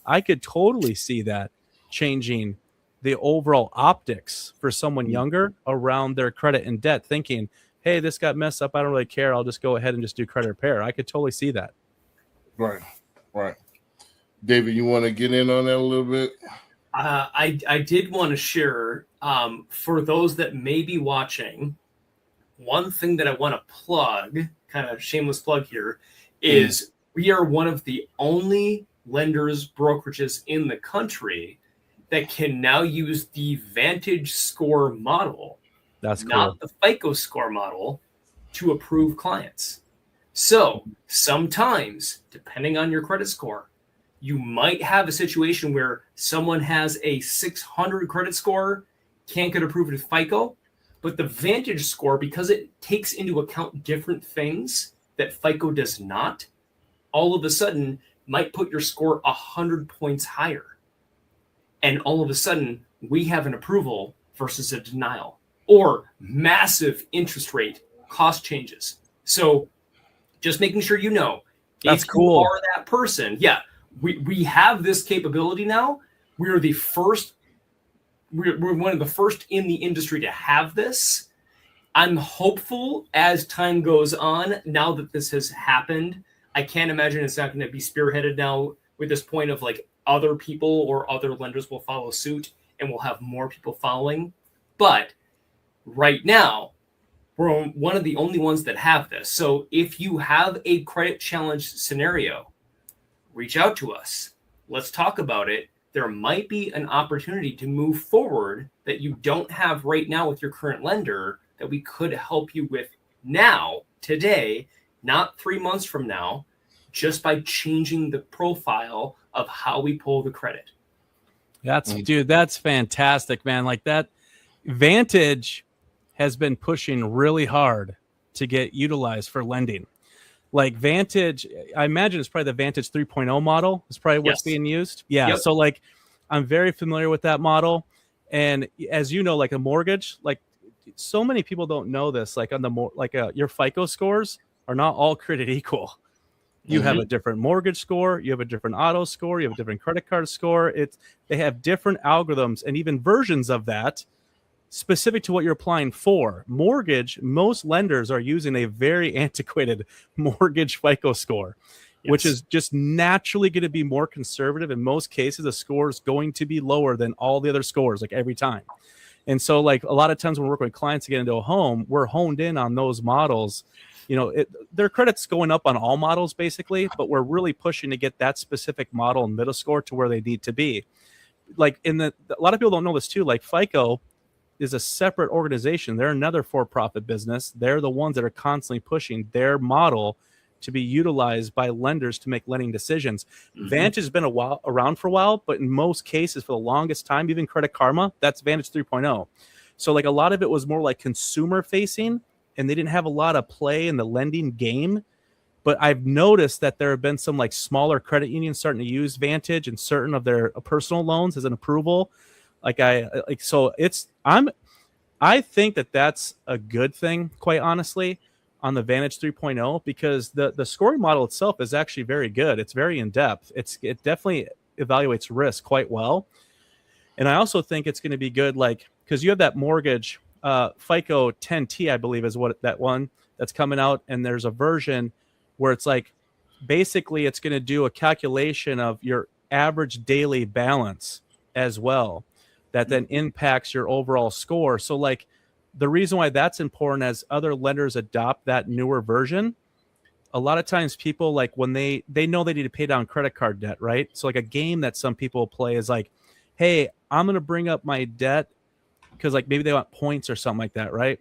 I could totally see that changing the overall optics for someone younger around their credit and debt, thinking, hey, this got messed up, I don't really care, I'll just go ahead and just do credit repair. I could totally see that. Right. David, you want to get in on that a little bit? I did want to share, for those that may be watching, one thing that I want to plug, kind of shameless plug here, is we are one of the only lenders, brokerages in the country that can now use the Vantage score model, that's cool, not the FICO score model, to approve clients. So sometimes, depending on your credit score, you might have a situation where someone has a 600 credit score, can't get approved with FICO, but the Vantage score, because it takes into account different things that FICO does not, all of a sudden might put your score 100 points higher. And all of a sudden, we have an approval versus a denial, or massive interest rate cost changes. So just making sure you know, that's if cool. You are that person, we have this capability now. We're the first. We're one of the first in the industry to have this. I'm hopeful as time goes on, now that this has happened, I can't imagine it's not going to be spearheaded now with this point of like other people or other lenders will follow suit and we'll have more people following. But right now, we're one of the only ones that have this. So if you have a credit challenge scenario, reach out to us. Let's talk about it. There might be an opportunity to move forward that you don't have right now with your current lender that we could help you with now, today, not 3 months from now, just by changing the profile of how we pull the credit. Dude, that's fantastic, man. Like that Vantage has been pushing really hard to get utilized for lending. Like Vantage, I imagine it's probably the Vantage 3.0 model is probably what's being used. Yeah. Yep. So like, I'm very familiar with that model. And as you know, like a mortgage, like so many people don't know this, like on the your FICO scores are not all created equal. You have a different mortgage score, you have a different auto score, you have a different credit card score. They have different algorithms and even versions of that specific to what you're applying for. Mortgage, most lenders are using a very antiquated mortgage FICO score, which is just naturally going to be more conservative. In most cases, the score is going to be lower than all the other scores, like every time. And so like a lot of times when we're working with clients to get into a home, we're honed in on those models. You know, their credit's going up on all models basically, but we're really pushing to get that specific model and middle score to where they need to be. Like a lot of people don't know this too, like FICO is a separate organization. They're another for-profit business. They're the ones that are constantly pushing their model to be utilized by lenders to make lending decisions. Vantage has been around for a while, but in most cases for the longest time, even Credit Karma, that's Vantage 3.0. So like a lot of it was more like consumer facing, and they didn't have a lot of play in the lending game. But I've noticed that there have been some like smaller credit unions starting to use Vantage in certain of their personal loans as an approval. I think that that's a good thing, quite honestly, on the Vantage 3.0, because the scoring model itself is actually very good. It's very in depth. It definitely evaluates risk quite well. And I also think it's going to be good, like, because you have that mortgage FICO 10T, I believe is what that one that's coming out. And there's a version where it's like, basically it's going to do a calculation of your average daily balance as well, that then impacts your overall score. So like the reason why that's important as other lenders adopt that newer version, a lot of times people like when they know they need to pay down credit card debt, right? So like a game that some people play is like, hey, I'm going to bring up my debt because like maybe they want points or something like that, right?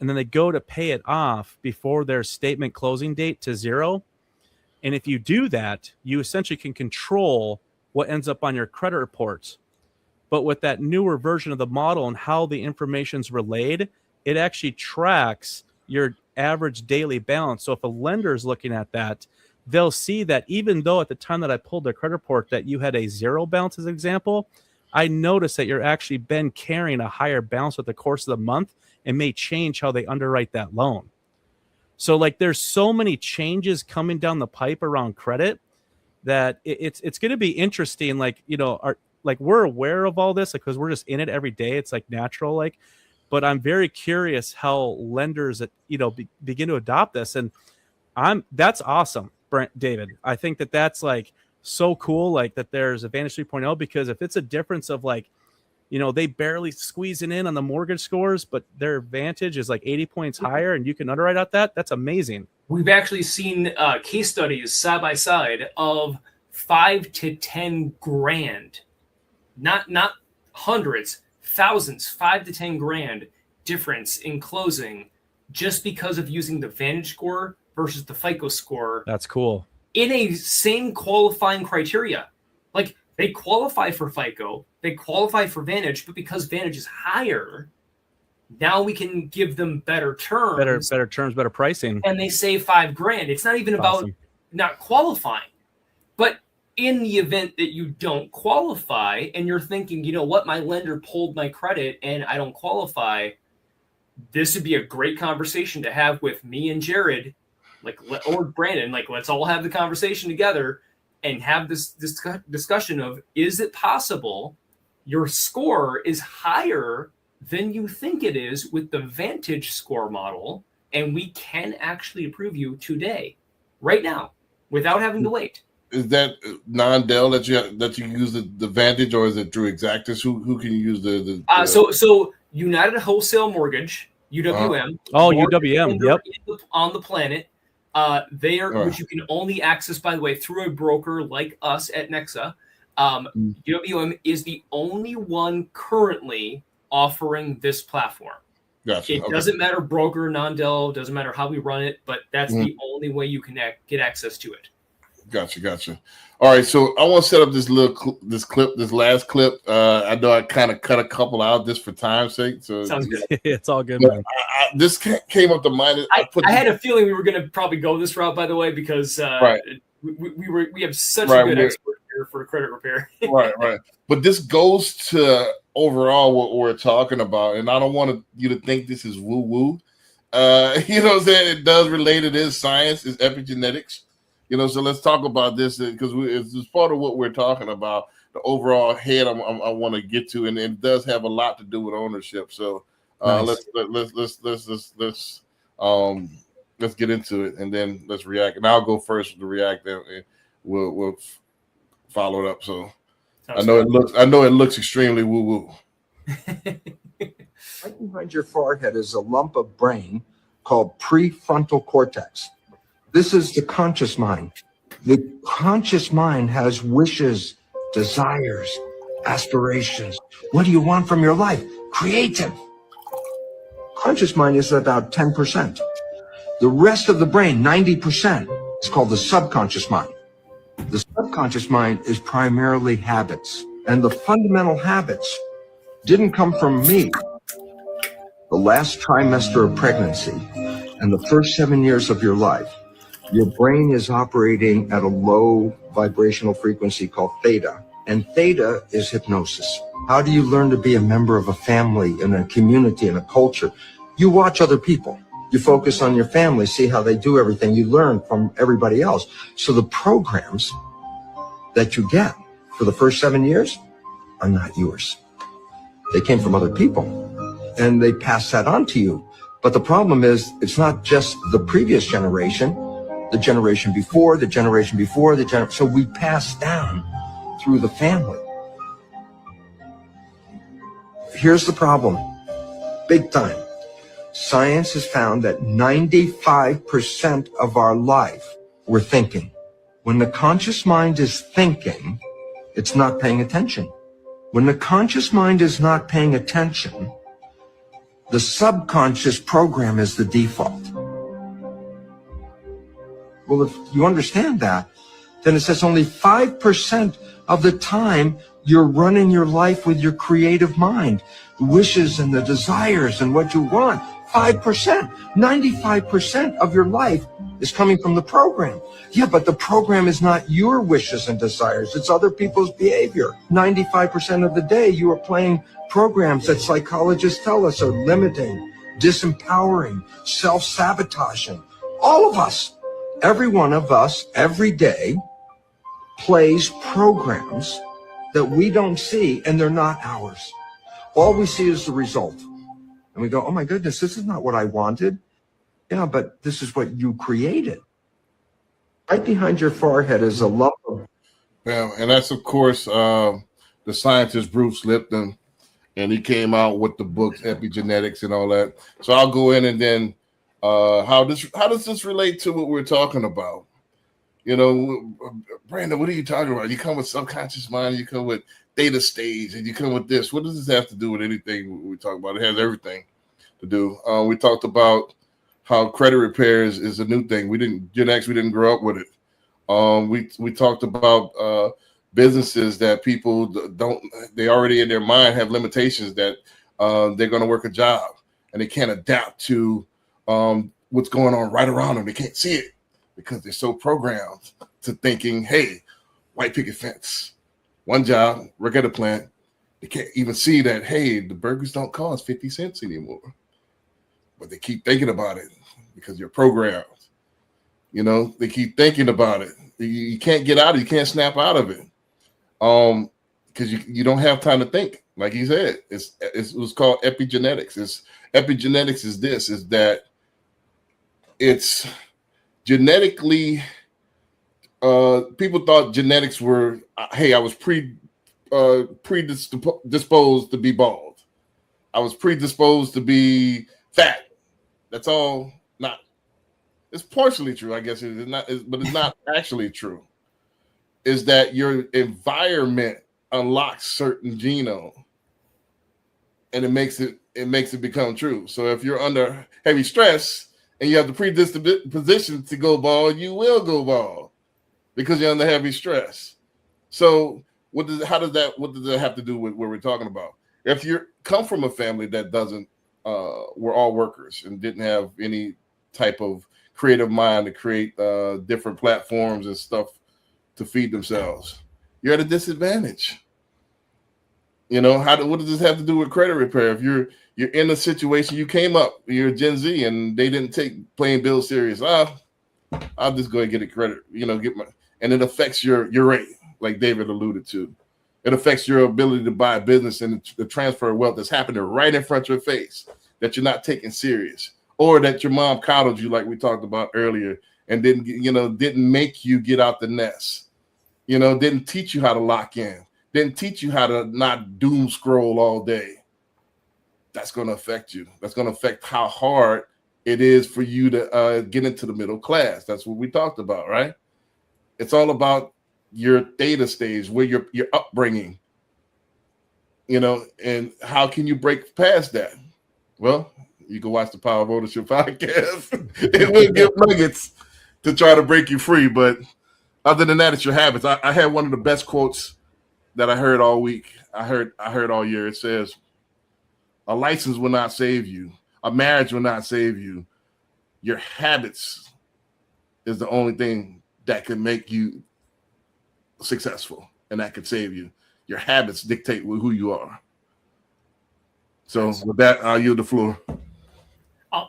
And then they go to pay it off before their statement closing date to 0. And if you do that, you essentially can control what ends up on your credit reports. But with that newer version of the model and how the information's relayed, it actually tracks your average daily balance. So if a lender is looking at that, they'll see that even though at the time that I pulled their credit report that you had a 0 balance as an example, I noticed that you're actually been carrying a higher balance with the course of the month and may change how they underwrite that loan. So like there's so many changes coming down the pipe around credit that it's going to be interesting. Like, you know, like we're aware of all this because we're just in it every day. It's like natural, like, but I'm very curious how lenders, begin to adopt this. And that's awesome, David. I think that's like so cool. Like that there's Advantage 3.0, because if it's a difference of like, they barely squeezing in on the mortgage scores, but their Vantage is like 80 points higher and you can underwrite out that's amazing. We've actually seen case studies side by side of 5 to 10 grand. Not hundreds, thousands, 5 to 10 grand difference in closing just because of using the Vantage score versus the FICO score. That's cool. In a same qualifying criteria. Like they qualify for FICO, they qualify for Vantage, but because Vantage is higher, now we can give them better terms. Better terms, better pricing. And they save 5 grand. It's not even about not qualifying. But in the event that you don't qualify and you're thinking, you know what, my lender pulled my credit and I don't qualify, this would be a great conversation to have with me and Jared, or Brandon. Like, let's all have the conversation together and have this discussion of, is it possible your score is higher than you think it is with the Vantage score model, and we can actually approve you today, right now, without having to wait. is that non-Dell that you use the Vantage, or is it through Exactus? Who can use the So United Wholesale Mortgage, UWM. Oh, UWM. Yep. On the planet. They are, which you can only access, by the way, through a broker like us at Nexa. UWM is the only one currently offering this platform. Gotcha. It doesn't matter broker, non-Dell, doesn't matter how we run it, but that's the only way you can get access to it. Gotcha. All right, so I want to set up this last clip. I know I kind of cut a couple out just for time's sake. So sounds good. It's all good, man. This came up to mind. I had a feeling we were going to probably go this route, by the way, because we have such a good expert here for credit repair. right. But this goes to overall what we're talking about, and I don't want you to think this is woo-woo. You know what I'm saying? It does relate. It is science. It's epigenetics. You know, so let's talk about this because it's part of what we're talking about. The overall head I want to get to, and it does have a lot to do with ownership. So let's get into it, and then let's react. And I'll go first to react, and we'll follow it up. So I know it looks extremely woo woo. Right behind your forehead is a lump of brain called prefrontal cortex. This is the conscious mind. The conscious mind has wishes, desires, aspirations. What do you want from your life? Creative. Conscious mind is about 10%. The rest of the brain, 90%, is called the subconscious mind. The subconscious mind is primarily habits. And the fundamental habits didn't come from me. The last trimester of pregnancy and the first 7 years of your life, your brain is operating at a low vibrational frequency called theta. And theta is hypnosis. How do you learn to be a member of a family, in a community, in a culture? You watch other people. You focus on your family, see how they do everything. You learn from everybody else. So the programs that you get for the first 7 years are not yours. They came from other people, and they pass that on to you. But the problem is, it's not just the previous generation, the generation before, the generation before, so we pass down through the family. Here's the problem, big time. Science has found that 95% of our life we're thinking. When the conscious mind is thinking, it's not paying attention. When the conscious mind is not paying attention, the subconscious program is the default. Well, if you understand that, then it says only 5% of the time you're running your life with your creative mind, the wishes and the desires and what you want. 5%, 95% of your life is coming from the program. Yeah, but the program is not your wishes and desires. It's other people's behavior. 95% of the day you are playing programs that psychologists tell us are limiting, disempowering, self-sabotaging. All of us. Every one of us, every day, plays programs that we don't see, and they're not ours. All we see is the result. And we go, oh my goodness, this is not what I wanted. Yeah, but this is what you created. Right behind your forehead is a lump of... Yeah, and that's, of course, the scientist Bruce Lipton, and he came out with the books, Epigenetics and all that. So I'll go in and then how does this relate to what we're talking about? You know, Brandon, what are you talking about? You come with subconscious mind, you come with theta stage, and you come with this. What does this have to do with anything we talk about? It has everything to do. We talked about how credit repair is a new thing. Gen X, we didn't grow up with it. We talked about businesses that people they already in their mind have limitations that they're going to work a job and they can't adapt to what's going on right around them. They can't see it because they're so programmed to thinking, hey, white picket fence, one job, work at a plant. They can't even see that, hey, the burgers don't cost 50 cents anymore. But they keep thinking about it because you're programmed. You know, they keep thinking about it. You can't get out of it. You can't snap out of it because you don't have time to think. Like he said, it was called epigenetics. Epigenetics is that it's genetically people thought genetics were, hey, I was predisposed to be bald. I was predisposed to be fat. That's all not. It's partially true, I guess. It is not, but it's not actually true. Is that your environment unlocks certain genome, and it makes it become true. So if you're under heavy stress and you have the predisposition to go bald, you will go bald because you're under heavy stress. So what does that have to do with what we're talking about? If you come from a family that doesn't, we're all workers and didn't have any type of creative mind to create different platforms and stuff to feed themselves, you're at a disadvantage. You know, what does this have to do with credit repair? If you're in a situation, you came up, you're Gen Z, and they didn't take paying bills serious. I'll just go and get a credit, and it affects your rate, like David alluded to. It affects your ability to buy a business and the transfer of wealth that's happening right in front of your face that you're not taking serious, or that your mom coddled you, like we talked about earlier, and didn't make you get out the nest, didn't teach you how to lock in, didn't teach you how to not doom scroll all day. That's going to affect you. That's going to affect how hard it is for you to get into the middle class. That's what we talked about, right? It's all about your theta stage, where your upbringing, and how can you break past that? Well, you can watch the Power of Ownership podcast. It will give nuggets to try to break you free. But other than that, it's your habits. I had one of the best quotes that I heard all week. I heard all year. It says, a license will not save you. A marriage will not save you. Your habits is the only thing that can make you successful, and that could save you. Your habits dictate who you are. So with that, I'll yield the floor.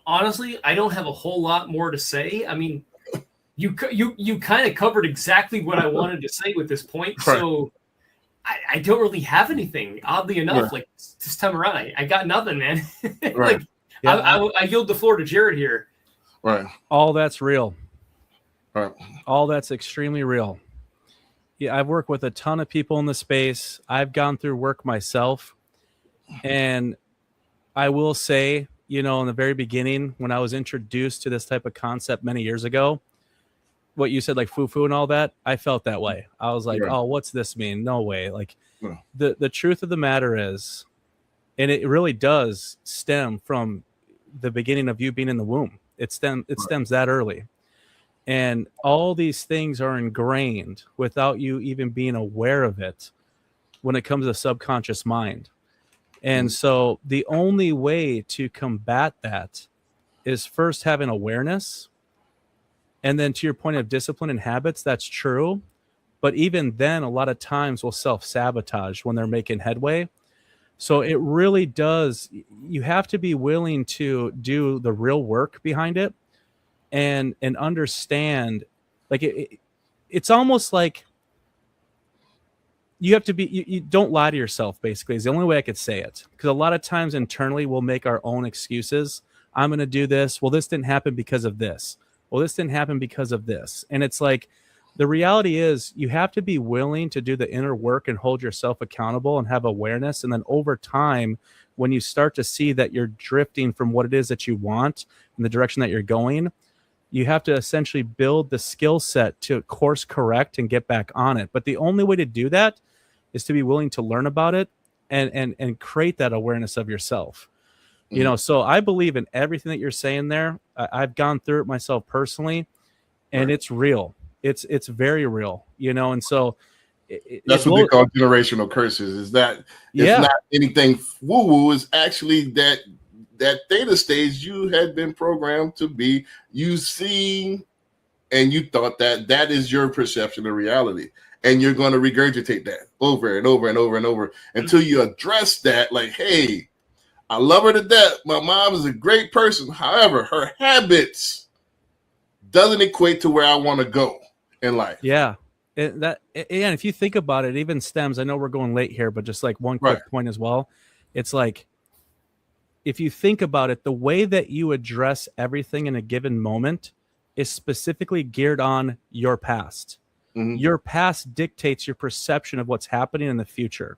Honestly, I don't have a whole lot more to say. I mean, you kind of covered exactly what I wanted to say with this point. Right. So I don't really have anything. Oddly enough, right. Like this time around, I got nothing, man. Right. I yield the floor to Jared here. Right. All that's real. Right. All that's extremely real. Yeah, I've worked with a ton of people in the space. I've gone through work myself. And I will say, in the very beginning, when I was introduced to this type of concept many years ago, what you said, like foo-foo and all that, I felt that way. I was like, oh, what's this mean? No way. Like the truth of the matter is, and it really does stem from the beginning of you being in the womb. It stems that early. And all these things are ingrained without you even being aware of it when it comes to subconscious mind. And so the only way to combat that is first having awareness. And then to your point of discipline and habits, that's true. But even then, a lot of times we'll self-sabotage when they're making headway. So it really does. You have to be willing to do the real work behind it. And understand, like it's almost like you have to be, you don't lie to yourself, basically, is the only way I could say it. Because a lot of times internally we'll make our own excuses. I'm going to do this. Well, this didn't happen because of this. Well, this didn't happen because of this. And it's like, the reality is you have to be willing to do the inner work and hold yourself accountable and have awareness. And then over time, when you start to see that you're drifting from what it is that you want in the direction that you're going, you have to essentially build the skill set to course correct and get back on it. But the only way to do that is to be willing to learn about it and create that awareness of yourself. So I believe in everything that you're saying there. I've gone through it myself personally, and it's real. It's very real, and so that's what they call generational curses. Is that it's not anything woo-woo, it's actually that theta stage you had been programmed to be, you see, and you thought that is your perception of reality. And you're going to regurgitate that over and over and over and over until you address that. Like, hey, I love her to death. My mom is a great person. However, her habits doesn't equate to where I want to go in life. Yeah. And if you think about it, even stems, I know we're going late here, but just like one quick point as well. It's like, if you think about it, the way that you address everything in a given moment is specifically geared on your past. Your past dictates your perception of what's happening in the future.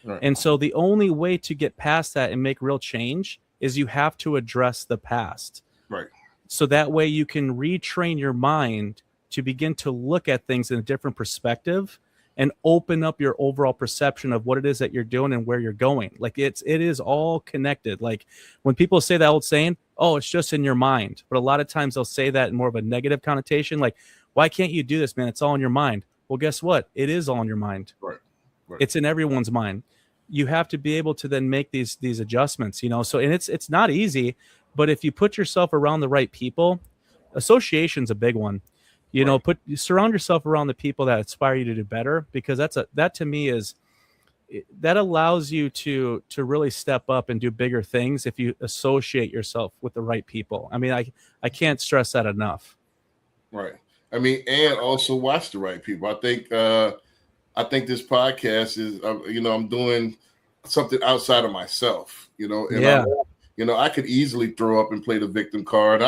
Right. And so the only way to get past that and make real change is you have to address the past. Right. So that way you can retrain your mind to begin to look at things in a different perspective and open up your overall perception of what it is that you're doing and where you're going. Like it is all connected. Like when people say that old saying, oh, it's just in your mind. But a lot of times they'll say that in more of a negative connotation. Like, why can't you do this, man? It's all in your mind. Well, guess what? It is all in your mind. Right. Right. It's in everyone's mind. You have to be able to then make these adjustments, you know? So, and it's not easy, but if you put yourself around the right people, association's a big one. You know, surround yourself around the people that inspire you to do better, because that to me is, that allows you to really step up and do bigger things if you associate yourself with the right people. I mean, I can't stress that enough. Right. I mean, and also watch the right people. I think this podcast is, I'm doing something outside of myself, and I could easily throw up and play the victim card.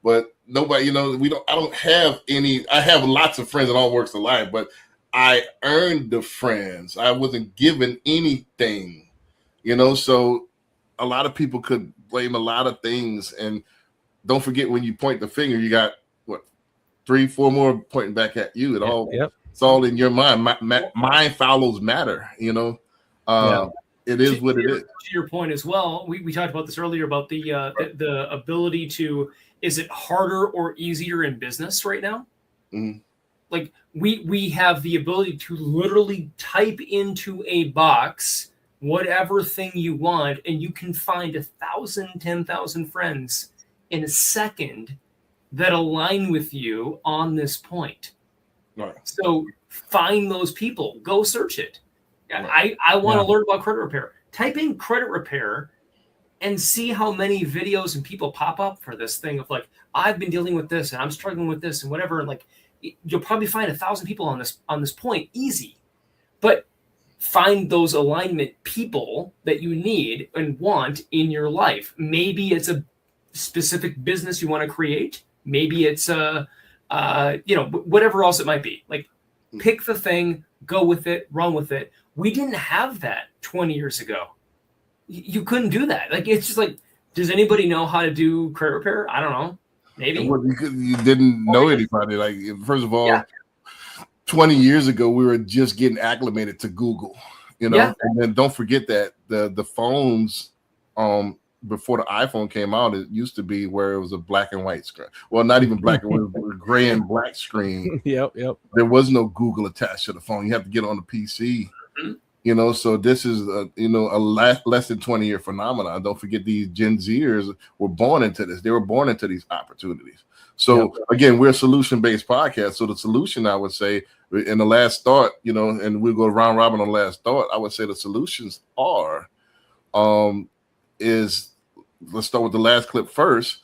But nobody, I don't have any. I have lots of friends in all walks of life, but I earned the friends. I wasn't given anything, so a lot of people could blame a lot of things. And don't forget, when you point the finger, you got 3-4 more pointing back at you. It's all in your mind. Mind follows matter, It is what it is. To your point as well, we talked about this earlier about the ability to, is it harder or easier in business right now? Mm-hmm. Like we have the ability to literally type into a box whatever thing you want, and you can find 1,000, 10,000 friends in a second that align with you on this point. Right. So find those people, go search it. Right. I want to learn about credit repair. Type in credit repair and see how many videos and people pop up for this thing of like, I've been dealing with this and I'm struggling with this and whatever. And like, you'll probably find 1,000 people on this point, easy. But find those alignment people that you need and want in your life. Maybe it's a specific business you want to create. Maybe it's whatever else it might be. Like, pick the thing, go with it, run with it. We didn't have that 20 years ago. You couldn't do that. Like, it's just like, does anybody know how to do credit repair? I don't know. Maybe. You didn't know anybody. Like, first of all, 20 years ago, we were just getting acclimated to Google, and then don't forget that the phones, before the iPhone came out, it used to be where it was a black and white screen. Well, not even black and white, it was a gray and black screen. Yep. There was no Google attached to the phone. You have to get on the PC. Mm-hmm. So this is a less than 20-year phenomenon. Don't forget, these Gen Zers were born into this. They were born into these opportunities. So again, we're a solution-based podcast. So the solution, I would say, in the last thought, and we'll go round robin on the last thought, I would say the solutions are, let's start with the last clip first,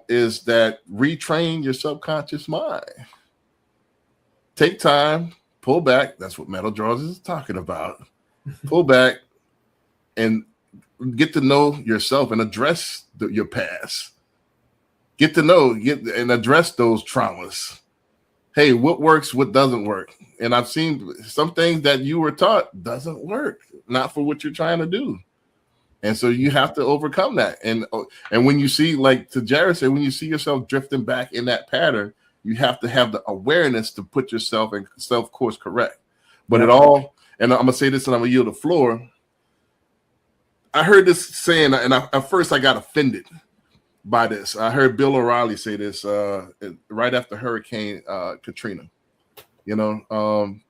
is that retrain your subconscious mind. Take time, pull back. That's what Metal Draws is talking about. Pull back and get to know yourself and address your past. Get and address those traumas. Hey, what works, what doesn't work? And I've seen some things that you were taught doesn't work, not for what you're trying to do. And so you have to overcome that. And when you see, like to Jared said, when you see yourself drifting back in that pattern, you have to have the awareness to put yourself in self-course correct. But and I'm going to say this and I'm going to yield the floor. I heard this saying, and at first I got offended by this. I heard Bill O'Reilly say this right after Hurricane Katrina, and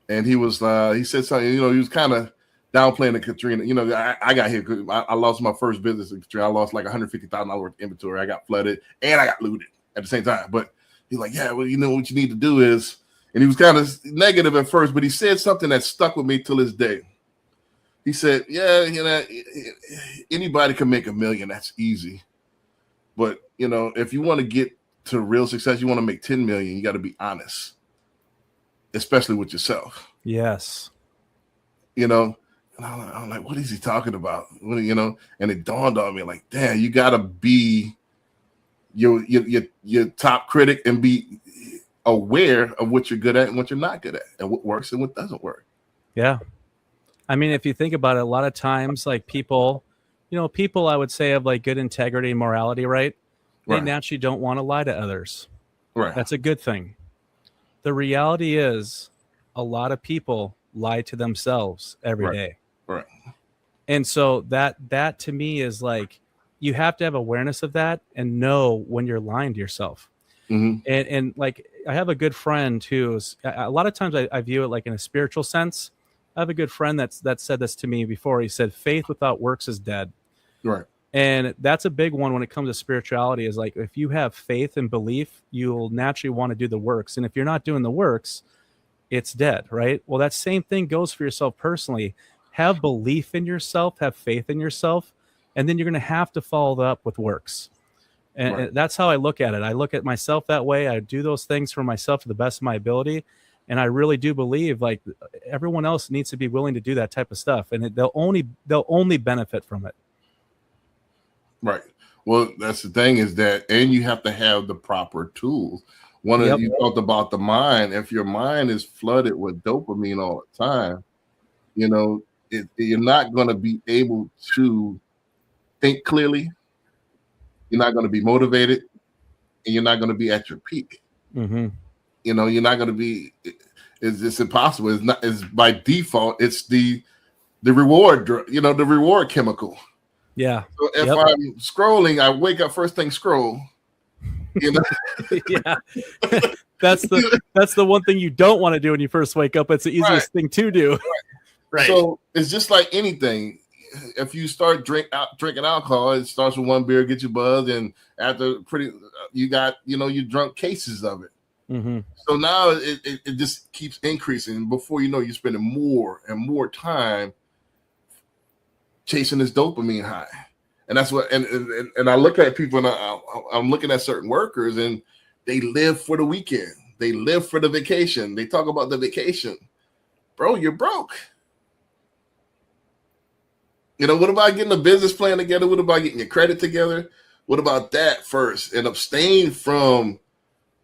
he said something, he was kind of downplaying the Katrina. I got hit. I lost my first business in Katrina. I lost like $150,000 worth of inventory. I got flooded and I got looted at the same time. But he's like, yeah, well, what you need to do is, and he was kind of negative at first, but he said something that stuck with me till this day. He said, anybody can make $1 million. That's easy. But, if you want to get to real success, you want to make 10 million, you got to be honest, especially with yourself. Yes. And I'm like, what is he talking about? And it dawned on me, like, damn, you got to be your top critic and be aware of what you're good at and what you're not good at, and what works and what doesn't work. Yeah. I mean, if you think about it, a lot of times, like people, people I would say have like good integrity and morality, right? They naturally don't want to lie to others. Right. That's a good thing. The reality is a lot of people lie to themselves every day. Right. And so that to me is like, you have to have awareness of that and know when you're lying to yourself. Mm-hmm. And like, I have a good friend who's a lot of times I view it like in a spiritual sense. I have a good friend that said this to me before. He said, faith without works is dead. Right. And that's a big one when it comes to spirituality, is like, if you have faith and belief, you'll naturally want to do the works. And if you're not doing the works, it's dead, right? Well, that same thing goes for yourself personally. Have belief in yourself, have faith in yourself, and then you're going to have to follow that up with works. And that's how I look at it. I look at myself that way. I do those things for myself to the best of my ability. And I really do believe like everyone else needs to be willing to do that type of stuff. And they'll only benefit from it. Right. Well, that's the thing is that, and you have to have the proper tools. One of you talked about the mind. If your mind is flooded with dopamine all the time, you're not going to be able to think clearly. You're not going to be motivated, and you're not going to be at your peak. Mm-hmm. You're not going to be. It's impossible. It's not. It's by default. It's the reward drug. The reward chemical. Yeah. So if I'm scrolling, I wake up first thing scroll. Yeah. That's the one thing you don't want to do when you first wake up. It's the easiest thing to do. Right. So it's just like anything. If you start drinking alcohol, it starts with one beer, get you buzzed, and after you got you drunk cases of it. Mm-hmm. So now it just keeps increasing. Before you know, you're spending more and more time chasing this dopamine high, and that's what. And I look at people, and I'm looking at certain workers, and they live for the weekend. They live for the vacation. They talk about the vacation, bro. You're broke. What about getting a business plan together? What about getting your credit together? What about that first? And abstain from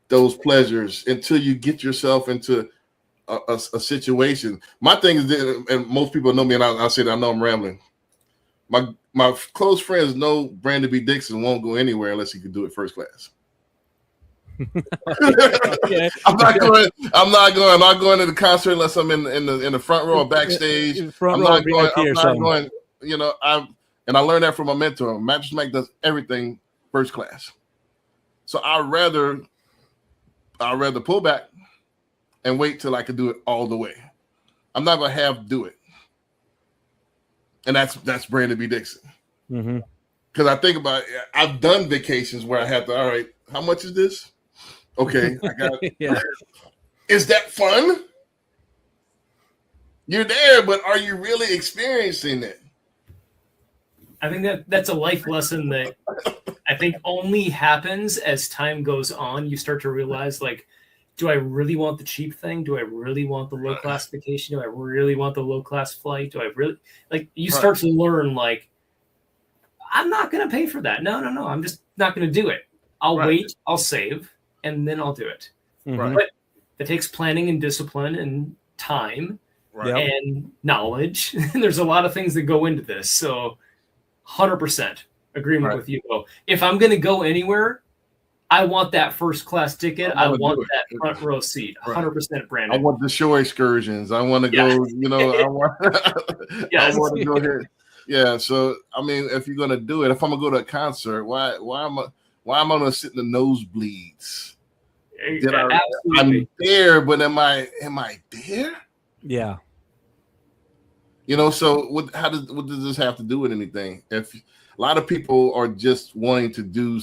those pleasures until you get yourself into a situation. My thing is, and most people know me, and I say that I know I'm rambling. My close friends know Brandon B. Dixon won't go anywhere unless he can do it first class. Okay. I'm not going to the concert unless I'm in the front row or backstage. I'm not going. I learned that from my mentor. Mattress Mac does everything first class. So I'd rather pull back and wait till I can do it all the way. I'm not gonna have to do it. And that's Brandon B. Dixon. Mm-hmm. Because I think about it, I've done vacations where I have to, all right, how much is this? Okay, I got it. Yeah. Is that fun? You're there, but are you really experiencing it? I think that's a life lesson that I think only happens as time goes on. You start to realize, like, do I really want the cheap thing? Do I really want the low class vacation? Do I really want the low class flight? Do I really you start to learn, like, I'm not going to pay for that. No. I'm just not going to do it. I'll wait, I'll save, and then I'll do it. Mm-hmm. But it takes planning and discipline and time and knowledge. There's a lot of things that go into this. So 100% agreement with you, Bo. If I'm going to go anywhere, I want that first class ticket. I want that front row seat. 100% Brandon. I want the shore excursions. I want to go, I want to go here. Yeah. So, I mean, if you're going to do it, if I'm going to go to a concert, why am I going to sit in the nosebleeds? I'm there, but am I there? Yeah. So what does this have to do with anything? If a lot of people are just wanting to do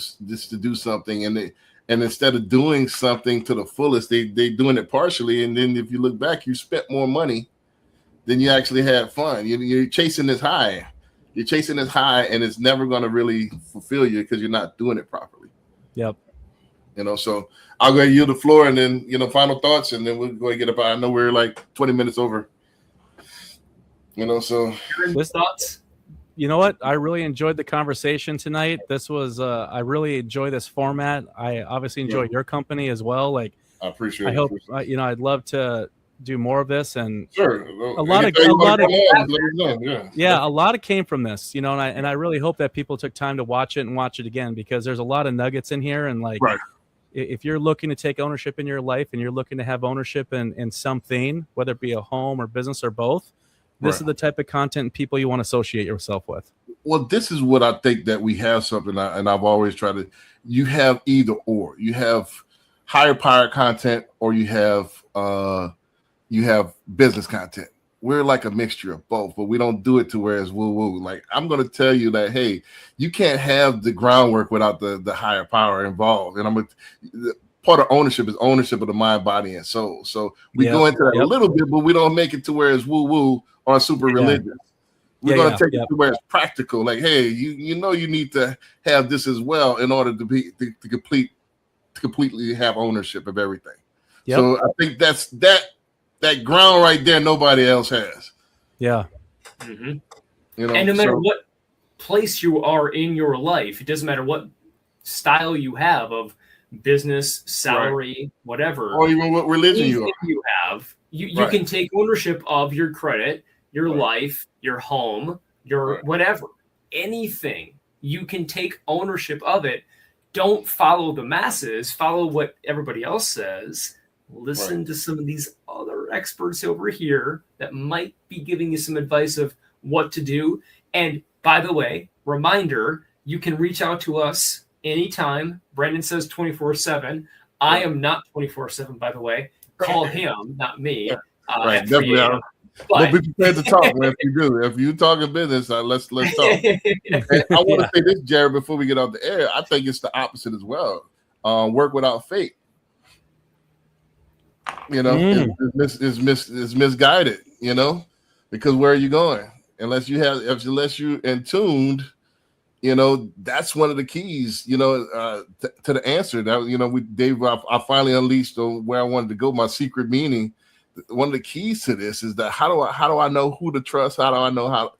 something, and instead of doing something to the fullest, they doing it partially, and then if you look back, you spent more money than you actually had fun. You're chasing this high. You're chasing this high, and it's never going to really fulfill you because you're not doing it properly. Yep. So I'll go yield the floor, and then final thoughts, and then we'll go and get up. I know we're like 20 minutes over. So this thoughts. You know what? I really enjoyed the conversation tonight. This was I really enjoy this format. I obviously enjoy your company as well. Like, I appreciate I it. hope I'd love to do more of this, and Sure. a lot of a lot of came from this, and I really hope that people took time to watch it again, because there's a lot of nuggets in here, and like, right. If you're looking to take ownership in your life and you're looking to have ownership in something, whether it be a home or business or both, this is the type of content and people you want to associate yourself with. Well, this is what I think, that we have something, and I've always tried to. You have either or. You have higher power content, or you have business content. We're like a mixture of both, but we don't do it to where it's woo woo. Like, I'm going to tell you that, hey, you can't have the groundwork without the higher power involved. And part of ownership is ownership of the mind, body, and soul. So we go into that a little bit, but we don't make it to where it's woo woo or super religious. We're going to take it to where it's practical. Like, hey, you need to have this as well in order to completely have ownership of everything. So I think that's that ground right there, nobody else has. Yeah. Mm-hmm. And no matter what place you are in your life, it doesn't matter what style you have of business, salary, whatever, or even what religion you have, you can take ownership of your credit, your life, your home, your whatever, anything. You can take ownership of it. Don't follow the masses. Follow what everybody else says. Listen to some of these other experts over here that might be giving you some advice of what to do. And by the way, reminder, you can reach out to us anytime. Brandon says 24/7. I am not 24/7, by the way. Call him, not me. Right, definitely. But be prepared to talk, man. If you talking business, let's talk. And I want to say this, Jared, before we get off the air. I think it's the opposite as well. Work without faith. It's misguided, because where are you going? Unless you're in tuned, that's one of the keys, to the answer. That Dave, I finally unleashed on where I wanted to go. My secret meaning. One of the keys to this is that how do I know who to trust? How do I know how?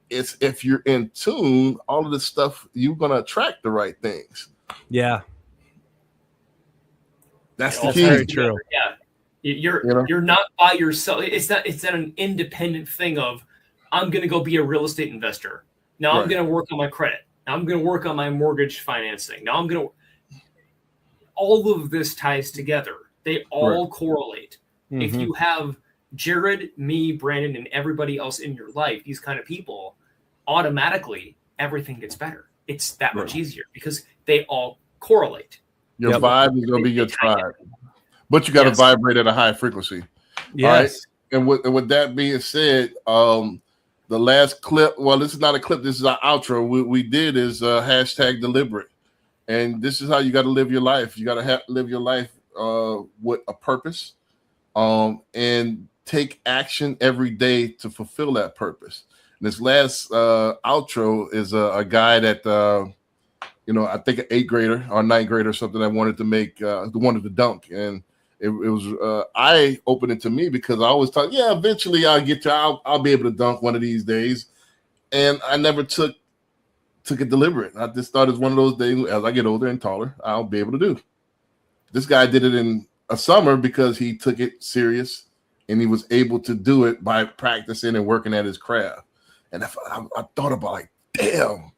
It's if you're in tune, all of this stuff, you're gonna attract the right things. Yeah, that's the key. Very true. Yeah. You're not by yourself. It's not an independent thing of I'm going to go be a real estate investor. Now I'm going to work on my credit. Now I'm going to work on my mortgage financing. Now I'm going to. All of this ties together. They all correlate. Mm-hmm. If you have Jared, me, Brandon, and everybody else in your life, these kind of people, automatically everything gets better. It's that much easier because they all correlate. Your vibe is going to be your tribe. But you got to vibrate at a high frequency. Yes. Right? And with that being said, the last clip, well, this is not a clip. This is our outro. We did is hashtag deliberate. And this is how you got to live your life. You got to live your life with a purpose and take action every day to fulfill that purpose. And this last outro is a guy that, I think an 8th grader or 9th grader or something that wanted to dunk. And it was eye-opening to me because I always thought, eventually I'll be able to dunk one of these days. And I never took it deliberate. I just thought it's one of those things, as I get older and taller, I'll be able to do. This guy did it in a summer because he took it serious and he was able to do it by practicing and working at his craft. And I thought about, like, damn,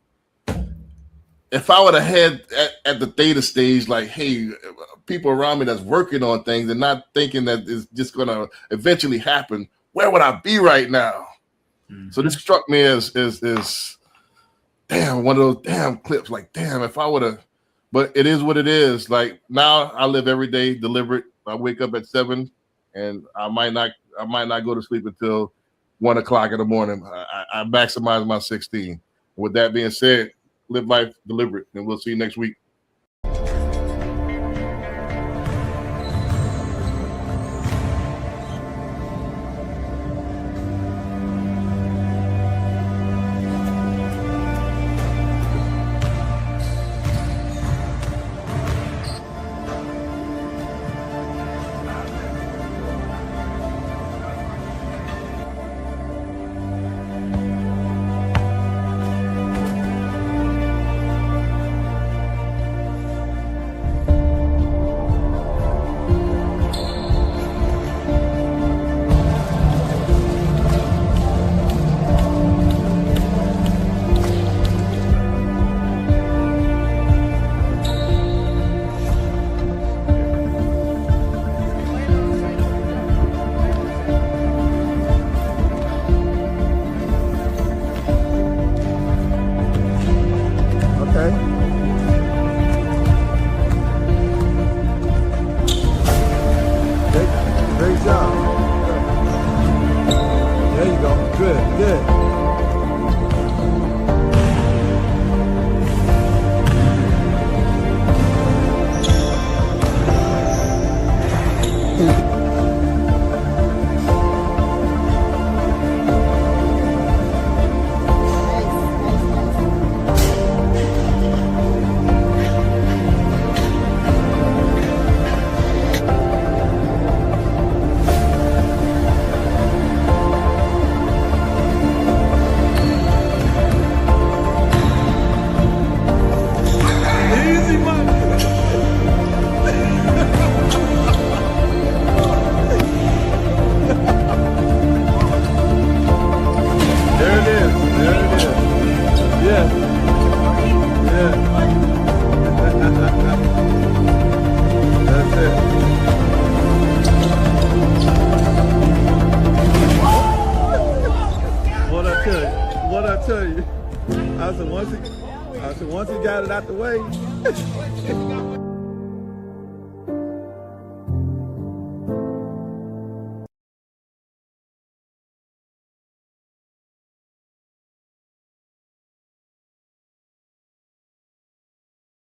if I would have had at the theta stage, like, hey, people around me that's working on things and not thinking that it's just going to eventually happen, where would I be right now? Mm-hmm. So this struck me as damn, one of those damn clips, like, damn, if I would have, but it is what it is. Like, now I live every day deliberate. I wake up at 7 and I might not go to sleep until 1 o'clock in the morning. I maximize my 16. With that being said, live life deliberate, and we'll see you next week. way.